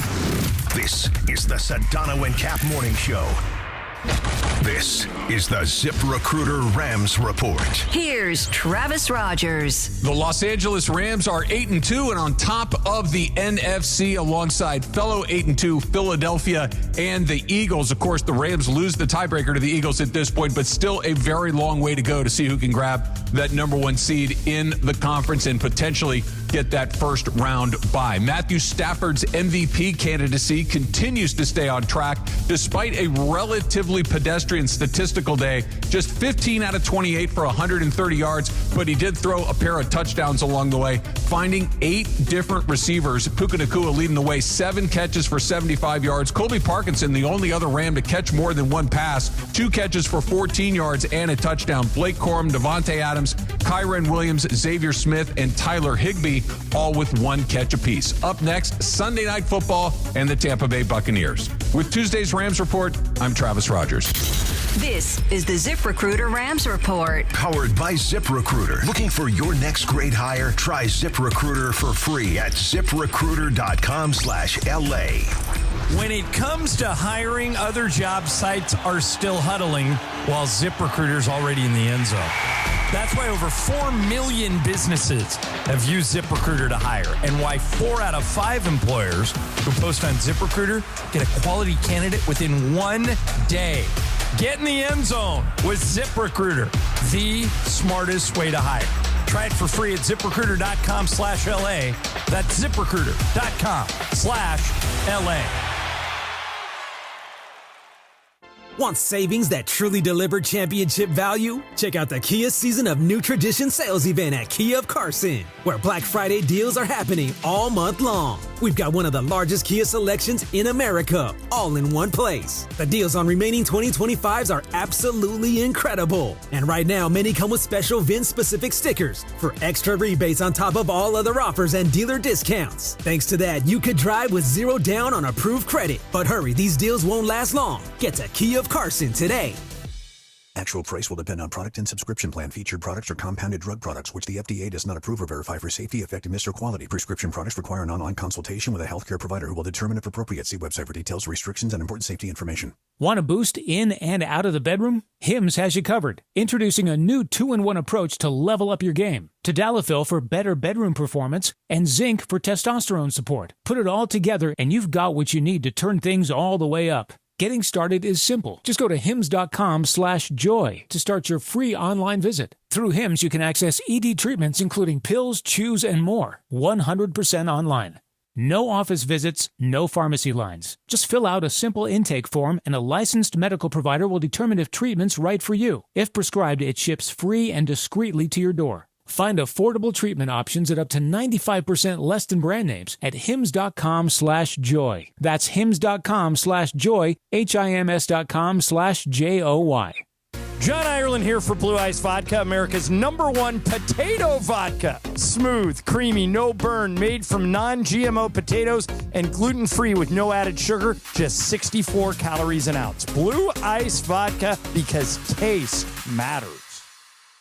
This is the Sedano and Kap Morning Show. This is the ZipRecruiter Rams Report. Here's Travis Rogers. The Los Angeles Rams are 8-2 and on top of the NFC alongside fellow 8-2 Philadelphia and the Eagles. Of course, the Rams lose the tiebreaker to the Eagles at this point, but still a very long way to go to see who can grab that number 1 seed in the conference and potentially get that first round bye. Matthew Stafford's MVP candidacy continues to stay on track despite a relatively pedestrian statistical day. Just 15 out of 28 for 130 yards, but he did throw a pair of touchdowns along the way, finding 8 different receivers. Puka Nacua leading the way, 7 catches for 75 yards. Colby Parkinson, the only other Ram to catch more than 1 pass, 2 catches for 14 yards and a touchdown. Blake Corum, Devontae Adams, Kyren Williams, Xavier Smith, and Tyler Higbee, all with 1 catch apiece. Up next, Sunday Night Football and the Tampa Bay Buccaneers. With Tuesday's Rams Report, I'm Travis Rogers. This is the ZipRecruiter Rams Report. Powered by ZipRecruiter. Looking for your next great hire? Try ZipRecruiter for free at ZipRecruiter.com/LA. When it comes to hiring, other job sites are still huddling while ZipRecruiter's already in the end zone. That's why over 4 million businesses have used ZipRecruiter to hire, and why 4 out of 5 employers who post on ZipRecruiter get a quality candidate within 1 day. Get in the end zone with ZipRecruiter, the smartest way to hire. Try it for free at ZipRecruiter.com/LA. That's ZipRecruiter.com/LA. Want savings that truly deliver championship value? Check out the Kia Season of New Tradition sales event at Kia of Carson, where Black Friday deals are happening all month long. We've got one of the largest Kia selections in America, all in one place. The deals on remaining 2025s are absolutely incredible. And right now, many come with special VIN-specific stickers for extra rebates on top of all other offers and dealer discounts. Thanks to that, you could drive with 0 down on approved credit. But hurry, these deals won't last long. Get to Kia of Carson today. Actual price will depend on product and subscription plan. Featured products are compounded drug products, which the FDA does not approve or verify for safety, effectiveness, or quality. Prescription products require an online consultation with a healthcare provider who will determine if appropriate. See website for details, restrictions, and important safety information. Want a boost in and out of the bedroom? Hims has you covered. Introducing a new 2-in-1 approach to level up your game. Tadalafil for better bedroom performance and zinc for testosterone support. Put it all together and you've got what you need to turn things all the way up. Getting started is simple. Just go to hims.com/joy to start your free online visit. Through Hims, you can access ED treatments including pills, chews, and more. 100% online. No office visits, no pharmacy lines. Just fill out a simple intake form and a licensed medical provider will determine if treatment's right for you. If prescribed, it ships free and discreetly to your door. Find affordable treatment options at up to 95% less than brand names at hims.com/joy. That's hims.com/joy, HIMS.com/JOY. John Ireland here for Blue Ice Vodka, America's #1 potato vodka. Smooth, creamy, no burn, made from non-GMO potatoes and gluten-free with no added sugar, just 64 calories an ounce. Blue Ice Vodka, because taste matters.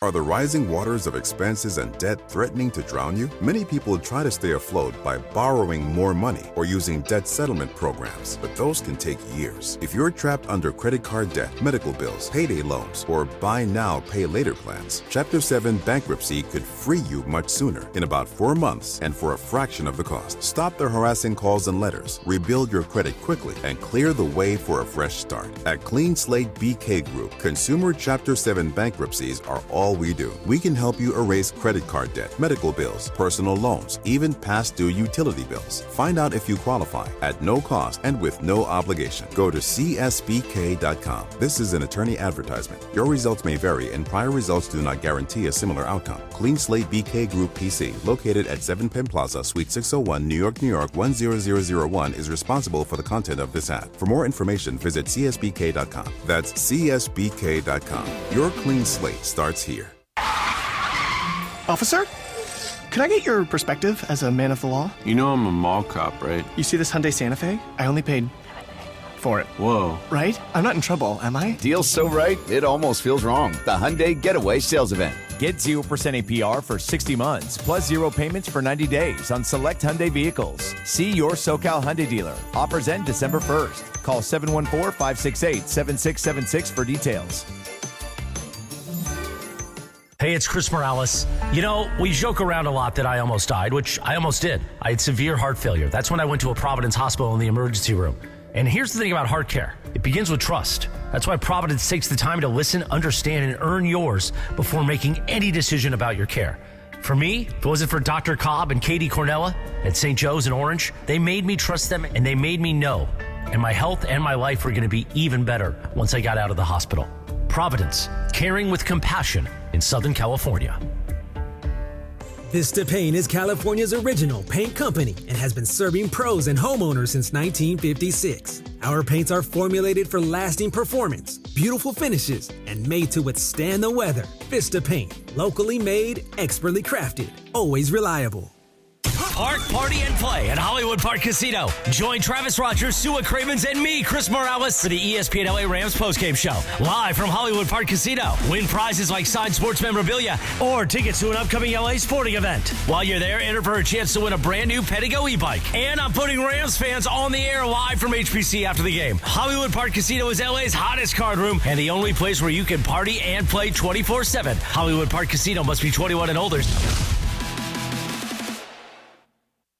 Are the rising waters of expenses and debt threatening to drown you? Many people try to stay afloat by borrowing more money or using debt settlement programs, but those can take years. If you're trapped under credit card debt, medical bills, payday loans, or buy now, pay later plans, Chapter 7 bankruptcy could free you much sooner, in about 4 months and for a fraction of the cost. Stop the harassing calls and letters, rebuild your credit quickly, and clear the way for a fresh start. At Clean Slate BK Group, consumer Chapter 7 bankruptcies are all we do. We can help you erase credit card debt, medical bills, personal loans, even past due utility bills. Find out if you qualify at no cost and with no obligation. Go to csbk.com. This is an attorney advertisement. Your results may vary and prior results do not guarantee a similar outcome. Clean Slate BK Group PC, located at 7 Penn Plaza, Suite 601, New York, New York 10001, is responsible for the content of this ad. For more information, visit csbk.com. That's csbk.com. Your clean slate starts here. Officer, can I get your perspective as a man of the law? You know I'm a mall cop, right? You see this Hyundai Santa Fe? I only paid for it. Whoa. Right? I'm not in trouble, am I? Deal's so right, it almost feels wrong. The Hyundai Getaway Sales Event. Get 0% APR for 60 months, plus 0 payments for 90 days on select Hyundai vehicles. See your SoCal Hyundai dealer. Offers end December 1st. Call 714-568-7676 for details. Hey, it's Chris Morales. You know, we joke around a lot that I almost died, which I almost did. I had severe heart failure. That's when I went to a Providence hospital in the emergency room. And here's the thing about heart care. It begins with trust. That's why Providence takes the time to listen, understand, and earn yours before making any decision about your care. For me, if it wasn't for Dr. Cobb and Katie Cornella at St. Joe's in Orange, they made me trust them and they made me know. And my health and my life were going to be even better once I got out of the hospital. Providence, caring with compassion in Southern California. Vista Paint is California's original paint company and has been serving pros and homeowners since 1956. Our paints are formulated for lasting performance, beautiful finishes, and made to withstand the weather. Vista Paint, locally made, expertly crafted, always reliable. Park, party, and play at Hollywood Park Casino. Join Travis Rogers, Sua Cravens, and me, Chris Morales, for the ESPN LA Rams postgame show. Live from Hollywood Park Casino. Win prizes like signed sports memorabilia or tickets to an upcoming LA sporting event. While you're there, enter for a chance to win a brand new Pedigo e-bike. And I'm putting Rams fans on the air live from HPC after the game. Hollywood Park Casino is LA's hottest card room and the only place where you can party and play 24/7. Hollywood Park Casino must be 21 and older.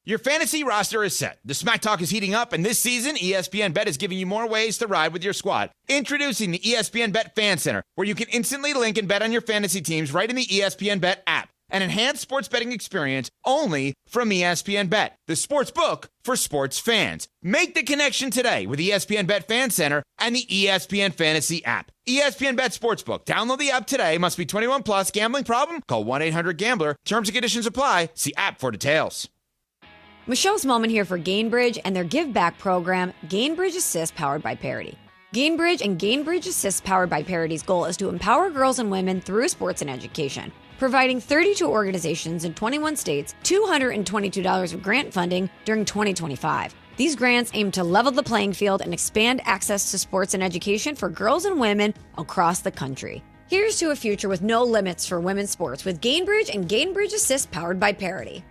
Your fantasy roster is set. The Smack Talk is heating up, and this season, ESPN Bet is giving you more ways to ride with your squad. Introducing the ESPN Bet Fan Center, where you can instantly link and bet on your fantasy teams right in the ESPN Bet app. An enhanced sports betting experience only from ESPN Bet, the sports book for sports fans. Make the connection today with ESPN Bet Fan Center and the ESPN Fantasy app. ESPN Bet Sportsbook. Download the app today. Must be 21 plus. Gambling problem? Call 1-800-GAMBLER. Terms and conditions apply. See app for details. Michelle Smallman here for Gainbridge and their Give Back program, Gainbridge Assist, powered by Parity. Gainbridge and Gainbridge Assist, powered by Parity's goal is to empower girls and women through sports and education, providing 32 organizations in 21 states $222 of grant funding during 2025. These grants aim to level the playing field and expand access to sports and education for girls and women across the country. Here's to a future with no limits for women's sports with Gainbridge and Gainbridge Assist, powered by Parity.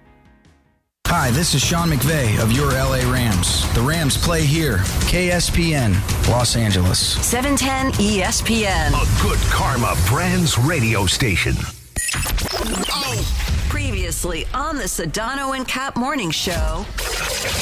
Hi, this is Sean McVay of your LA Rams. The Rams play here. KSPN, Los Angeles. 710 ESPN. A good karma brands radio station. Previously on the Sedano and Kap morning show.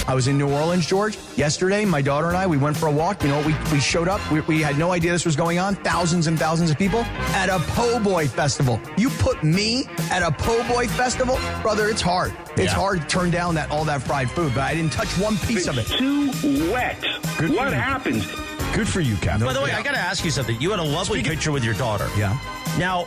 I was in New Orleans, George. Yesterday, my daughter and I, we went for a walk. You know, we showed up. We had no idea this was going on. Thousands and thousands of people at a po' boy festival. You put me at a po' boy festival? Brother, it's hard. It's hard to turn down all that fried food, but I didn't touch one piece of it. Too wet. What happened? Good for you, Kap. By the way, I got to ask you something. You had a lovely picture with your daughter. Yeah. Now,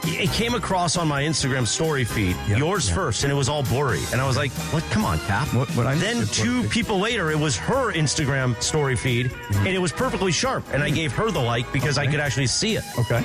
It came across on my Instagram story feed, yours first, and it was all blurry. And I was like, "What? Come on, Cap." Then 2 people later, it was her Instagram story feed, and it was perfectly sharp. And I gave her the like because I could actually see it. Okay.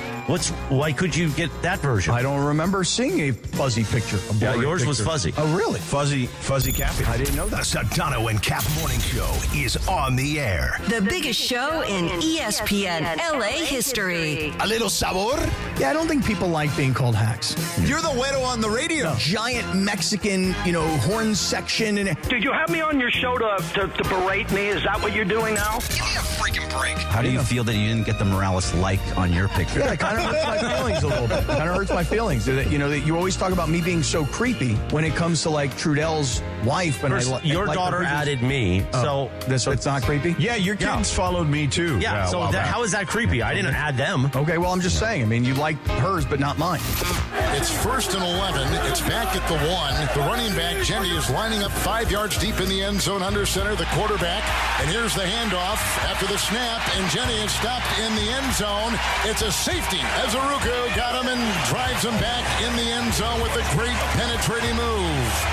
Why could you get that version? I don't remember seeing a fuzzy picture. Yours was fuzzy. Oh, really? Fuzzy Cappy. I didn't know that. The Sedano and Kap Morning Show is on the air. The biggest show in ESPN LA history. A little sabor. Yeah, I don't think people like being called hacks. You're the widow on the radio. Giant Mexican, horn section. And Did you have me on your show to berate me? Is that what you're doing now? Give me a freaking break. How do you feel that you didn't get the Morales like on your picture? Yeah, it kind of hurts my feelings a little bit. Kind of hurts my feelings. That you always talk about me being so creepy when it comes to like Trudell's wife. And your daughter added me, so it's not creepy. Yeah, your kids followed me too. Yeah, so how is that creepy? I didn't add them. Okay, well, I'm just saying. I mean, you like hers, but not mine. It's 1st and 11. It's back at the 1. The running back, Jenny, is lining up 5 yards deep in the end zone under center, the quarterback. And here's the handoff after the snap, and Jenny is stopped in the end zone. It's a safety as Aruku got him and drives him back in the end zone with a great penetrating move.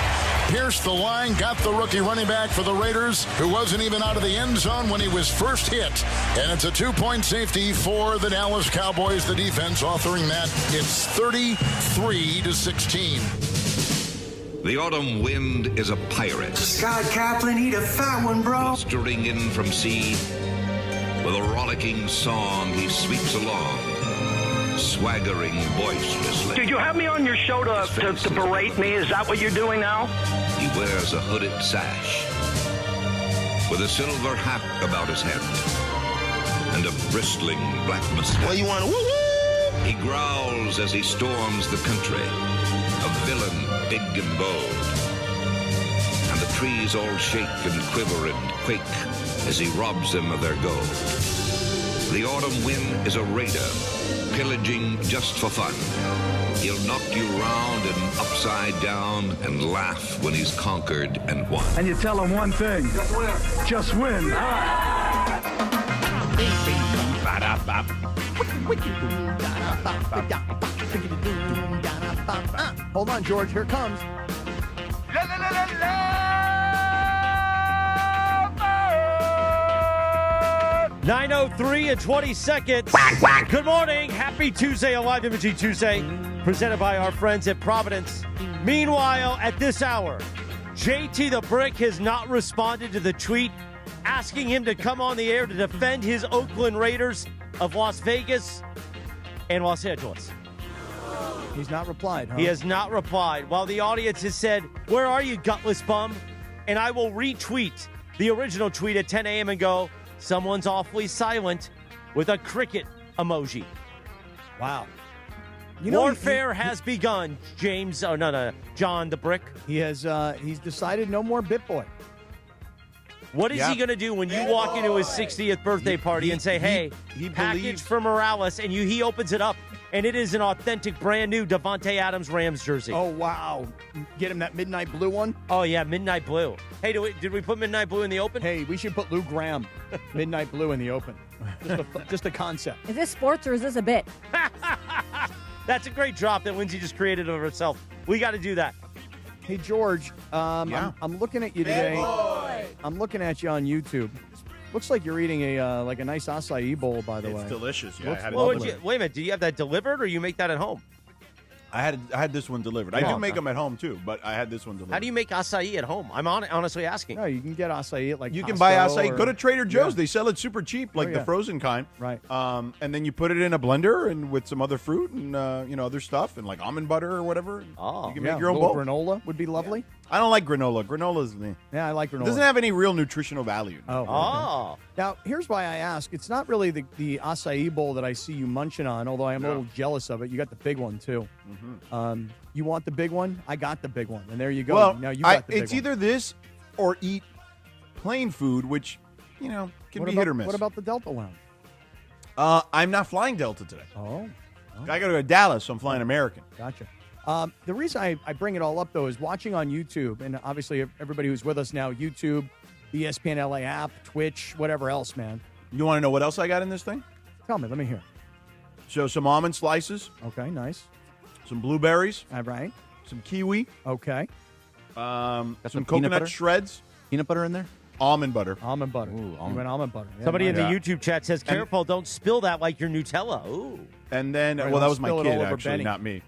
Pierced the line, got the rookie running back for the Raiders, who wasn't even out of the end zone when he was first hit. And it's a 2-point safety for the Dallas Cowboys. The defense authoring that. It's 33-16. The autumn wind is a pirate. Scott Kaplan, eat a fat one, bro. Blustering in from sea. With a rollicking song, he sweeps along, swaggering boisterously. Did you have me on your show to berate me? Is that what you're doing now? He wears a hooded sash with a silver hat about his head and a bristling black mustache. Well, you want to woo-woo? He growls as he storms the country, a villain big and bold. And the trees all shake and quiver and quake as he robs them of their gold. The autumn wind is a raider, pillaging just for fun. He'll knock you round and upside down and laugh when he's conquered and won. And you tell him one thing. Just win. Hold on, George. Here it comes. 9:03 and 20 seconds. Good morning. Happy Tuesday, a live imaging Tuesday, presented by our friends at Providence. Meanwhile, at this hour, JT the Brick has not responded to the tweet asking him to come on the air to defend his Oakland Raiders of Las Vegas and Los Angeles. He's not replied, huh? He has not replied. While the audience has said, "Where are you, gutless bum?" And I will retweet the original tweet at 10 a.m. and go, "Someone's awfully silent," with a cricket emoji. Wow. Warfare has begun, James. Oh, no, John the Brick. He has. He's decided no more BitBoy. What is he going to do when you walk into his 60th birthday party and say, "Hey, package for Morales," and he opens it up, and it is an authentic, brand new Davante Adams Rams jersey. Oh, wow. Get him that midnight blue one? Oh, yeah, midnight blue. Hey, did we put midnight blue in the open? Hey, we should put Lou Graham midnight blue in the open. Just a concept. Is this sports or is this a bit? That's a great drop that Lindsay just created of herself. We got to do that. Hey, George, I'm looking at you today. I'm looking at you on YouTube. Looks like you're eating a nice acai bowl, by the way. It's delicious. Yeah, I had it delivered. Wait a minute. Do you have that delivered, or you make that at home? I had this one delivered. I do make them at home too, but I had this one delivered. How do you make acai at home? I'm honestly asking. No, you can get acai at you Costco can buy acai. or- Go to Trader Joe's. Yeah. They sell it super cheap, like the frozen kind. Right. And then you put it in a blender and with some other fruit and other stuff and like almond butter or whatever. Oh, you can make your own bowl. Granola would be lovely. I don't like granola. Granola's me. Yeah, I like granola. It doesn't have any real nutritional value. Oh. Okay. Now, here's why I ask. It's not really the acai bowl that I see you munching on, although I am a little jealous of it. You got the big one, too. Mm-hmm. You want the big one? I got the big one. And there you go. Well, now you got the big it's one. either this or eat plain food, which, can be hit or miss. What about the Delta Lounge? I'm not flying Delta today. Oh. I got to go to Dallas, so I'm flying American. Gotcha. The reason I bring it all up, though, is watching on YouTube, and obviously everybody who's with us now, YouTube, the ESPN LA app, Twitch, whatever else, man. You want to know what else I got in this thing? Tell me. Let me hear. So some almond slices. Okay, nice. some blueberries. All right. Some kiwi. Okay. Some peanut coconut butter? shreds. Peanut butter in there? Almond butter. Almond butter. Ooh, You almond. went almond butter. Yeah, Somebody in the Yeah. YouTube chat says, "Careful, don't spill that like your Nutella." Ooh. And then, Right, well, that don't was my spill it kid, all over actually, Benny. not me.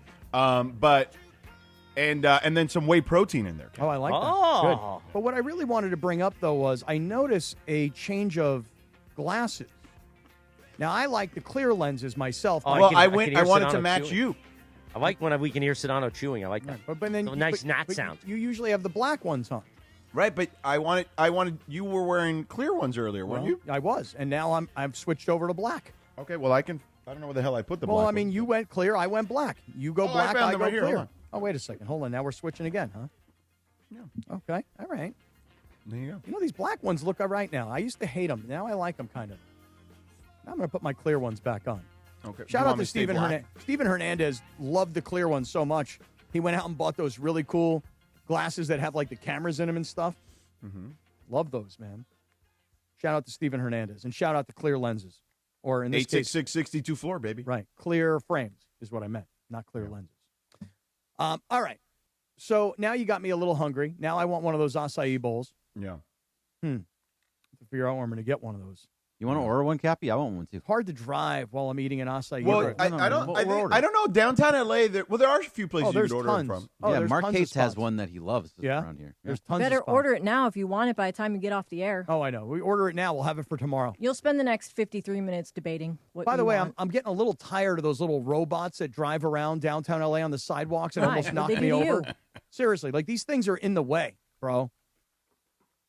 And then some whey protein in there. Oh, I like that. Oh. Good. But what I really wanted to bring up, though, was I noticed a change of glasses. Now, I like the clear lenses myself. Oh, Well, can- I can went. hear I wanted to Sedano match chewing. you. I like when we can hear Sedano chewing. I like that. But then So nice but sound. You usually have the black ones on. Right, but I wanted. You were wearing clear ones earlier, weren't you? I was, and now I've switched over to black. Okay, well, I don't know where the hell I put the black. Well, I one. mean, you went clear, I went black. You go Oh, I black, found I them go right here. clear. Hold on. Oh, wait a second. Hold on. Now we're switching again, huh? Yeah. Okay. All right. There you go. You know, these black ones look all right now. I used to hate them. Now I like them kind of. Now I'm going to put my clear ones back on. Okay. Shout You out want me to stay Steven black? Hernandez. Steven Hernandez loved the clear ones so much. He went out and bought those really cool glasses that have like the cameras in them and stuff. Mm-hmm. Love those, man. Shout out to Steven Hernandez. And shout out to Clear Lenses. Or in this case, 866-62 floor, baby. right, clear frames is what I meant, not clear lenses. All right. So now you got me a little hungry. Now I want one of those acai bowls. Yeah. To figure out where I'm going to get one of those. You want to order one, Cappy? I want one too. Hard to drive while I'm eating an acai Well, bowl. I don't know. Downtown LA, there are a few places you there's could order tons. them from. Oh, yeah, there's Mark tons of Yates has spots. one that he loves Yeah? around here. There's You tons better of spots. order it now if you want it by the time you get off the air. Oh, I know. We order it now. We'll have it for tomorrow. You'll spend the next 53 minutes debating what By you the way, want. I'm getting a little tired of those little robots that drive around downtown LA on the sidewalks and Why? almost What'd knock they me do to over. you? Seriously, like these things are in the way, bro.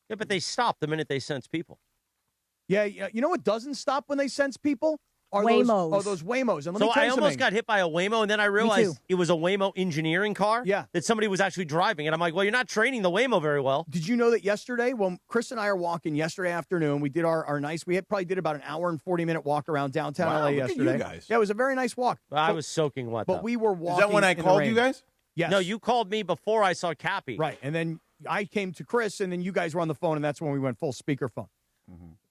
Yeah, but they stop the minute they sense people. Yeah, you know what doesn't stop when they sense people? Are Waymos. those Waymos. And let So me tell I you almost something. got hit by a Waymo, and then I realized it was a Waymo engineering car that somebody was actually driving. And I'm like, well, you're not training the Waymo very well. Did you know that yesterday, when Chris and I are walking yesterday afternoon, we did our nice, probably did about an hour and 40-minute walk around downtown Wow, LA look at yesterday. you guys. Yeah, it was a very nice walk. I was soaking wet, But though. we were walking. Is that when I in the called rain. you guys? Yes. No, you called me before I saw Cappy. Right. And then I came to Chris, and then you guys were on the phone, and that's when we went full speakerphone.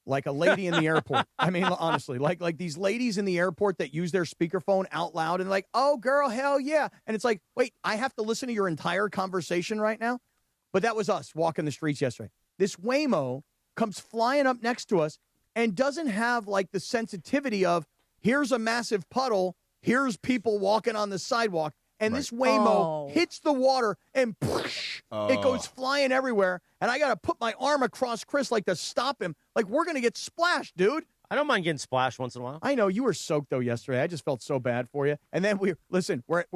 Like a lady in the airport. I mean, honestly, like these ladies in the airport that use their speakerphone out loud and like, oh, girl, hell yeah. And it's like, wait, I have to listen to your entire conversation right now? But that was us walking the streets yesterday. This Waymo comes flying up next to us and doesn't have like the sensitivity of here's a massive puddle, here's people walking on the sidewalk. And this Waymo hits the water and it goes flying everywhere. And I got to put my arm across Chris like to stop him. Like we're going to get splashed, dude. I don't mind getting splashed once in a while. I know you were soaked though yesterday. I just felt so bad for you. And then we're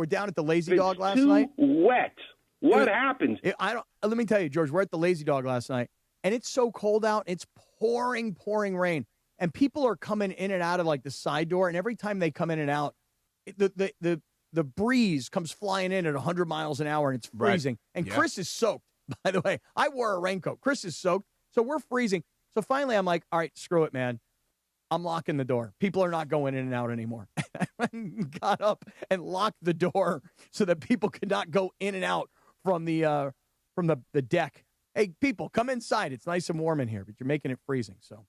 down at the Lazy Dog last night. Wet. What happened? Let me tell you, George. We're at the Lazy Dog last night, and it's so cold out. It's pouring rain, and people are coming in and out of like the side door. And every time they come in and out, the breeze comes flying in at 100 miles an hour, and it's freezing. Right. And Chris is soaked. By the way, I wore a raincoat. Chris is soaked, so we're freezing. So finally, I'm like, all right, screw it, man. I'm locking the door. People are not going in and out anymore. I got up and locked the door so that people could not go in and out from the deck. Hey, people, come inside. It's nice and warm in here, but you're making it freezing. So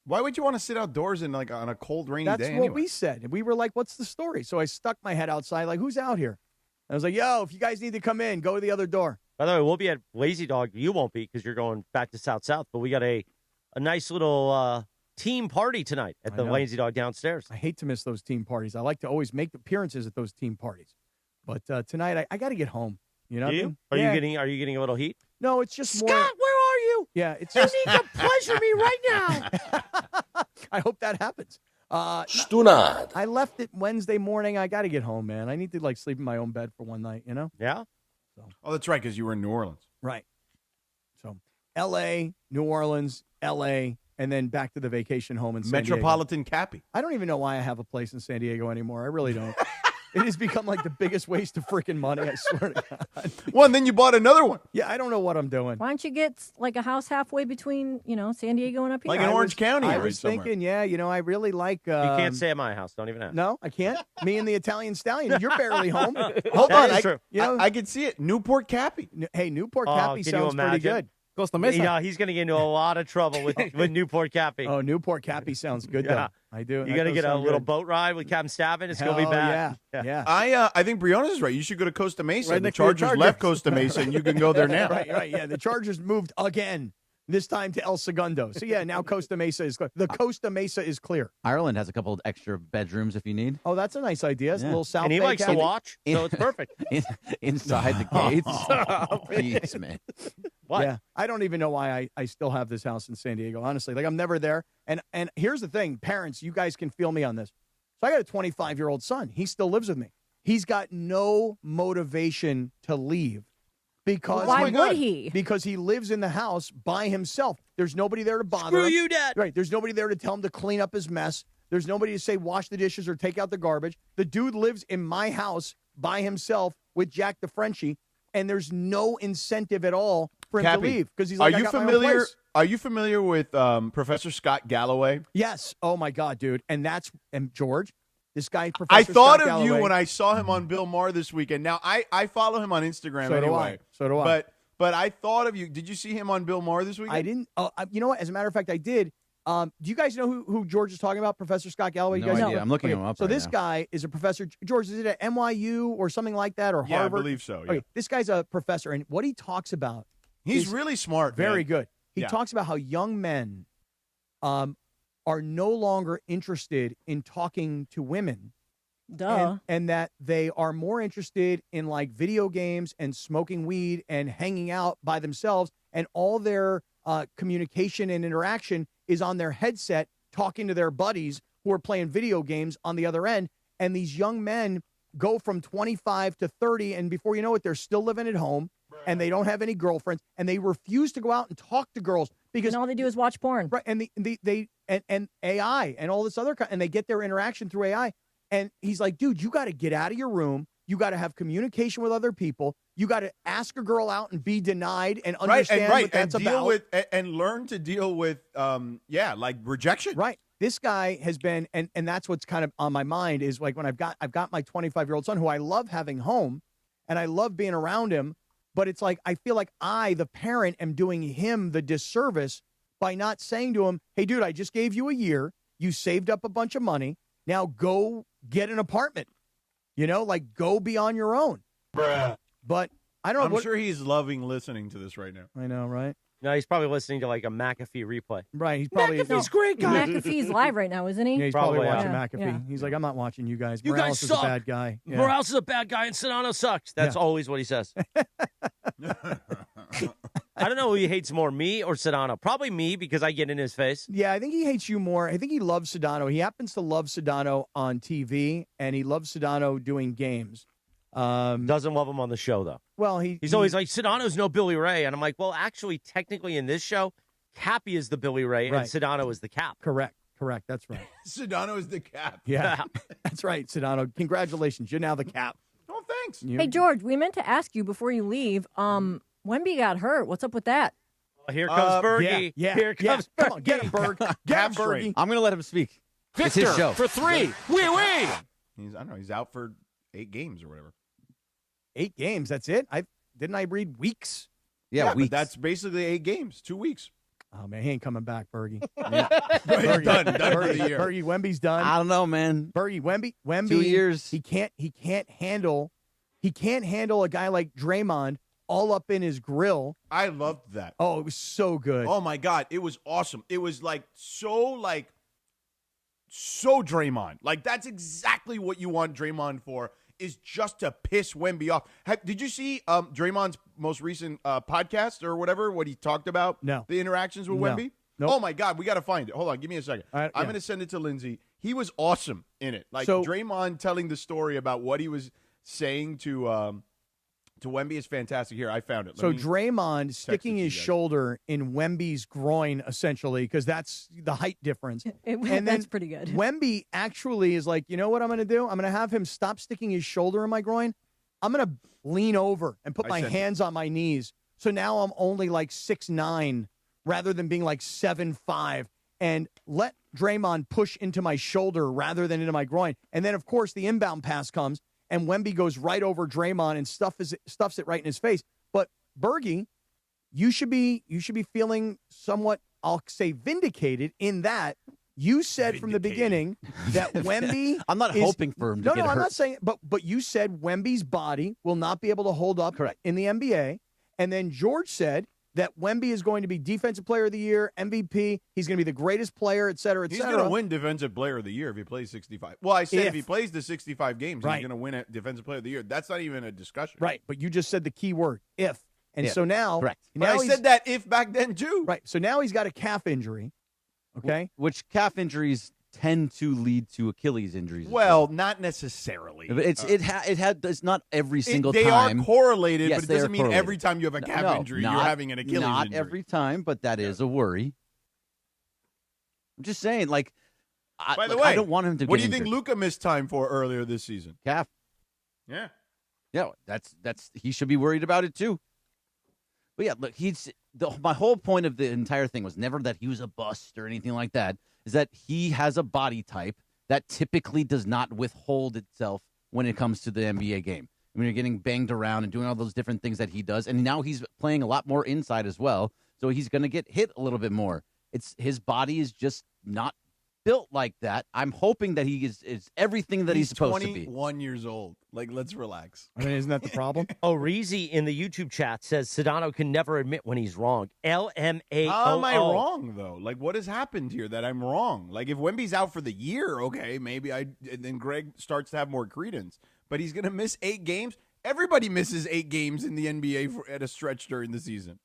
why would you want to sit outdoors in like on a cold, rainy that's day? what anyway? we said. And we were like, what's the story? So I stuck my head outside, like, who's out here? And I was like, yo, if you guys need to come in, go to the other door. By the way, we'll be at Lazy Dog. You won't be because you're going back to South, but we got a nice little team party tonight at the Lazy Dog downstairs. I hate to miss those team parties. I like to always make appearances at those team parties. But tonight, I got to get home. You know? Do you? Are you getting a little heat? No, it's just Scott, more. where are you? Yeah, it's You just. need to pleasure me right now. I hope that happens. Stunad. I left it Wednesday morning. I got to get home, man. I need to like sleep in my own bed for one night, you know? Yeah? Oh, that's right, because you were in New Orleans. Right. So L.A., New Orleans, L.A., and then back to the vacation home in San Diego. Metropolitan Cappy. I don't even know why I have a place in San Diego anymore. I really don't. It has become like the biggest waste of freaking money, I swear to God. Well, and then you bought another one. Yeah, I don't know what I'm doing. Why don't you get like a house halfway between, San Diego and up here? Like in Orange County. I right was somewhere. thinking, I really like. You can't stay at my house. Don't even ask. No, I can't. Me and the Italian Stallion. You're barely home. Hold on. That is true. You know, I can see it. Newport Cappy. hey, Newport Oh, Cappy can you sounds pretty imagine? good. Costa Mesa. You know, he's going to get into a lot of trouble with Newport Cappy. Oh, Newport Cappy sounds good, though. I do. You're going to get a little boat ride with Captain Stabbin. It's going to be bad. Yeah. I think Brianna's is right. You should go to Costa Mesa. Right The next to the Chargers left Costa Mesa, and you can go there now. Right. Yeah, the Chargers moved again. This time to El Segundo. So, yeah, now Costa Mesa is clear. The Costa Mesa is clear. Ireland has a couple of extra bedrooms if you need. Oh, that's a nice idea. It's a little South And he Bay likes to cabin. watch, so it's perfect. Inside the gates. Jeez, man. What? Yeah, I don't even know why I still have this house in San Diego, honestly. Like, I'm never there. And here's the thing, parents, you guys can feel me on this. So I got a 25-year-old son. He still lives with me. He's got no motivation to leave. Because why would he? Because he lives in the house by himself. There's nobody there to bother Screw him. you, Dad. Right. There's nobody there to tell him to clean up his mess. There's nobody to say wash the dishes or take out the garbage. The dude lives in my house by himself with Jack the Frenchie, and there's no incentive at all for him Cappy, to leave because he's like, are you I got my own familiar? place. Are you familiar with Professor Scott Galloway? Yes. Oh my God, dude. And George. This guy, Professor I thought Scott of you Galloway. when I saw him on Bill Maher this weekend. Now I follow him on Instagram So do anyway. I. So do I. But I thought of you. Did you see him on Bill Maher this weekend? I didn't. You know what? As a matter of fact, I did. Do you guys know who George is talking about? Professor Scott Galloway? You No guys idea. know? I'm looking him up So right this now. guy is a professor. George, is it at NYU or something like that, or Yeah, I Harvard? believe so, yeah. Okay, this guy's a professor, and what he talks about He's is really smart. very man. good. He Yeah. talks about how young men are no longer interested in talking to women. Duh. And that they are more interested in like video games and smoking weed and hanging out by themselves, and all their communication and interaction is on their headset talking to their buddies who are playing video games on the other end. And these young men go from 25 to 30, and before you know it, they're still living at home, and they don't have any girlfriends, and they refuse to go out and talk to girls because all they do is watch porn. Right, and and AI and all this other and they get their interaction through AI. And he's like, dude, you got to get out of your room. You got to have communication with other people. You got to ask a girl out and be denied and understand what that's and deal about. with and learn to deal with like rejection. Right. This guy has been, and that's what's kind of on my mind is like when I've got my 25-year-old son who I love having home and I love being around him, but it's like I feel like I, the parent, am doing him the disservice by not saying to him, hey, dude, I just gave you a year. You saved up a bunch of money. Now go get an apartment, like go be on your own. Bruh. But I don't know. I'm sure he's loving listening to this right now. I know, right? No, he's probably listening to like a McAfee replay. Right. He's probably McAfee's great guy. McAfee's live right now, isn't he? Yeah, he's probably watching Yeah. McAfee. Yeah. He's like, I'm not watching you guys. You Morales guys is suck. a bad guy. Yeah. Morales is a bad guy, and Sedano sucks. That's always what he says. I don't know who he hates more, me or Sedano. Probably me because I get in his face. Yeah, I think he hates you more. I think he loves Sedano. He happens to love Sedano on TV, and he loves Sedano doing games. Doesn't love him on the show, though. Well, he's always like, Sedano's no Billy Ray. And I'm like, well, actually, technically in this show, Cappy is the Billy Ray, Right. and Sedano is the Cap. Correct. That's right. Sedano is the Cap. Yeah, that's right, Sedano. Congratulations. You're now the Cap. Oh, thanks. Hey, George, we meant to ask you before you leave. Wemby got hurt. What's up with that? Here comes Bergie. Yeah. Here comes Come on, get him, Berg. Get him, Bergie. I'm going to let him speak. It's his show. for 3. Wee. I don't know. He's out for 8 games or whatever. 8 games. That's it. Didn't I read weeks? Yeah, weeks. But that's basically 8 games, 2 weeks. Oh man, he ain't coming back, Bergie. Bergie's done for the year. Bergie, Wemby's done. I don't know, man. Bergie, Wemby. 2 years. He can't handle a guy like Draymond all up in his grill. I loved that. Oh, it was so good. Oh my God, it was awesome. It was so Draymond. Like that's exactly what you want Draymond for. Is just to piss Wemby off. Did you see Draymond's most recent podcast or whatever? What he talked about? No. The interactions with No. Wemby? Nope. Oh my God, we got to find it. Hold on, give me a second. All right, I'm yeah. going to send it to Lindsay. He was awesome in it. Like So- Draymond telling the story about what he was saying to Wemby is fantastic. Here, I found it. So Draymond sticking it to his you guys. shoulder in Wemby's groin, essentially, because that's the height difference. That's pretty good. Wemby actually is like, you know what I'm going to do? I'm going to have him stop sticking his shoulder in my groin. I'm going to lean over and put my hands on my knees. So now I'm only like 6'9", rather than being like 7'5", and let Draymond push into my shoulder rather than into my groin. And then, of course, the inbound pass comes, and Wemby goes right over Draymond and stuffs it right in his face. But Bergie, you should be feeling somewhat, I'll say, vindicated in that you said from the beginning that Wemby. I'm not hoping for him to get hurt. I'm not saying, but you said Wemby's body will not be able to hold up in the NBA, and then George said that Wemby is going to be Defensive Player of the Year, MVP. He's going to be the greatest player, et cetera, et He's cetera. going to win Defensive Player of the Year if he plays 65. Well, I said if he plays the 65 games, he's going to win Defensive Player of the Year. That's not even a discussion. Right, but you just said the key word, if. And Yeah. so now, Correct. Now But I said that if back then too. Right. So now he's got a calf injury. Okay. Which calf injuries tend to lead to Achilles injuries. Well, not necessarily. But it's not every single they time. Are correlated, Yes, but it they are doesn't mean correlated. every time you have a calf injury, you're having an Achilles not injury. every time, but that is a worry. I'm just saying, like, By the way, I don't want him to what get do you think injured. Luka missed time for earlier this season? Calf. Yeah. Yeah, that's he should be worried about it too. But yeah, look, my whole point of the entire thing was never that he was a bust or anything like that. Is that he has a body type that typically does not withhold itself when it comes to the NBA game. When you're getting banged around and doing all those different things that he does, and now he's playing a lot more inside as well, so he's going to get hit a little bit more. His body is just not built like that. I'm hoping that he is everything that he's supposed to be. 21 years old. Like, let's relax. I mean, isn't that the problem? Reezy in the YouTube chat says Sedano can never admit when he's wrong. LMAO. How am I wrong, though? Like, what has happened here that I'm wrong? Like, if Wemby's out for the year, okay, maybe and then Greg starts to have more credence. But he's going to miss 8 games. Everybody misses 8 games in the NBA at a stretch during the season.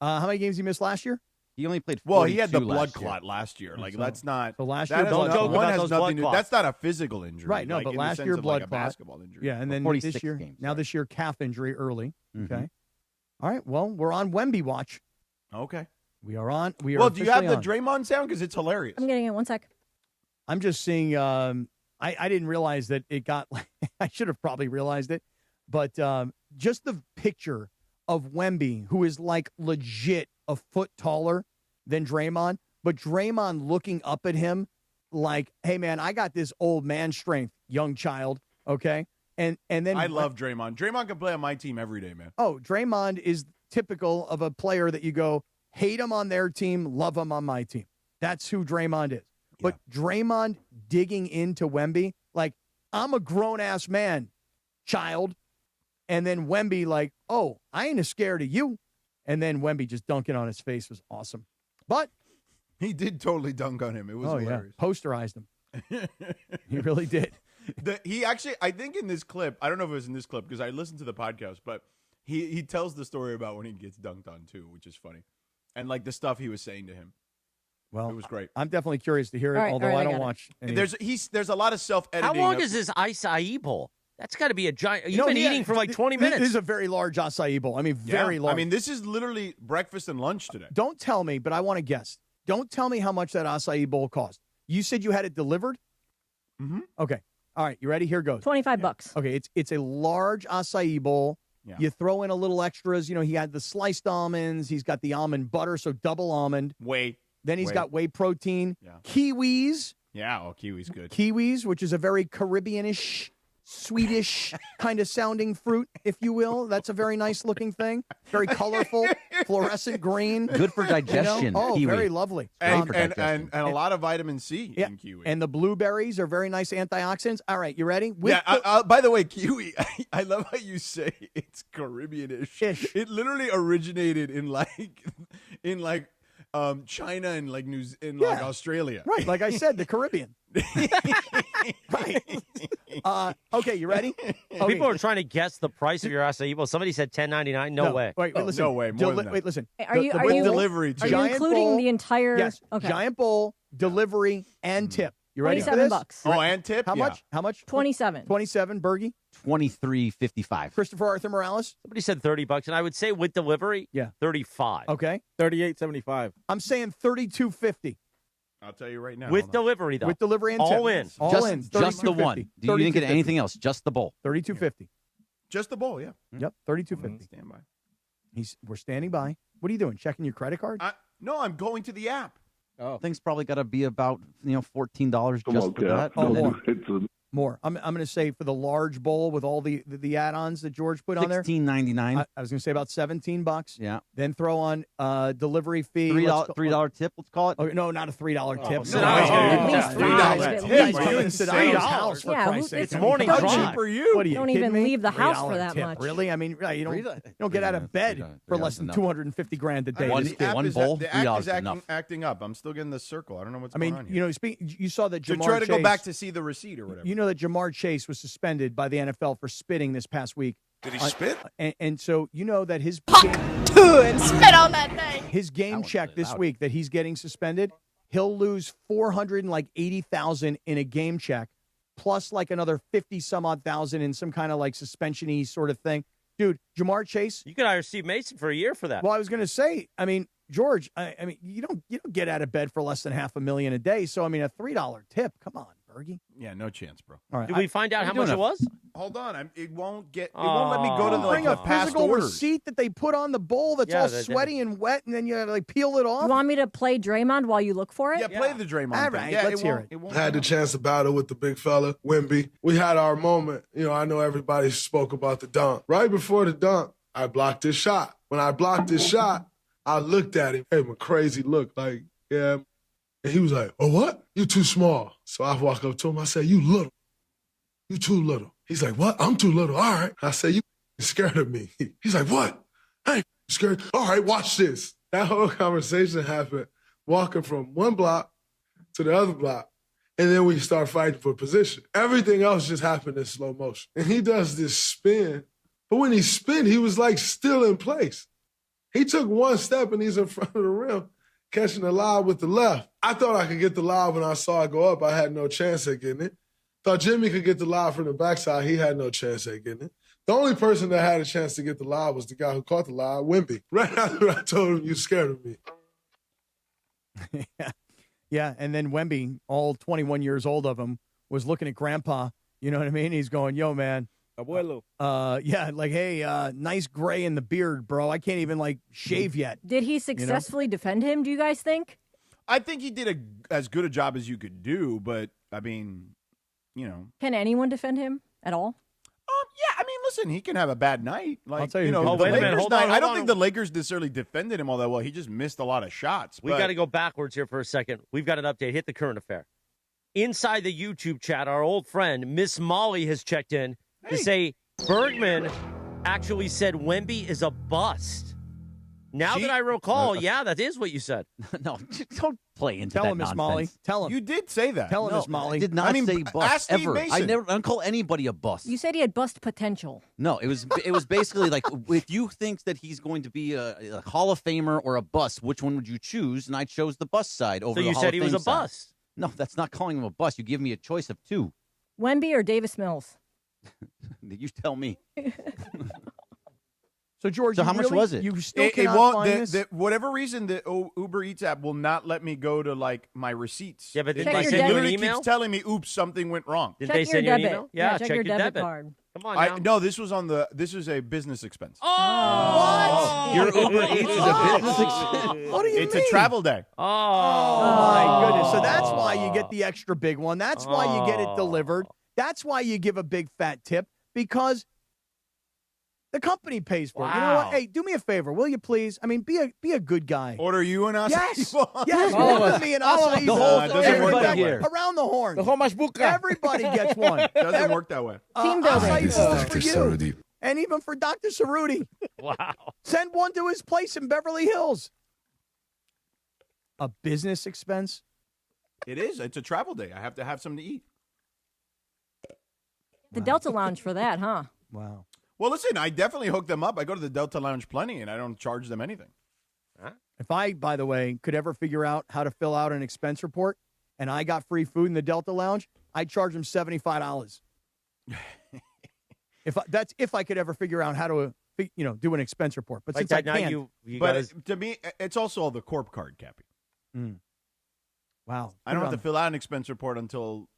How many games he missed last year? He only played 42 Well, he had the blood last clot last year. Like, So- that's not. So last that year, has blood nothing- clot. one About has those nothing blood to. clots. That's not a physical injury. Right, no, like, but in the last sense year of, blood like, a clot. basketball injury. Yeah, and then 46 this year, games, now this year calf injury early. Mm-hmm. Okay. All right. Well, we're on Wemby watch. Okay. We are on. We are. Well, do you have officially the on. Draymond sound? Because it's hilarious. I'm getting it. One sec. I'm just seeing. I didn't realize that it got. I should have probably realized it, but just the picture of Wemby, who is like legit a foot taller than Draymond, but Draymond looking up at him like, "Hey, man, I got this old man strength, young child." Okay, and then I love Draymond. Draymond can play on my team every day, man. Oh, Draymond is typical of a player that you go hate him on their team, love him on my team. That's who Draymond is. But Draymond digging into Wemby, like, I'm a grown-ass man, child. And then Wemby like, oh, I ain't as scared of you. And then Wemby just dunking on his face was awesome. But he did totally dunk on him. It was hilarious. Yeah. Posterized him. He really did. He actually, I think in this clip, I don't know if it was in this clip because I listened to the podcast, but he tells the story about when he gets dunked on too, which is funny. And like the stuff he was saying to him. Well, it was great. I'm definitely curious to hear it, although I don't watch any. There's a lot of self-editing. How long is this acai bowl? That's got to be a giant. You've been eating for like 20 minutes. This is a very large acai bowl. I mean, very large. I mean, this is literally breakfast and lunch today. Don't tell me, but I want to guess. Don't tell me how much that acai bowl cost. You said you had it delivered? Mm-hmm. Okay. All right. You ready? Here goes. $25. Okay. It's a large acai bowl. Yeah. You throw in a little extras. You know, he had the sliced almonds. He's got the almond butter, so double almond. Whey. Then he's got whey protein. Yeah. Kiwis. Yeah, kiwi's good. Kiwis, which is a very Caribbean-ish, Swedish kind of sounding fruit, if you will. That's a very nice looking thing. Very colorful, fluorescent green. Good for digestion. You know? Oh, kiwi. very lovely. And a lot of vitamin C in kiwi. And the blueberries are very nice antioxidants. All right, you ready? By the way, kiwi, I love how you say it's Caribbean-ish. It literally originated in China and like like Australia. Right, like I said, the Caribbean. Right. Okay, you ready? Okay. People are trying to guess the price of your acai bowl. Somebody said $10.99. No way. Wait, listen. No way. More than that. Wait, listen. Are you delivery too. Are you including bowl, the entire? Yes. Okay. Giant bowl, delivery, and tip. You ready for this? $27. Oh, and tip? How much? How much? 27. 27, Bergie. $23.55. Christopher Arthur Morales. Somebody said $30, and I would say with delivery, yeah, $35. Okay. $38.75. I'm saying $32.50. I'll tell you right now. With delivery, though. With delivery and all tip. in. All in. Just the one. You didn't get anything else. Just the bowl. $32.50. Just the bowl, yeah. Yep, $32.50. Stand by. We're standing by. What are you doing? Checking your credit card? No, I'm going to the app. Oh. Things probably got to be about $14 just for that. Oh, More. I'm going to say for the large bowl with all the add-ons that George put on there. $16.99. I was going to say about $17. Yeah. Then throw on delivery fee. $3 tip. Let's call it. Oh, no, not a $3 tip. $3. Yeah, it's morning How drive. cheap are you? What are you Don't kidding even me? leave the house for $3 that tip. much. Really? I mean, you don't get out of bed for less than $250 a day. The app is- bowl, the act $3 is acting up. I'm still getting the circle. I don't know what's I going mean, on here. you saw that To Jamar try to Chase, go back to see the receipt or whatever. You know that Jamar Chase was suspended by the NFL for spitting this past week. Did he spit? And so you know that his and spit on that thing. his game check this week that he's getting suspended, he'll lose $480,000 in a game check, plus like another 50 some odd thousand in some kind of like suspension-y sort of thing. Dude, Jamar Chase. You could hire Steve Mason for a year for that. Well, I was going to say, I mean, George, I mean, you don't get out of bed for less than $500,000 a day. So I mean, a $3 tip. Come on, Bergie. Yeah, no chance, bro. All right. Did we find out how much it was? Hold on. It won't let me go to Bring the a past physical orders. receipt that they put on the bowl that's all sweaty and wet, and then you gotta like peel it off. You want me to play Draymond while you look for it? Yeah, play the Draymond All thing. right, Yeah, let's hear it. Had the chance to battle with the big fella, Wemby. We had our moment. I know everybody spoke about the dunk. Right before the dunk, I blocked his shot. When I blocked his shot, I looked at him, gave him a crazy look, like, yeah. And he was like, oh, what? You too small. So I walk up to him. I said, you little. You too little. He's like, what? I'm too little. All right. I said, you scared of me. He's like, what? I ain't scared. All right, watch this. That whole conversation happened walking from one block to the other block. And then we start fighting for position. Everything else just happened in slow motion. And he does this spin. But when he spin, he was like still in place. He took one step and he's in front of the rim, catching the lob with the left. I thought I could get the lob when I saw it go up. I had no chance at getting it. Thought Jimmy could get the lob from the backside. He had no chance at getting it. The only person that had a chance to get the lob was the guy who caught the lob, Wemby. Right after I told him, you scared of me. Yeah, and then Wemby, all 21 years old of him, was looking at Grandpa. You know what I mean? He's going, yo, man. Abuelo. Yeah, like, hey, nice gray in the beard, bro. I can't even, like, shave yet. Did he successfully defend him, do you guys think? I think he did as good a job as you could do, but, I mean, Can anyone defend him at all? Yeah, I mean, listen, he can have a bad night. Like, I'll tell you. the wait a minute, Lakers hold on, night, I hold don't on. think the Lakers necessarily defended him all that well. He just missed a lot of shots. We got to go backwards here for a second. We've got an update. Hit the current affair. Inside the YouTube chat, our old friend, Miss Molly, has checked in to say Bergman actually said Wemby is a bust. Now that I recall, yeah, that is what you said. No, don't play into Tell that him, Miss nonsense. Molly. Tell him. You did say that. Tell him, No, Miss Molly. I did not say bust ask Steve ever. Mason. I don't call anybody a bust. You said he had bust potential. No, it was basically like, if you think that he's going to be a Hall of Famer or a bust, which one would you choose? And I chose the bust side over So the you Hall said of he Fame was a side. bust. No, that's not calling him a bust. You give me a choice of two. Wemby or Davis Mills? You tell me. So, George, So how much was it? You still It cannot won't. find this? Whatever reason, the Uber Eats app will not let me go to like my receipts. Yeah, but it, did they like, send it you an literally email? keeps telling me, "Oops, something went wrong." Did Check they your send you an debit. email? Yeah, check your debit card. Come on now. No, this was on this was a business expense. Oh, Your Uber Eats is a business expense. What do you It's mean? a travel day. Oh, My goodness. So that's why you get the extra big one. That's why you get it delivered. That's why you give a big fat tip, because the company pays for it. You know what? Wow. Hey, do me a favor, will you please? I mean, be a good guy. Order you and us. Yes. Yes. Order me and us. The whole it doesn't everybody work that way. here. Around the horn. The whole masbuka. Everybody gets one. Doesn't work that way. Team I'll building. say for you. And even for Dr. Cerruti. wow. Send one to his place in Beverly Hills. A business expense? It is. It's a travel day. I have to have something to eat. The Delta Lounge for that, huh? Wow. Well, listen, I definitely hook them up. I go to the Delta Lounge plenty, and I don't charge them anything. If I, by the way, could ever figure out how to fill out an expense report and I got free food in the Delta Lounge, I'd charge them $75. If I could ever figure out how to, do an expense report. But Like since I that, now can't. you But gotta, to me, it's also all the corp card, Cappy. Wow. I don't have to fill out an expense report until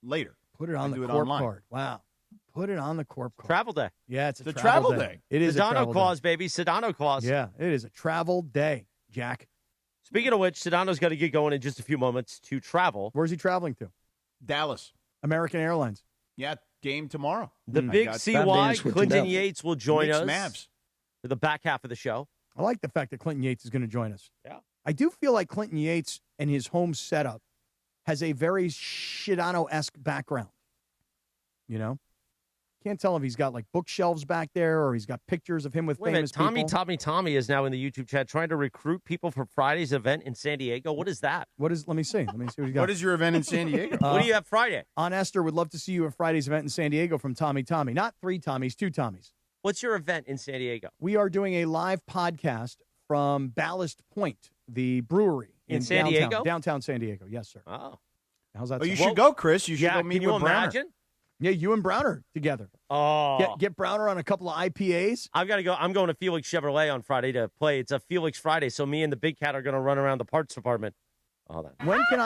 later. Put it on I do the it corp online. card. Wow. Put it on the corp card. travel day. Yeah, it's The a travel travel day. It is a Sedano travel clause, baby. Sedano clause. day. Yeah, it is a travel day, Jack. Speaking of which, Sedano's got to get going in just a few moments to travel. Where's he traveling to? Dallas. American Airlines. Yeah, game tomorrow. The big CY, Clinton Yates, will join us Mavs. for the back half of the show. I like the fact that Clinton Yates is going to join us. Yeah. I do feel like Clinton Yates and his home setup has a very Sedano-esque background. You know? Can't tell if he's got like bookshelves back there or he's got pictures of him with famous people. Tommy is now in the YouTube chat trying to recruit people for Friday's event in San Diego. What is that? Let me see. Let me see what you got. What is your event in San Diego? What do you have Friday? Aunt Esther would love to see you at Friday's event in San Diego from Tommy. Not 3 Tommies, 2 Tommies. What's your event in San Diego? We are doing a live podcast from Ballast Point, the brewery in San Diego? Downtown San Diego. Yes, sir. Oh. How's that Oh, you sound? should go, Chris. You should go meet can you with Browner. imagine? Yeah, you and Browner together. Oh. Get Browner on a couple of IPAs. I've got to go. I'm going to Felix Chevrolet on Friday to play. It's a Felix Friday, so me and the big cat are going to run around the parts department. All that. When can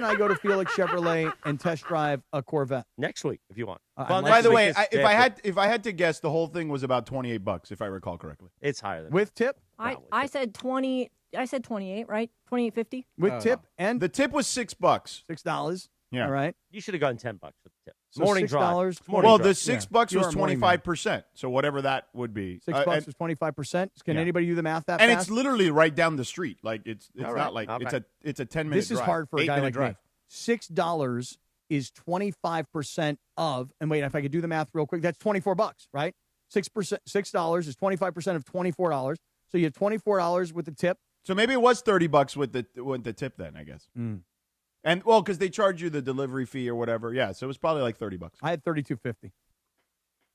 I go to Felix Chevrolet and test drive a Corvette? Next week, if you want. By the way, if I had to guess, the whole thing was about $28, if I recall correctly. It's higher than with tip. I said 20. I said 28, right? 28.50 with tip, and the tip was $6. $6. Yeah. All right. You should have gotten $10 with the tip. So Morning $6. drive. Well, the $6 was 25%. So whatever that would be. $6 was 25%. Can anybody do the math that and fast? it's literally right down the street. Like it's All not right. like Okay. it's a 10-minute drive. This is hard for a guy like drive. me. $6 is 25% of, and wait, if I could do the math real quick, that's $24, right? $6 is 25% of $24. So you have $24 with the tip. So maybe it was $30 with the tip then, I guess. And well, because they charge you the delivery fee or whatever. Yeah, so it was probably like $30. I had $32.50.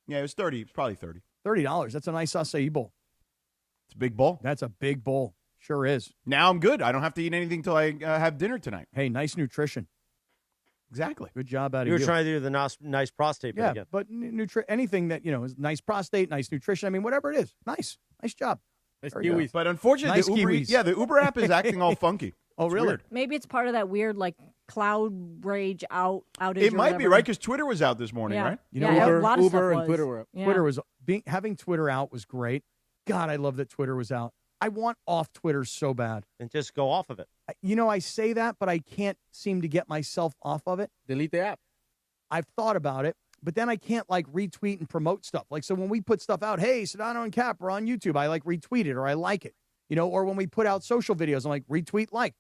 Yeah, it was 30. It's probably 30. $30. That's a nice acai bowl. It's a big bowl. That's a big bowl. Sure is. Now I'm good. I don't have to eat anything till I have dinner tonight. Hey, nice nutrition. Exactly. Good job out of You you. were trying to do the nice prostate bit yeah, again. but anything that, is nice prostate, nice nutrition. I mean, whatever it is. Nice job. But unfortunately, Nice the Uber app is acting all funky. Oh, It's really? weird. Maybe it's part of that weird cloud rage outage. It or might be, whatever. right? Because Twitter was out this morning, Yeah. right? Yeah, a lot of Uber stuff and was. Twitter were up. Yeah. Twitter was having Twitter out was great. God, I love that Twitter was out. I want off Twitter so bad. And just go off of it. I say that, but I can't seem to get myself off of it. Delete the app. I've thought about it, but then I can't retweet and promote stuff. Like, so when we put stuff out, hey, Sedano and Kap are on YouTube, I retweet it or I like it, or when we put out social videos, I'm retweet, like,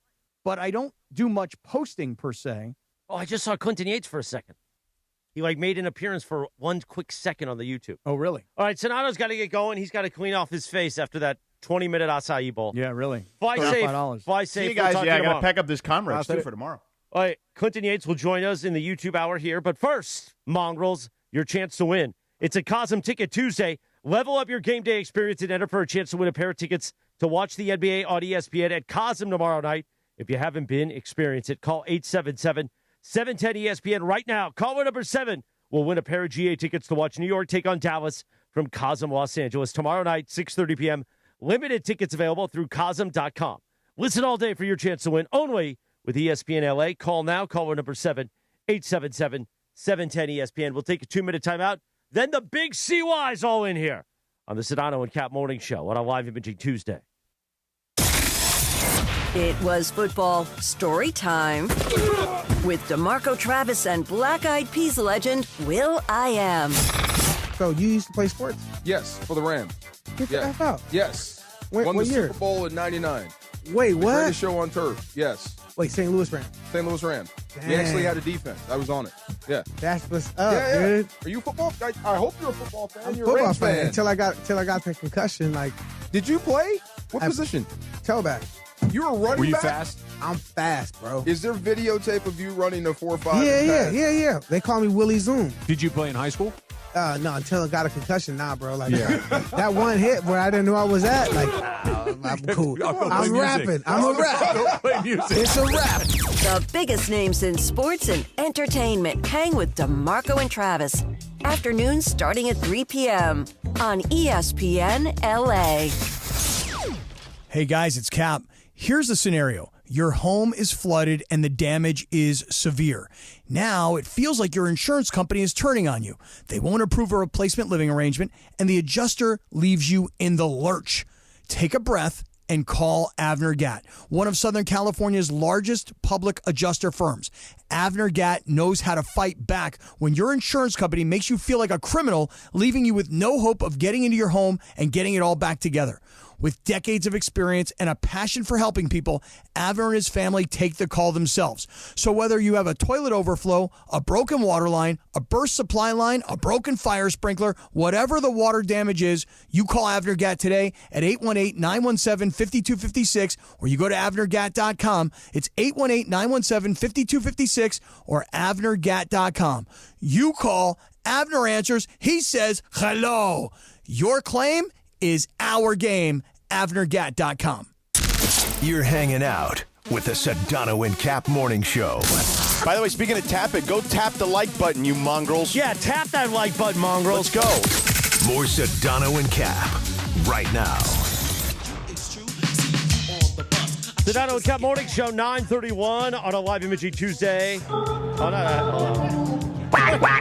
but I don't do much posting per se. Oh, I just saw Clinton Yates for a second. He made an appearance for one quick second on the YouTube. Oh, really? All right, Sedano's got to get going. He's got to clean off his face after that 20-minute acai bowl. Yeah, really. Fly safe. $35. Fly See safe. you guys. We'll talk Yeah, I to you got to tomorrow. pack up this Comrex, too, for tomorrow. All right, Clinton Yates will join us in the YouTube hour here. But first, Mongrels, your chance to win. It's a Cosm Ticket Tuesday. Level up your game day experience and enter for a chance to win a pair of tickets to watch the NBA on ESPN at Cosm tomorrow night. If you haven't been, experience it. Call 877-710-ESPN right now. Caller number 7 will win a pair of GA tickets to watch New York take on Dallas from Cosm Los Angeles tomorrow night, 6:30 p.m. Limited tickets available through Cosm.com. Listen all day for your chance to win only with ESPN LA. Call now. Caller number 7, 877-710-ESPN. We'll take a 2-minute timeout. Then the big CY's all in here on the Sedano and Kap Morning Show on a live imaging Tuesday. It was football story time with DeMarco Travis and Black Eyed Peas legend Will I Am. So you used to play sports? Yes, for the Rams. Get the F out. Yes. Won Won what the year? Super Bowl in '99. Wait, The what? greatest show on turf. Yes. Wait, St. Louis Rams. St. Louis Rams. We Dang. actually had a defense. I was on it. Yeah. That's what's up, yeah. dude. Are you a football? I hope you're a football fan. I'm a You're football a Rams fan. until I got the concussion. Did you play? What position? Tailback. You were running Were you back? fast? I'm fast, bro. Is there videotape of you running a 4.5? Yeah. They call me Willie Zoom. Did you play in high school? No, until I got a concussion. Nah, bro. That one hit where I didn't know I was at. I'm cool. I'm rapping. I'm a rap. Don't play music. It's a rap. The biggest names in sports and entertainment hang with DeMarco and Travis. Afternoons starting at 3 p.m. on ESPN LA. Hey, guys, it's Kap. Here's the scenario. Your home is flooded and the damage is severe. Now it feels like your insurance company is turning on you. They won't approve a replacement living arrangement, and the adjuster leaves you in the lurch. Take a breath and call Avner Gatt, one of Southern California's largest public adjuster firms. Avner Gatt knows how to fight back when your insurance company makes you feel like a criminal, leaving you with no hope of getting into your home and getting it all back together. With decades of experience and a passion for helping people, Avner and his family take the call themselves. So whether you have a toilet overflow, a broken water line, a burst supply line, a broken fire sprinkler, whatever the water damage is, you call Avner Gatt today at 818-917-5256, or you go to avnergatt.com. It's 818-917-5256 or avnergatt.com. You call, Avner answers, he says hello. Your claim is our game. avnergatt.com. You're hanging out with the Sedano and Kap Morning Show. By the way, speaking of tap it, go tap the like button, you mongrels. Yeah, tap that like button, mongrels. Let's go. More Sedano and Kap right now. Sedano and Kap Morning Show, 9:31 on a live imaging Tuesday.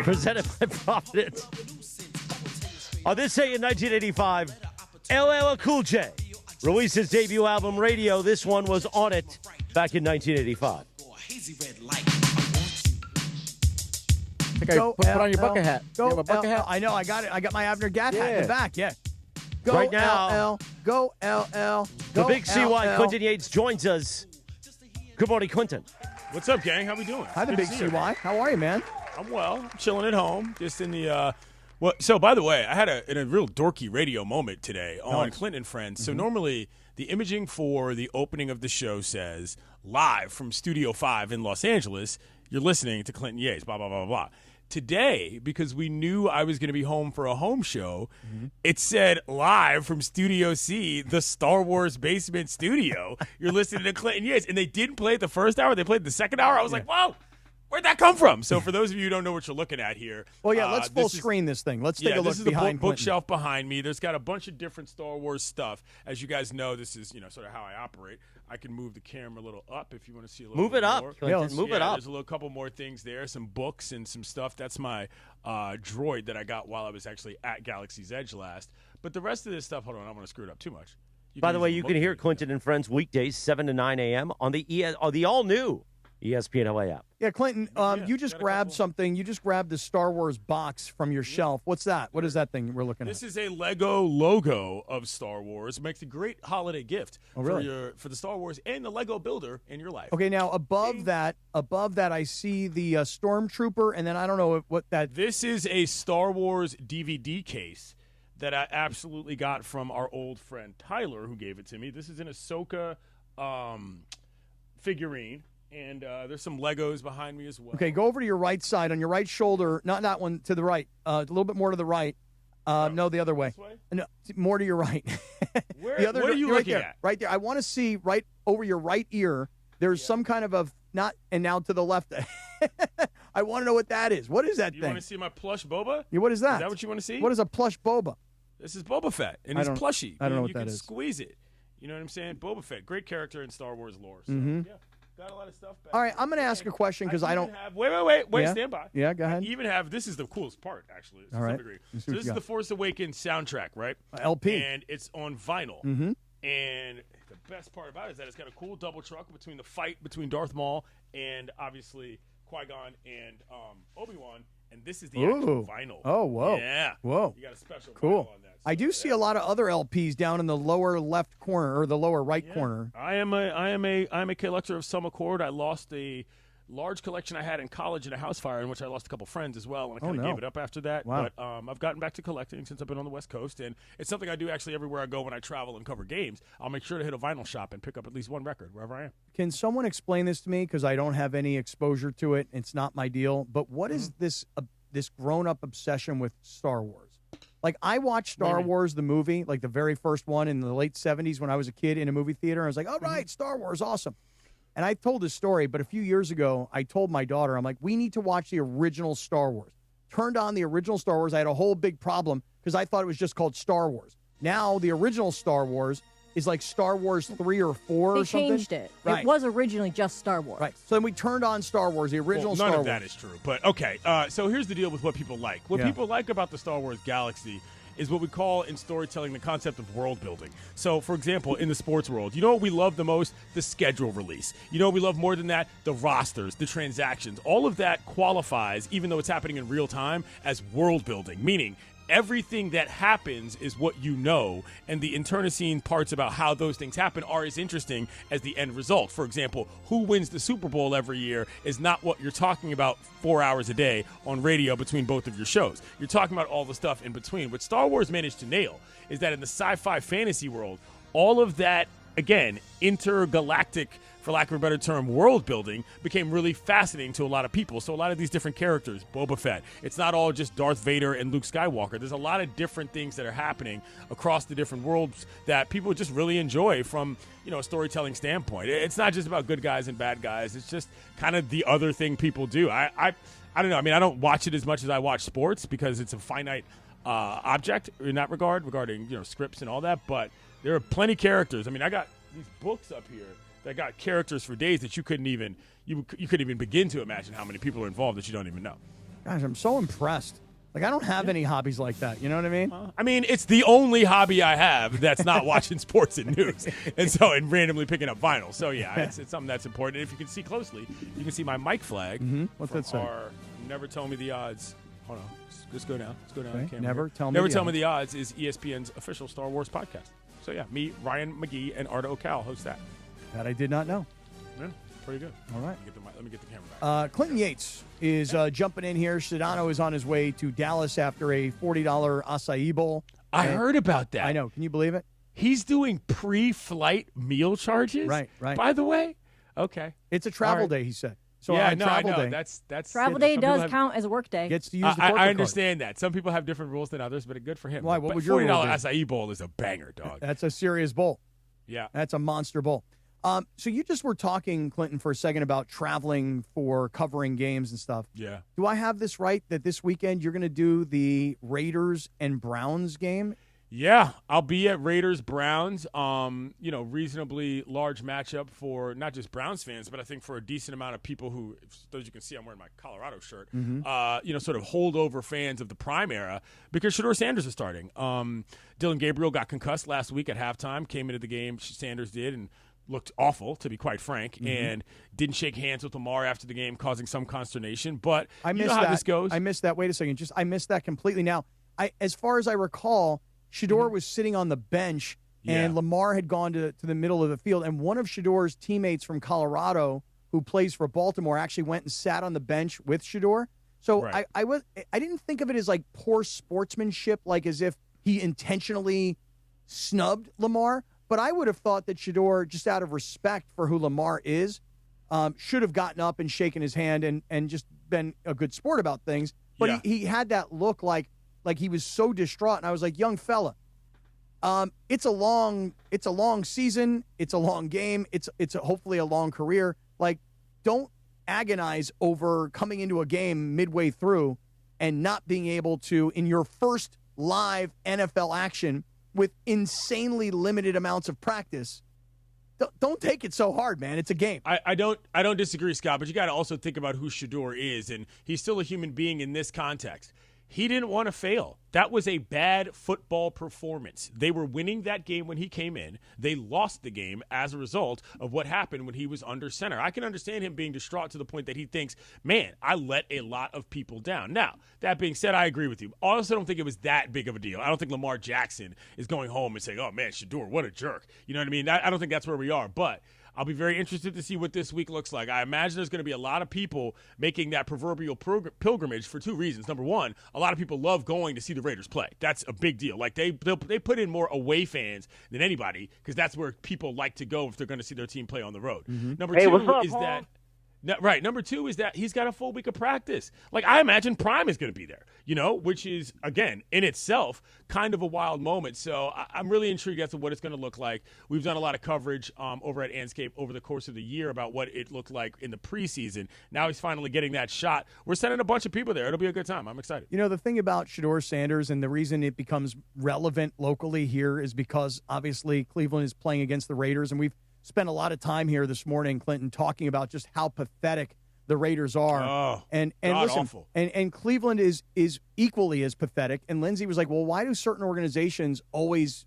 Presented by Providence. On this day in 1985, LL Cool J released his debut album, Radio. This one was on it back in 1985. Go put on your bucket hat. Go You have a bucket hat? I know. I got it. I got my Avner Gatt hat in the back. Yeah. Go Right now, LL. Go LL. The Go big CY, LL. Quentin Yates, joins us. Good morning, Quentin. What's up, gang? How we doing? Hi, the Good big to see you. CY. How are you, man? I'm well. I'm chilling at home, just in the. Well, so by the way, I had a real dorky radio moment today on Nice. Clinton and Friends. So normally the imaging for the opening of the show says live from Studio 5 in Los Angeles. You're listening to Clinton Yates. Blah blah blah blah. Today, because we knew I was going to be home for a home show, it said live from Studio C, the Star Wars basement studio. You're listening to Clinton Yates, and they didn't play it the first hour. They played the second hour. I was like, whoa. Where'd that come from? So for those of you who don't know what you're looking at here. Well, yeah, let's full screen this thing. Let's take a look this is behind the bookshelf behind me. There's got a bunch of different Star Wars stuff. As you guys know, this is, sort of how I operate. I can move the camera a little up if you want to see a little Move bit it up, more. Clinton. Move it up. There's a couple more things there, some books and some stuff. That's my droid that I got while I was actually at Galaxy's Edge last. But the rest of this stuff, hold on, I don't want to screw it up too much. By the way, you can hear Clinton and Friends weekdays, 7 to 9 a.m. on the all-new ESPN LA app. Yeah, Clinton, you just grabbed something. You just grabbed the Star Wars box from your shelf. What's that? What is that thing we're looking at? This is a Lego logo of Star Wars. It makes a great holiday gift for the Star Wars and the Lego builder in your life. Okay, now above that, I see the Stormtrooper, and then I don't know what that. This is a Star Wars DVD case that I absolutely got from our old friend Tyler, who gave it to me. This is an Ahsoka figurine. And there's some Legos behind me as well. Okay, go over to your right side, on your right shoulder. Not that one, to the right. A little bit more to the right. No, the other way. This way? No, more to your right. What are you right looking there, at? Right there. I want to see right over your right ear. There's some kind of and now to the left. I want to know what that is. What is that You thing? want to see my plush Boba? Yeah, what is that? Is that what you want to see? What is a plush Boba? This is Boba Fett, and he's plushy. I don't know what you that can is. Squeeze it. You know what I'm saying? Boba Fett, great character in Star Wars lore. So, yeah, got a lot of stuff back. All right, I'm going to ask a question because I don't. Wait, Yeah? stand by. Yeah, go ahead. I even have, this is the coolest part, actually. To All right. some degree. Let's see So what this you is the got. Force Awakens soundtrack, right? LP. And it's on vinyl. Mm-hmm. And the best part about it is that it's got a cool double truck between the fight between Darth Maul and obviously Qui-Gon and Obi-Wan. And this is the actual vinyl. Oh, whoa. Yeah. Whoa. You got a special Cool. vinyl on that. I do see a lot of other LPs down in the lower left corner or the lower right corner. I am a collector of some accord. I lost a large collection I had in college in a house fire in which I lost a couple friends as well, and I kind of gave it up after that. Wow. But I've gotten back to collecting since I've been on the West Coast, and it's something I do actually everywhere I go when I travel and cover games. I'll make sure to hit a vinyl shop and pick up at least one record wherever I am. Can someone explain this to me? Because I don't have any exposure to it. It's not my deal. But what is this grown-up obsession with Star Wars? Like, I watched Star Wars, the movie, like the very first one in the late 70s when I was a kid in a movie theater. I was like, all right, Star Wars, awesome. And I told this story, but a few years ago, I told my daughter, I'm like, we need to watch the original Star Wars. Turned on the original Star Wars. I had a whole big problem because I thought it was just called Star Wars. Now, the original Star Wars is like Star Wars 3 or 4 They or something. changed it. Right. It was originally just Star Wars. Right. So then we turned on Star Wars, the original Star None Wars. of that is true, but okay. So here's the deal with what people like. What people like about the Star Wars galaxy is what we call in storytelling the concept of world building. So, for example, in the sports world, you know what we love the most? The schedule release. You know what we love more than that? The rosters, the transactions. All of that qualifies, even though it's happening in real time, as world building, meaning everything that happens is what you know, and the internecine parts about how those things happen are as interesting as the end result. For example, who wins the Super Bowl every year is not what you're talking about 4 hours a day on radio between both of your shows. You're talking about all the stuff in between. What Star Wars managed to nail is that in the sci-fi fantasy world, all of that, again, intergalactic, for lack of a better term, world building became really fascinating to a lot of people. So a lot of these different characters, Boba Fett, it's not all just Darth Vader and Luke Skywalker. There's a lot of different things that are happening across the different worlds that people just really enjoy from, a storytelling standpoint. It's not just about good guys and bad guys. It's just kind of the other thing people do. I don't know. I mean, I don't watch it as much as I watch sports because it's a finite object in that regard regarding, scripts and all that. But there are plenty of characters. I mean, I got these books up here that got characters for days that you couldn't even begin to imagine how many people are involved that you don't even know. Gosh, I'm so impressed. Like, I don't have any hobbies like that. You know what I mean? I mean, it's the only hobby I have that's not watching sports and news, and randomly picking up vinyl. So yeah, it's something that's important. And if you can see closely, you can see my mic flag. What's that say? Never Tell Me the Odds. Hold on, just go down. Let's go down. Okay. Never Tell Me the Odds is ESPN's official Star Wars podcast. So yeah, me, Ryan McGee, and Arda O'Cal host that. That I did not know. Yeah, pretty good. All right. Let me get the camera back. Clinton Yates is jumping in here. Sedano is on his way to Dallas after a $40 acai bowl. I heard about that. I know. Can you believe it? He's doing pre-flight meal charges? Right. By the way? Okay. It's a travel day, he said. So yeah, on travel day, that's travel day does count as a work day. Gets to use the I understand that. Some people have different rules than others, but good for him. Why? What would your $40 rule be? acai bowl is a banger, dog. That's a serious bowl. Yeah. That's a monster bowl. So you just were talking, Clinton, for a second about traveling for covering games and stuff. Yeah. Do I have this right that this weekend you're going to do the Raiders and Browns game? Yeah, I'll be at Raiders-Browns, reasonably large matchup for not just Browns fans, but I think for a decent amount of people who, as you can see, I'm wearing my Colorado shirt, sort of holdover fans of the Prime era because Shedeur Sanders is starting. Dylan Gabriel got concussed last week at halftime, came into the game, Sanders did, and looked awful, to be quite frank, and didn't shake hands with Lamar after the game, causing some consternation. But I missed how that. this goes. I missed that. Wait a second. I missed that completely. Now, as far as I recall, Shedeur was sitting on the bench, and Lamar had gone to the middle of the field, and one of Shedeur's teammates from Colorado, who plays for Baltimore, actually went and sat on the bench with Shedeur. So Right. I didn't think of it as like poor sportsmanship, like as if he intentionally snubbed Lamar. But I would have thought that Shedeur, just out of respect for who Lamar is, should have gotten up and shaken his hand and just been a good sport about things. But he had that look like he was so distraught. And I was like, young fella, it's a long season. It's a long game. It's hopefully a long career. Like, don't agonize over coming into a game midway through and not being able to, in your first live NFL action with insanely limited amounts of practice, don't take it so hard, man. It's a game. I don't disagree, Scott, but you got to also think about who Shedeur is, and he's still a human being in this context. He didn't want to fail. That was a bad football performance. They were winning that game when he came in. They lost the game as a result of what happened when he was under center. I can understand him being distraught to the point that he thinks, man, I let a lot of people down. Now, that being said, I agree with you. I also don't think it was that big of a deal. I don't think Lamar Jackson is going home and saying, oh, man, Shedeur, what a jerk. You know what I mean? I don't think that's where we are, but I'll be very interested to see what this week looks like. I imagine there's going to be a lot of people making that proverbial pilgrimage for two reasons. Number one, a lot of people love going to see the Raiders play. That's a big deal. Like they put in more away fans than anybody because that's where people like to go if they're going to see their team play on the road. Number two is that Right. Number two is that he's got a full week of practice. Like, I imagine Prime is going to be there, which is, again, in itself, kind of a wild moment. So I'm really intrigued as to what it's going to look like. We've done a lot of coverage over at Anscape over the course of the year about what it looked like in the preseason. Now he's finally getting that shot. We're sending a bunch of people there. It'll be a good time. I'm excited. The thing about Shedeur Sanders and the reason it becomes relevant locally here is because, obviously, Cleveland is playing against the Raiders, and we've spent a lot of time here this morning, Clinton, talking about just how pathetic the Raiders are. Oh, and God listen, awful. and Cleveland is equally as pathetic. And Lindsay was like, well, why do certain organizations always,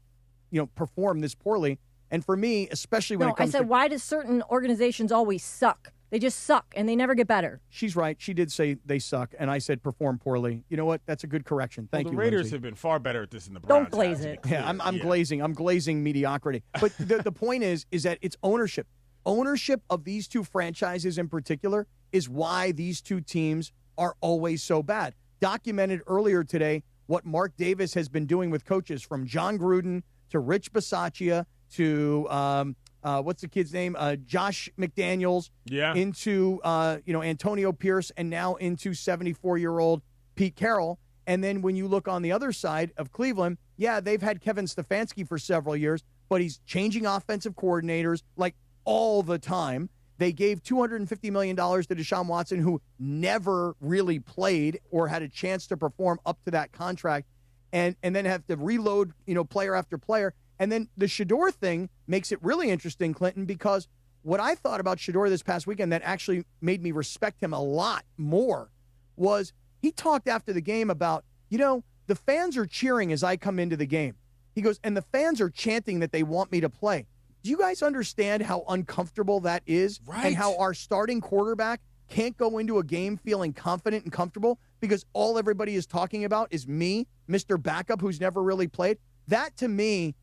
perform this poorly? And for me, especially when it comes to why do certain organizations always suck? They just suck, and they never get better. She's right. She did say they suck, and I said perform poorly. You know what? That's a good correction. Thank you, The Raiders Lindsay. have been far better at this than the Browns. Don't glaze have, it. Yeah, I'm glazing. I'm glazing mediocrity. But the point is that it's ownership. Ownership of these two franchises in particular is why these two teams are always so bad. Documented earlier today what Mark Davis has been doing with coaches, from John Gruden to Rich Bisaccia to what's the kid's name? Josh McDaniels. Yeah. Into Antonio Pierce, and now into 74-year-old Pete Carroll. And then when you look on the other side of Cleveland, yeah, they've had Kevin Stefanski for several years, but he's changing offensive coordinators like all the time. They gave $250 million to Deshaun Watson, who never really played or had a chance to perform up to that contract, and then have to reload, player after player. And then the Shedeur thing makes it really interesting, Clinton, because what I thought about Shedeur this past weekend that actually made me respect him a lot more was he talked after the game about, the fans are cheering as I come into the game. He goes, and the fans are chanting that they want me to play. Do you guys understand how uncomfortable that is? Right. And how our starting quarterback can't go into a game feeling confident and comfortable because all everybody is talking about is me, Mr. Backup, who's never really played? That, to me,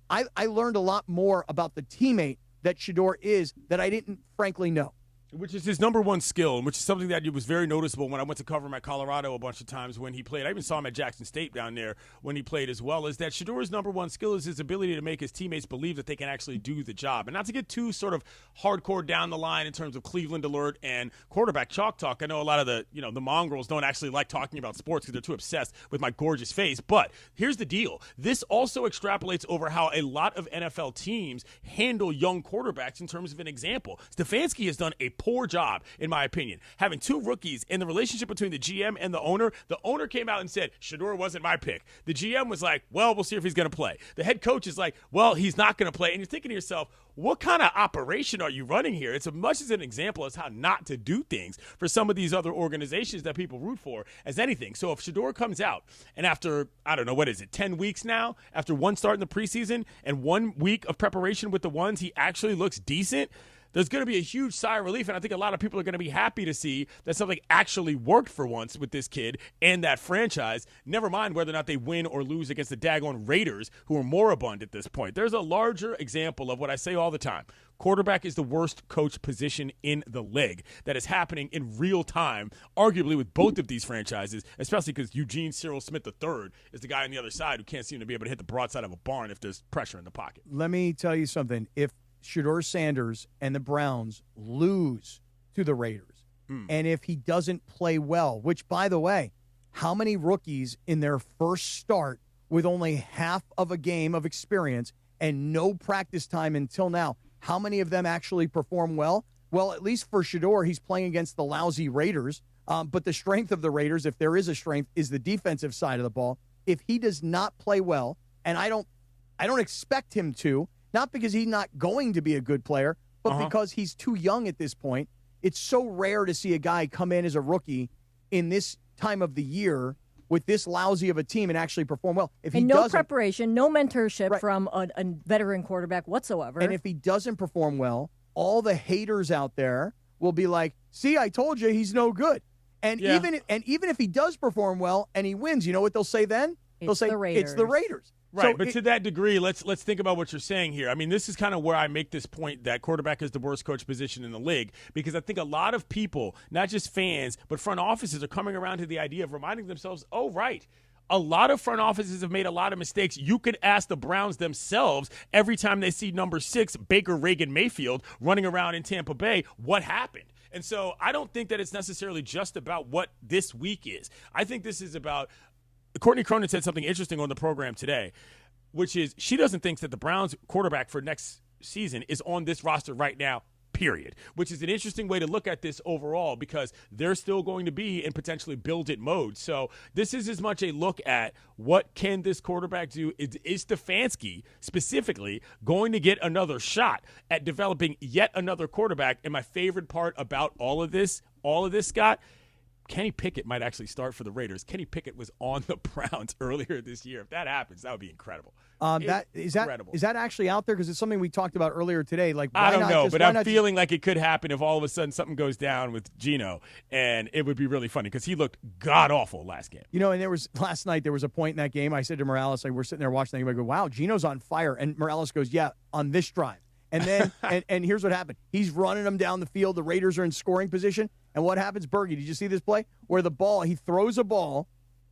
I learned a lot more about the teammate that Shedeur is that I didn't, frankly, know. Which is his number one skill, and which is something that was very noticeable when I went to cover him at Colorado a bunch of times when he played. I even saw him at Jackson State down there when he played as well, is that Shedeur's number one skill is his ability to make his teammates believe that they can actually do the job. And not to get too sort of hardcore down the line in terms of Cleveland alert and quarterback chalk talk. I know a lot of the mongrels don't actually like talking about sports because they're too obsessed with my gorgeous face. But here's the deal. This also extrapolates over how a lot of NFL teams handle young quarterbacks in terms of an example. Stefanski has done a poor job, in my opinion, having two rookies, and the relationship between the GM and the owner. The owner came out and said, Shedeur wasn't my pick. The GM was like, well, we'll see if he's going to play. The head coach is like, well, he's not going to play. And you're thinking to yourself, what kind of operation are you running here? It's as much as an example as how not to do things for some of these other organizations that people root for as anything. So if Shedeur comes out and after, 10 weeks now, after one start in the preseason and 1 week of preparation with the ones, he actually looks decent, there's going to be a huge sigh of relief, and I think a lot of people are going to be happy to see that something actually worked for once with this kid and that franchise, never mind whether or not they win or lose against the daggone Raiders, who are moribund at this point. There's a larger example of what I say all the time. Quarterback is the worst coach position in the league. That is happening in real time, arguably with both of these franchises, especially because Eugene Cyril Smith III is the guy on the other side who can't seem to be able to hit the broadside of a barn if there's pressure in the pocket. Let me tell you something. If Shedeur Sanders and the Browns lose to the Raiders, and if he doesn't play well, which, by the way, how many rookies in their first start with only half of a game of experience and no practice time until now, how many of them actually perform well? Well, at least for Shedeur, he's playing against the lousy Raiders, but the strength of the Raiders, if there is a strength, is the defensive side of the ball. If he does not play well, and I don't expect him to, not because he's not going to be a good player, but because he's too young at this point. It's so rare to see a guy come in as a rookie in this time of the year with this lousy of a team and actually perform well. If he and no doesn't, preparation, no mentorship from a veteran quarterback whatsoever. and if he doesn't perform well, all the haters out there will be like, see, I told you he's no good. And even if he does perform well and he wins, you know what they'll say then? They'll say, it's the Raiders. Right, So but to that degree, let's think about what you're saying here. I mean, this is kind of where I make this point that quarterback is the worst coach position in the league, because I think a lot of people, not just fans, but front offices are coming around to the idea of reminding themselves, oh, right, a lot of front offices have made a lot of mistakes. You could ask the Browns themselves every time they see number 6, Baker Reagan Mayfield, running around in Tampa Bay, what happened? And so I don't think that it's necessarily just about what this week is. I think this is about – Courtney Cronin said something interesting on the program today, which is she doesn't think that the Browns quarterback for next season is on this roster right now, period, which is an interesting way to look at this overall because they're still going to be in potentially build-it mode. So this is as much a look at what can this quarterback do. Is Stefanski specifically going to get another shot at developing yet another quarterback? And my favorite part about all of this, all of this, Scott, Kenny Pickett might actually start for the Raiders. Kenny Pickett was on the Browns earlier this year. If that happens, that would be incredible. Is that actually out there? Because it's something we talked about earlier today. Like, I don't know, but I'm feeling like it could happen if all of a sudden something goes down with Geno, and it would be really funny because he looked god-awful last game. You know, and last night there was a point in that game, I said to Morales, like, we're sitting there watching that game, I go, wow, Geno's on fire. And Morales goes, yeah, on this drive. And then, and here's what happened. He's running them down the field. The Raiders are in scoring position. And what happens, Bergie, did you see this play? Where he throws a ball,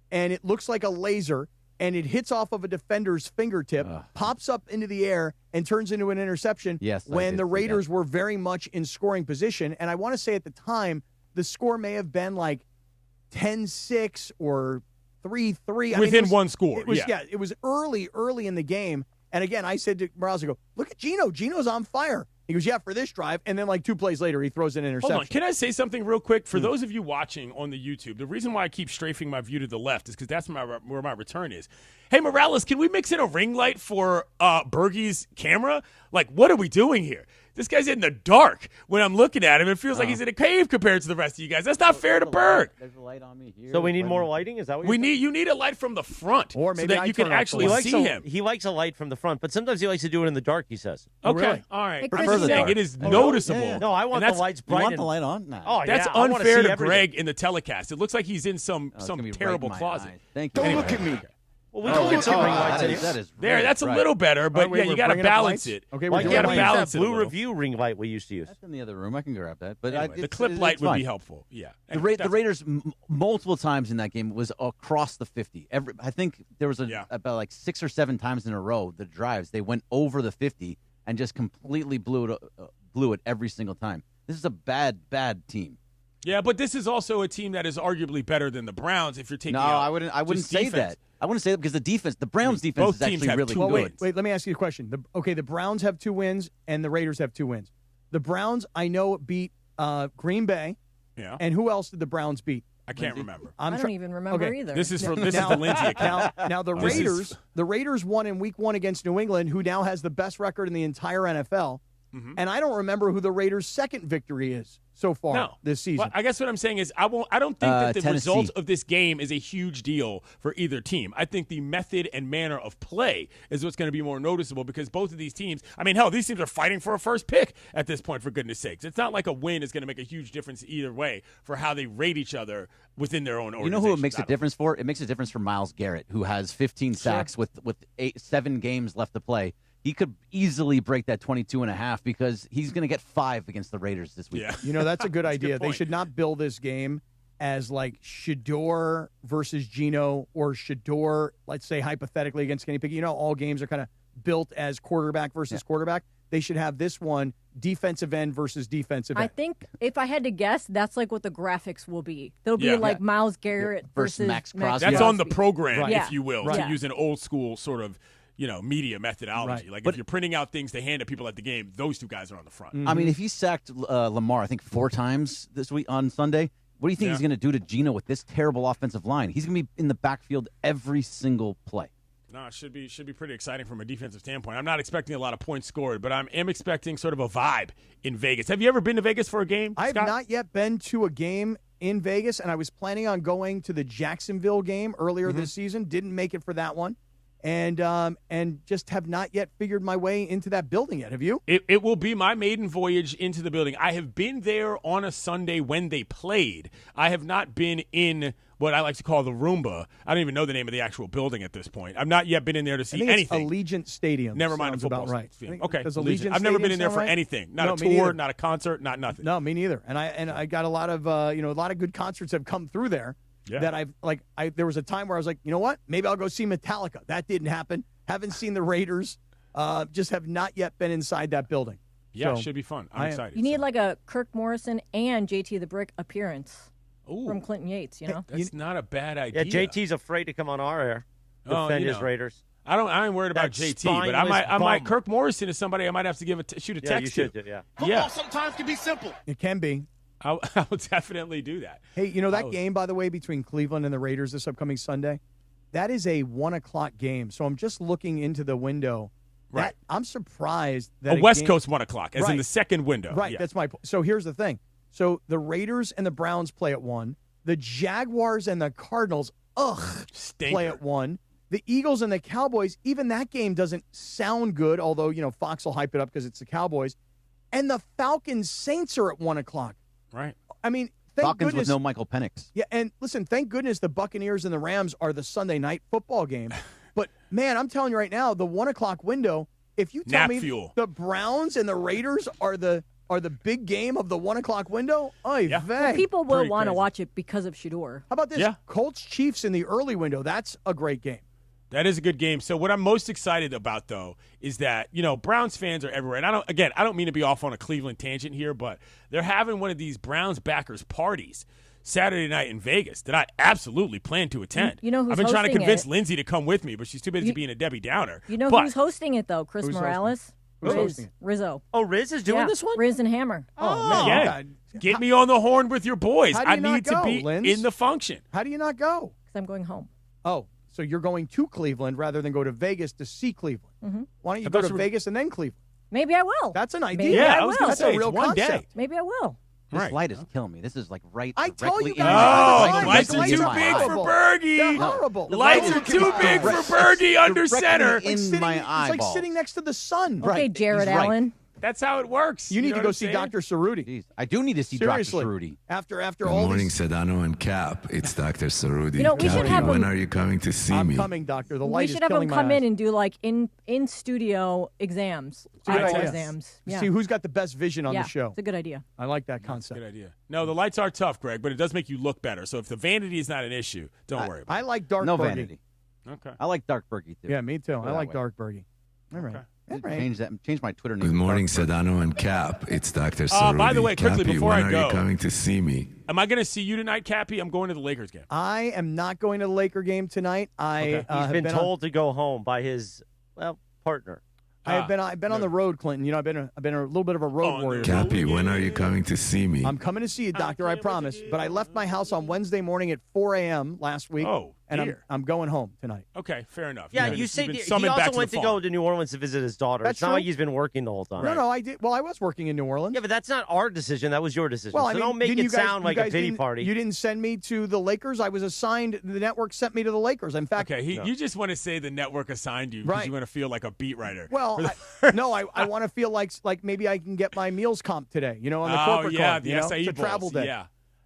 and it looks like a laser, and it hits off of a defender's fingertip, pops up into the air, and turns into an interception. Yes, when the Raiders were very much in scoring position. And I want to say at the time, the score may have been like 10-6 or 3-3. Within one score. It was early in the game. And again, I said to Morales, I go, look at Geno. Geno's on fire. He goes, yeah, for this drive. And then like 2 plays later, he throws an interception. Hold on. Can I say something real quick? For those of you watching on the YouTube, the reason why I keep strafing my view to the left is because that's where my return is. Hey, Morales, can we mix in a ring light for Bergie's camera? Like, what are we doing here? This guy's in the dark. When I'm looking at him, it feels like he's in a cave compared to the rest of you guys. That's not fair to Berg. There's a light on me here. So we need more lighting? Is that what you need a light from the front or maybe so that you can actually see him. He likes a light from the front, but sometimes he likes to do it in the dark, he says. Okay, really? All right. Hey, It is noticeable. Yeah. No, I want the lights bright. You want the light on? No. Oh, That's yeah, unfair to Greg in the telecast. It looks like he's in some terrible right in my closet. eyes. Thank you. Don't look at me. Well, we can get some ring lights in here. That is There, that's a right. little better, but Wait, you got to balance it. Okay, Why we're can't doing we use lights. that blue review ring light we used to use? That's in the other room. I can grab that. But Anyway, the it's clip light would fine. be helpful. Yeah. The Raiders multiple times in that game was across the 50. I think there was about like 6 or 7 times in a row the drives they went over the 50 and just completely blew it every single time. This is a bad team. Yeah, but this is also a team that is arguably better than the Browns. If you're taking I wouldn't say that. I wouldn't say that because the Browns defense both is teams actually have really two good. Wait, let me ask you a question. The Browns have 2 wins and the Raiders have 2 wins. The Browns, I know, beat Green Bay. Yeah. And who else did the Browns beat? I can't remember. I don't even remember either. This is the Lindsay account. Now the Raiders won in Week 1 against New England, who now has the best record in the entire NFL. Mm-hmm. And I don't remember who the Raiders' second victory is so far this season. Well, I guess what I'm saying is I don't think that the result of this game is a huge deal for either team. I think the method and manner of play is what's going to be more noticeable because both of these teams, I mean, hell, these teams are fighting for a first pick at this point, for goodness sakes. It's not like a win is going to make a huge difference either way for how they rate each other within their own organization. You know who it makes a difference for? It makes a difference for Myles Garrett, who has 15 sacks with 7 games left to play. He could easily break that 22.5 because he's going to get 5 against the Raiders this week. Yeah. You know, that's a good idea. Good they should not build this game as like Shador versus Geno or Shador, let's say hypothetically against Kenny Pickett. You know, all games are kind of built as quarterback versus quarterback. They should have this one defensive end versus defensive end. I think if I had to guess, that's like what the graphics will be. They'll be like Myles Garrett versus Max Crosby. That's on the program, Right. if you will, to use an old school sort of media methodology. Like if you're printing out things to hand to people at the game, those 2 guys are on the front. I mean, if he sacked Lamar, I think 4 times this week on Sunday, what do you think he's going to do to Geno with this terrible offensive line? He's going to be in the backfield every single play. No, it should be pretty exciting from a defensive standpoint. I'm not expecting a lot of points scored, but I am expecting sort of a vibe in Vegas. Have you ever been to Vegas for a game, I have Scott? not yet been to a game in Vegas, and I was planning on going to the Jacksonville game earlier this season. Didn't make it for that one. And just have not yet figured my way into that building yet. Have you? It will be my maiden voyage into the building. I have been there on a Sunday when they played. I have not been in what I like to call the Roomba. I don't even know the name of the actual building at this point. I've not yet been in there to see anything. Allegiant Stadium. Never mind a sounds football about right. field. Okay. Does Allegiant I've never been in Stadium there for sound right? anything. Not No, a me neither. tour, not a concert, not nothing. No, me neither. And I got a lot of a lot of good concerts have come through there. Yeah. That there was a time where I was like, you know what? Maybe I'll go see Metallica. That didn't happen. Haven't seen the Raiders. Just have not yet been inside that building. Yeah, So, it should be fun. I'm excited. You need like a Kirk Morrison and JT the Brick appearance from Clinton Yates, you know? That's not a bad idea. Yeah, JT's afraid to come on our air. Defend his Raiders. I ain't worried about JT, but I might. Kirk Morrison is somebody I might have to shoot a text you to. should, yeah. Yeah. Sometimes can be simple. It can be. I will definitely do that. Hey, you know that game, by the way, between Cleveland and the Raiders this upcoming Sunday? That is a 1:00 game. So I'm just looking into the window. Right. I'm surprised that a West Coast 1:00, as in Right. the second window. Right. Yeah. That's my point. So here's the thing. So the Raiders and the Browns play at 1. The Jaguars and the Cardinals, play at 1. The Eagles and the Cowboys, even that game doesn't sound good, although, Fox will hype it up because it's the Cowboys. And the Falcons Saints are at 1 o'clock. Right. I mean, thank Falcons goodness. with no Michael Penix. Yeah, and listen, thank goodness the Buccaneers and the Rams are the Sunday night football game. But, man, I'm telling you right now, the 1 o'clock window, if you tell Nap me fuel. the Browns and the Raiders are the big game of the 1 o'clock window, Well, people will want to watch it because of Shador. How about this? Yeah. Colts-Chiefs in the early window. That's a great game. That is a good game. So what I'm most excited about, though, is that, Browns fans are everywhere. And I don't mean to be off on a Cleveland tangent here, but they're having one of these Browns backers parties Saturday night in Vegas that I absolutely plan to attend. You know who's I've been trying to hosting convince it? Lindsay to come with me, but she's too busy being a Debbie Downer. You know But who's hosting it, though? Chris Who's Morales. Who's hosting it? Rizzo. Oh, Riz is doing this one? Riz and Hammer. Oh, man. Again, get me on the horn with your boys. How do I you not need to go, be Linz? in the function. How do you not go? Because I'm going home. Oh, so you're going to Cleveland rather than go to Vegas to see Cleveland. Mm-hmm. Why don't you I go thought to you were- Vegas and then Cleveland? Maybe I will. That's an idea. Maybe Yeah, I I was will. gonna That's say, a real it's one concept. day. Maybe I will. This Right. light is killing me. This is like right. I tell directly you in guys. my- Oh, They're the lights are directly too in my big eye. for Bergie. They're horrible. The lights are too big for Bergie under Directly center. in Sitting- my it's like eyeball. sitting next to the sun. Okay, Right. Jared He's right. Allen. That's how it works. You need know to what go I'm see saying? Dr. Cerruti. Jeez, I do need to see Seriously. Dr. Cerruti. After Good all morning, these... Sedano and Kap. It's Dr. Cerruti. You know, we should have when him- are you coming to see I'm me? coming, doctor. The We light should is have him killing my come eyes. in and do like in studio exams. It's a good Eyeball idea. exams. Yeah. See who's got the best vision on yeah, the show. It's a good idea. I like that concept. Good idea. No, the lights are tough, Greg, but it does make you look better. So if the vanity is not an issue, don't worry about I like dark No Bergie. vanity. it. Okay. I like Dark Bergie too. Yeah, me too. I that like way. dark Bergie. All right. Okay. All right. Change my Twitter name. Good to morning, Dark Bergie. Sedano and Kap. It's Dr. Cerruti. By the way, quickly, Cappy, before when I are go- you coming to see me? Am I going to see you tonight, Cappy? I'm going to the Lakers game. I am not going to the Laker game tonight. Okay. He's have been on- told to go home by his, partner. I've been on the road, Clinton. You know, I've been a little bit of a road warrior. Cappy, when are you coming to see me? I'm coming to see you, doctor. I promise. But I left my house on Wednesday morning at 4 a.m. last week. Oh, and dear. I'm going home tonight. Okay, fair enough. Yeah, You've you been said he summoned back also went the to farm. go to New Orleans to visit his daughter. That's It's not true. like he's been working the whole time. No, I did. Well, I was working in New Orleans. Yeah, but that's not our decision. That was your decision. Well, so I mean, don't make didn't it you guys- sound you like a guys pity didn't- party. You didn't send me to the Lakers. I was assigned. The network sent me to the Lakers. In fact, Okay, you just want to say the network assigned you because Right. you want to feel like a beat writer. Well, I want to feel like maybe I can get my meals comp today. You know, on the oh, corporate yeah, card. the you know? SAE It's a Bowls. travel day.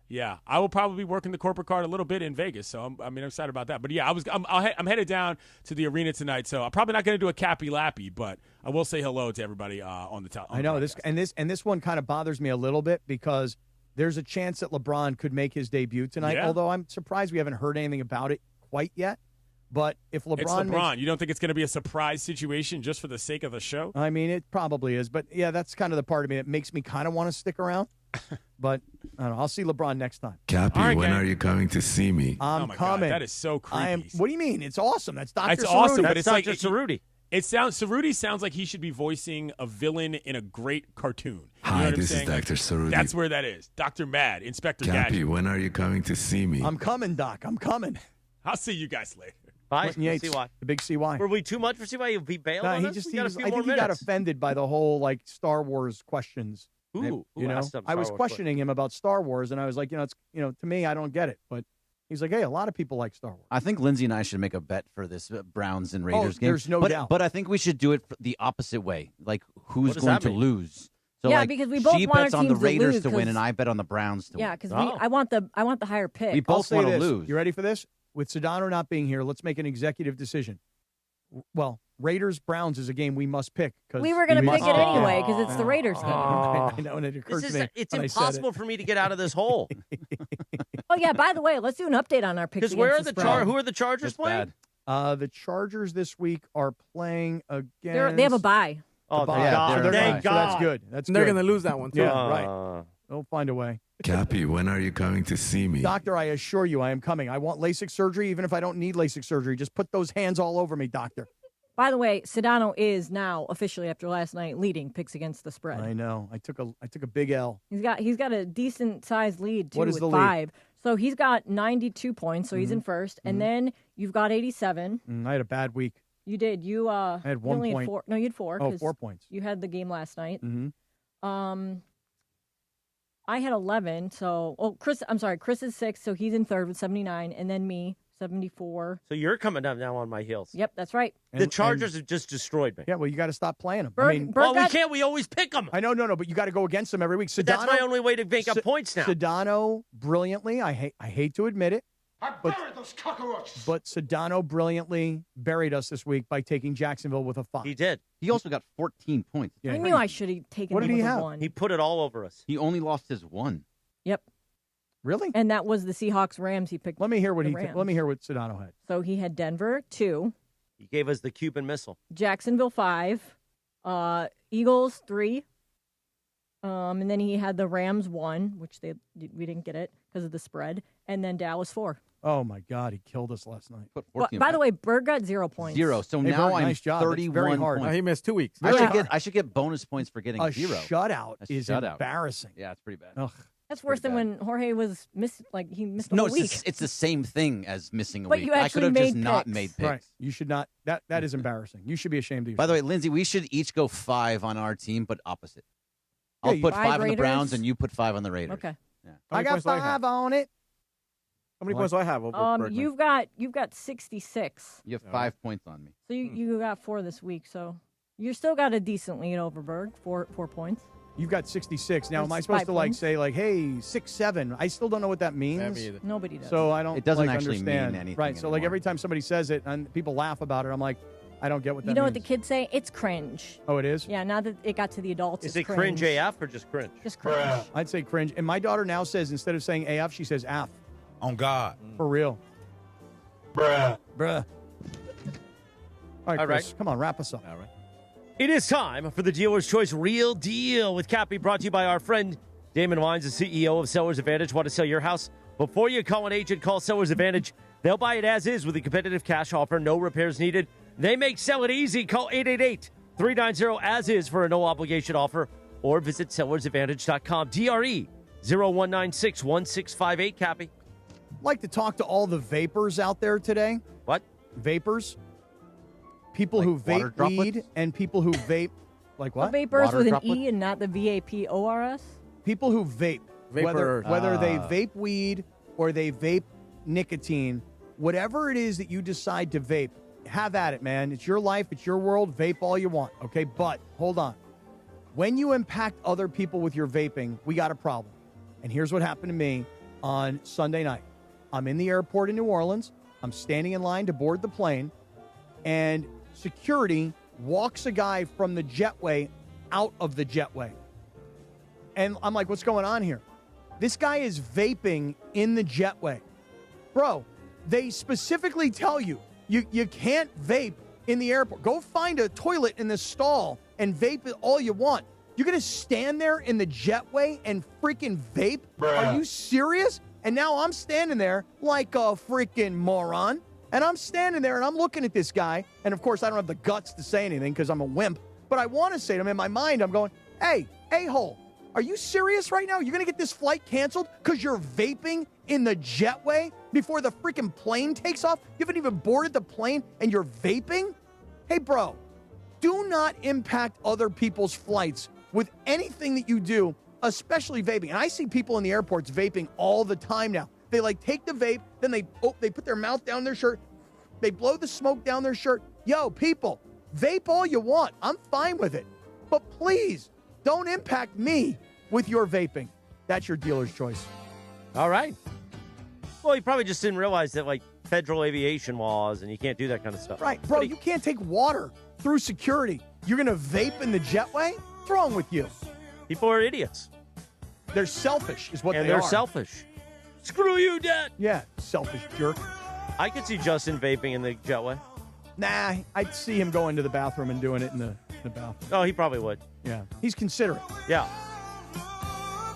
Yeah. I will probably be working the corporate card a little bit in Vegas, so I'm excited about that. But yeah, I'm headed down to the arena tonight, so I'm probably not going to do a Cappy Lappy, but I will say hello to everybody on the top. I know this one kind of bothers me a little bit because there's a chance that LeBron could make his debut tonight. Yeah. Although I'm surprised we haven't heard anything about it quite yet. But if LeBron, It's LeBron. makes, You don't think it's going to be a surprise situation just for the sake of the show? I mean, it probably is. But yeah, that's kind of the part of me that makes me kind of want to stick around. But I don't know. I'll see LeBron next time. Cappy, All right, when gang. are you coming to see me? I'm Oh, my coming. God, that is so creepy. What do you mean? It's awesome. That's Dr. It's awesome, Cerruti. but it's That's like Dr. Cerruti. Cerruti sounds like he should be voicing a villain in a great cartoon. You know Hi, what I'm this is saying? Like, Dr. Cerruti. That's where that is. Dr. Mad, Inspector Cappy, Gadget. when are you coming to see me? I'm coming, Doc. I'm coming. I'll see you guys later. Bye. Clinton Yates, CY. the big CY. Were we too much for CY? You'll be bailed No, on he us? just We he got a was, few I more think he got minutes. offended by the whole like Star Wars questions. Who You know, asked him I was Star Wars questioning him about Star Wars, and I was like, it's to me, I don't get it. But he's like, hey, a lot of people like Star Wars. I think Lindsay and I should make a bet for this Browns and Raiders game. there's no doubt. But I think we should do it the opposite way. Like, who's What does going that to mean? lose? So Yeah, like, because we both she want bets our on the teams to Raiders lose to win, 'cause- and I bet on the Browns to Yeah, win. because Oh. I want the higher pick. We I'll both say want to this. lose. You ready for this? With Sedano not being here, let's make an executive decision. Well, Raiders Browns is a game we must pick because We were going to pick it anyway because it's the Raiders game. I know, and it occurred This to me. is, it's when I said impossible it. for me to get out of this hole. Oh yeah, by the way, let's do an update on our picks. Because where are against the spread. who are the Chargers It's playing? bad. The Chargers this week are playing against. They have a bye. Oh, bye. thank Yeah, God. they're Thank So God. that's good. That's They're good. going to lose that one, too. Yeah, right. They'll find a way. Cappy, when are you coming to see me? Doctor, I assure you I am coming. I want LASIK surgery, even if I don't need LASIK surgery. Just put those hands all over me, doctor. By the way, Sedano is now officially after last night leading picks against the spread. I know. I took a big L. He's got a decent sized lead too What is with the lead? 5. So he's got 92 points, so he's in first. And then you've got 87. I had a bad week. You did. You I had you 1 only point. had 4. No, you had 4. Oh, 'cause 4 points. You had the game last night. Mm-hmm. I had 11. So, Chris is 6, so he's in third with 79, and then me, 74. So you're coming up now on my heels. Yep, that's right. The Chargers have just destroyed me. Yeah, well, you got to stop playing them. We can't. We always pick them. I know, but you got to go against them every week. Sedano, that's my only way to make up points now. Sedano, brilliantly, I hate to admit it, but Sedano brilliantly buried us this week by taking Jacksonville with a 5. He did. He also got 14 points. Yeah. I knew I should have taken What him did he with a have? 1. He put it all over us. He only lost his 1. Yep. Really? And that was the Seahawks-Rams he picked. Let me hear what Rams. let me hear what Sedano had. So he had Denver 2, He gave us the Cuban Missile. Jacksonville 5, Eagles 3, and then he had the Rams 1, which we didn't get it because of the spread, and then Dallas 4. Oh my God, he killed us last night. Well, by the way, Berg got 0 points. 0. So Hey, now Berg, I'm nice job. That's 31 very hard. points. He missed 2 weeks. I should get bonus points for getting A 0. shutout is embarrassing. Yeah, it's pretty bad. Ugh. That's worse than when Jorge was he missed the No, whole week. it's the same thing as missing a But week. you I could have actually just made not picks. made picks. Right. You should not. That is embarrassing. You should be ashamed of yourself. By the way, Lindsay, we should each go 5 on our team, but opposite. Yeah, I'll put 5 5 on the Raiders? Browns, and you put 5 on the Raiders. Okay. Yeah. I got 5 on it. How many points do I have over Bergman? You've got 66. You have 5 points on me. So you got 4 this week. So you still got a decent lead over Berg, 4 points. You've got 66. Now, am I That's supposed 5 to points. say hey 6, 7? I still don't know what that means. Me either. Nobody does. So I don't. It doesn't actually understand. mean anything Right. So anymore. every time somebody says it and people laugh about it, I'm like, I don't get what that you know means. what the kids say? It's cringe. Oh, it is. Yeah. Now that it got to the adults, Is it's it cringe AF or just cringe? Just cringe. I'd say cringe. And my daughter now says instead of saying AF, she says AF. On God. For real. Bruh. All right, Chris, come on, wrap us up. All right. It is time for the Dealer's Choice Real Deal with Cappy, brought to you by our friend Damon Wines, the CEO of Sellers Advantage. Want to sell your house? Before you call an agent, call Sellers Advantage. They'll buy it as is with a competitive cash offer, no repairs needed. They make sell it easy. Call 888-390-AS-IS for a no-obligation offer or visit sellersadvantage.com. DRE 0196-1658, Cappy. I'd like to talk to all the vapors out there today. What? Vapors. People Like who water vape weed droplets? and people who vape. Like what? Vapors Water with an droplets? E and not the VAPORS. People who vape. Vapor. Whether they vape weed or they vape nicotine, whatever it is that you decide to vape, have at it, man. It's your life. It's your world. Vape all you want, okay? But hold on. When you impact other people with your vaping, we got a problem. And here's what happened to me on Sunday night. I'm in the airport in New Orleans. I'm standing in line to board the plane, and security walks a guy from the jetway out of the jetway. And I'm like, what's going on here? This guy is vaping in the jetway. Bro, they specifically tell you, you can't vape in the airport. Go find a toilet in the stall and vape it all you want. You're going to stand there in the jetway and freaking vape? Are you serious? And now I'm standing there like a freaking moron. And I'm standing there and I'm looking at this guy. And of course, I don't have the guts to say anything because I'm a wimp. But I want to say to him in my mind, I'm going, hey, a-hole, are you serious right now? You're going to get this flight canceled because you're vaping in the jetway before the freaking plane takes off? You haven't even boarded the plane and you're vaping? Hey, bro, do not impact other people's flights with anything that you do, especially vaping. And I see people in the airports vaping all the time now. They take the vape, then they put their mouth down their shirt, they blow the smoke down their shirt. Yo, people, vape all you want. I'm fine with it. But please, don't impact me with your vaping. That's your dealer's choice. All right. Well, he probably just didn't realize that, federal aviation laws, and you can't do that kind of stuff. Right. Bro, you can't take water through security. You're going to vape in the jetway? What's wrong with you? People are idiots. They're selfish is what they are. And they're selfish. Screw you, Dad. Yeah, selfish jerk. I could see Justin vaping in the jetway. Nah, I'd see him going to the bathroom and doing it in the bathroom. Oh, he probably would. Yeah. He's considerate. Yeah.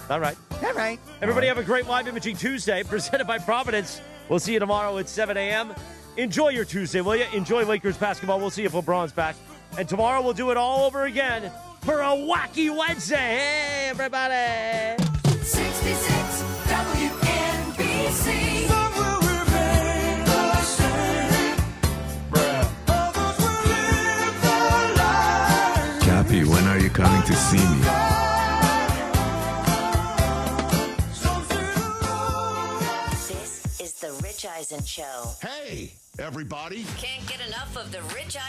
All right. All right. Everybody have a great Live Imaging Tuesday presented by Providence. We'll see you tomorrow at 7 a.m. Enjoy your Tuesday, will you? Enjoy Lakers basketball. We'll see if LeBron's back. And tomorrow we'll do it all over again for a wacky Wednesday. Hey, everybody. 66 WNBC. Cappy, when are you coming to see me? The Rich Eisen Show. Hey, everybody. Can't get enough of The Rich Eisen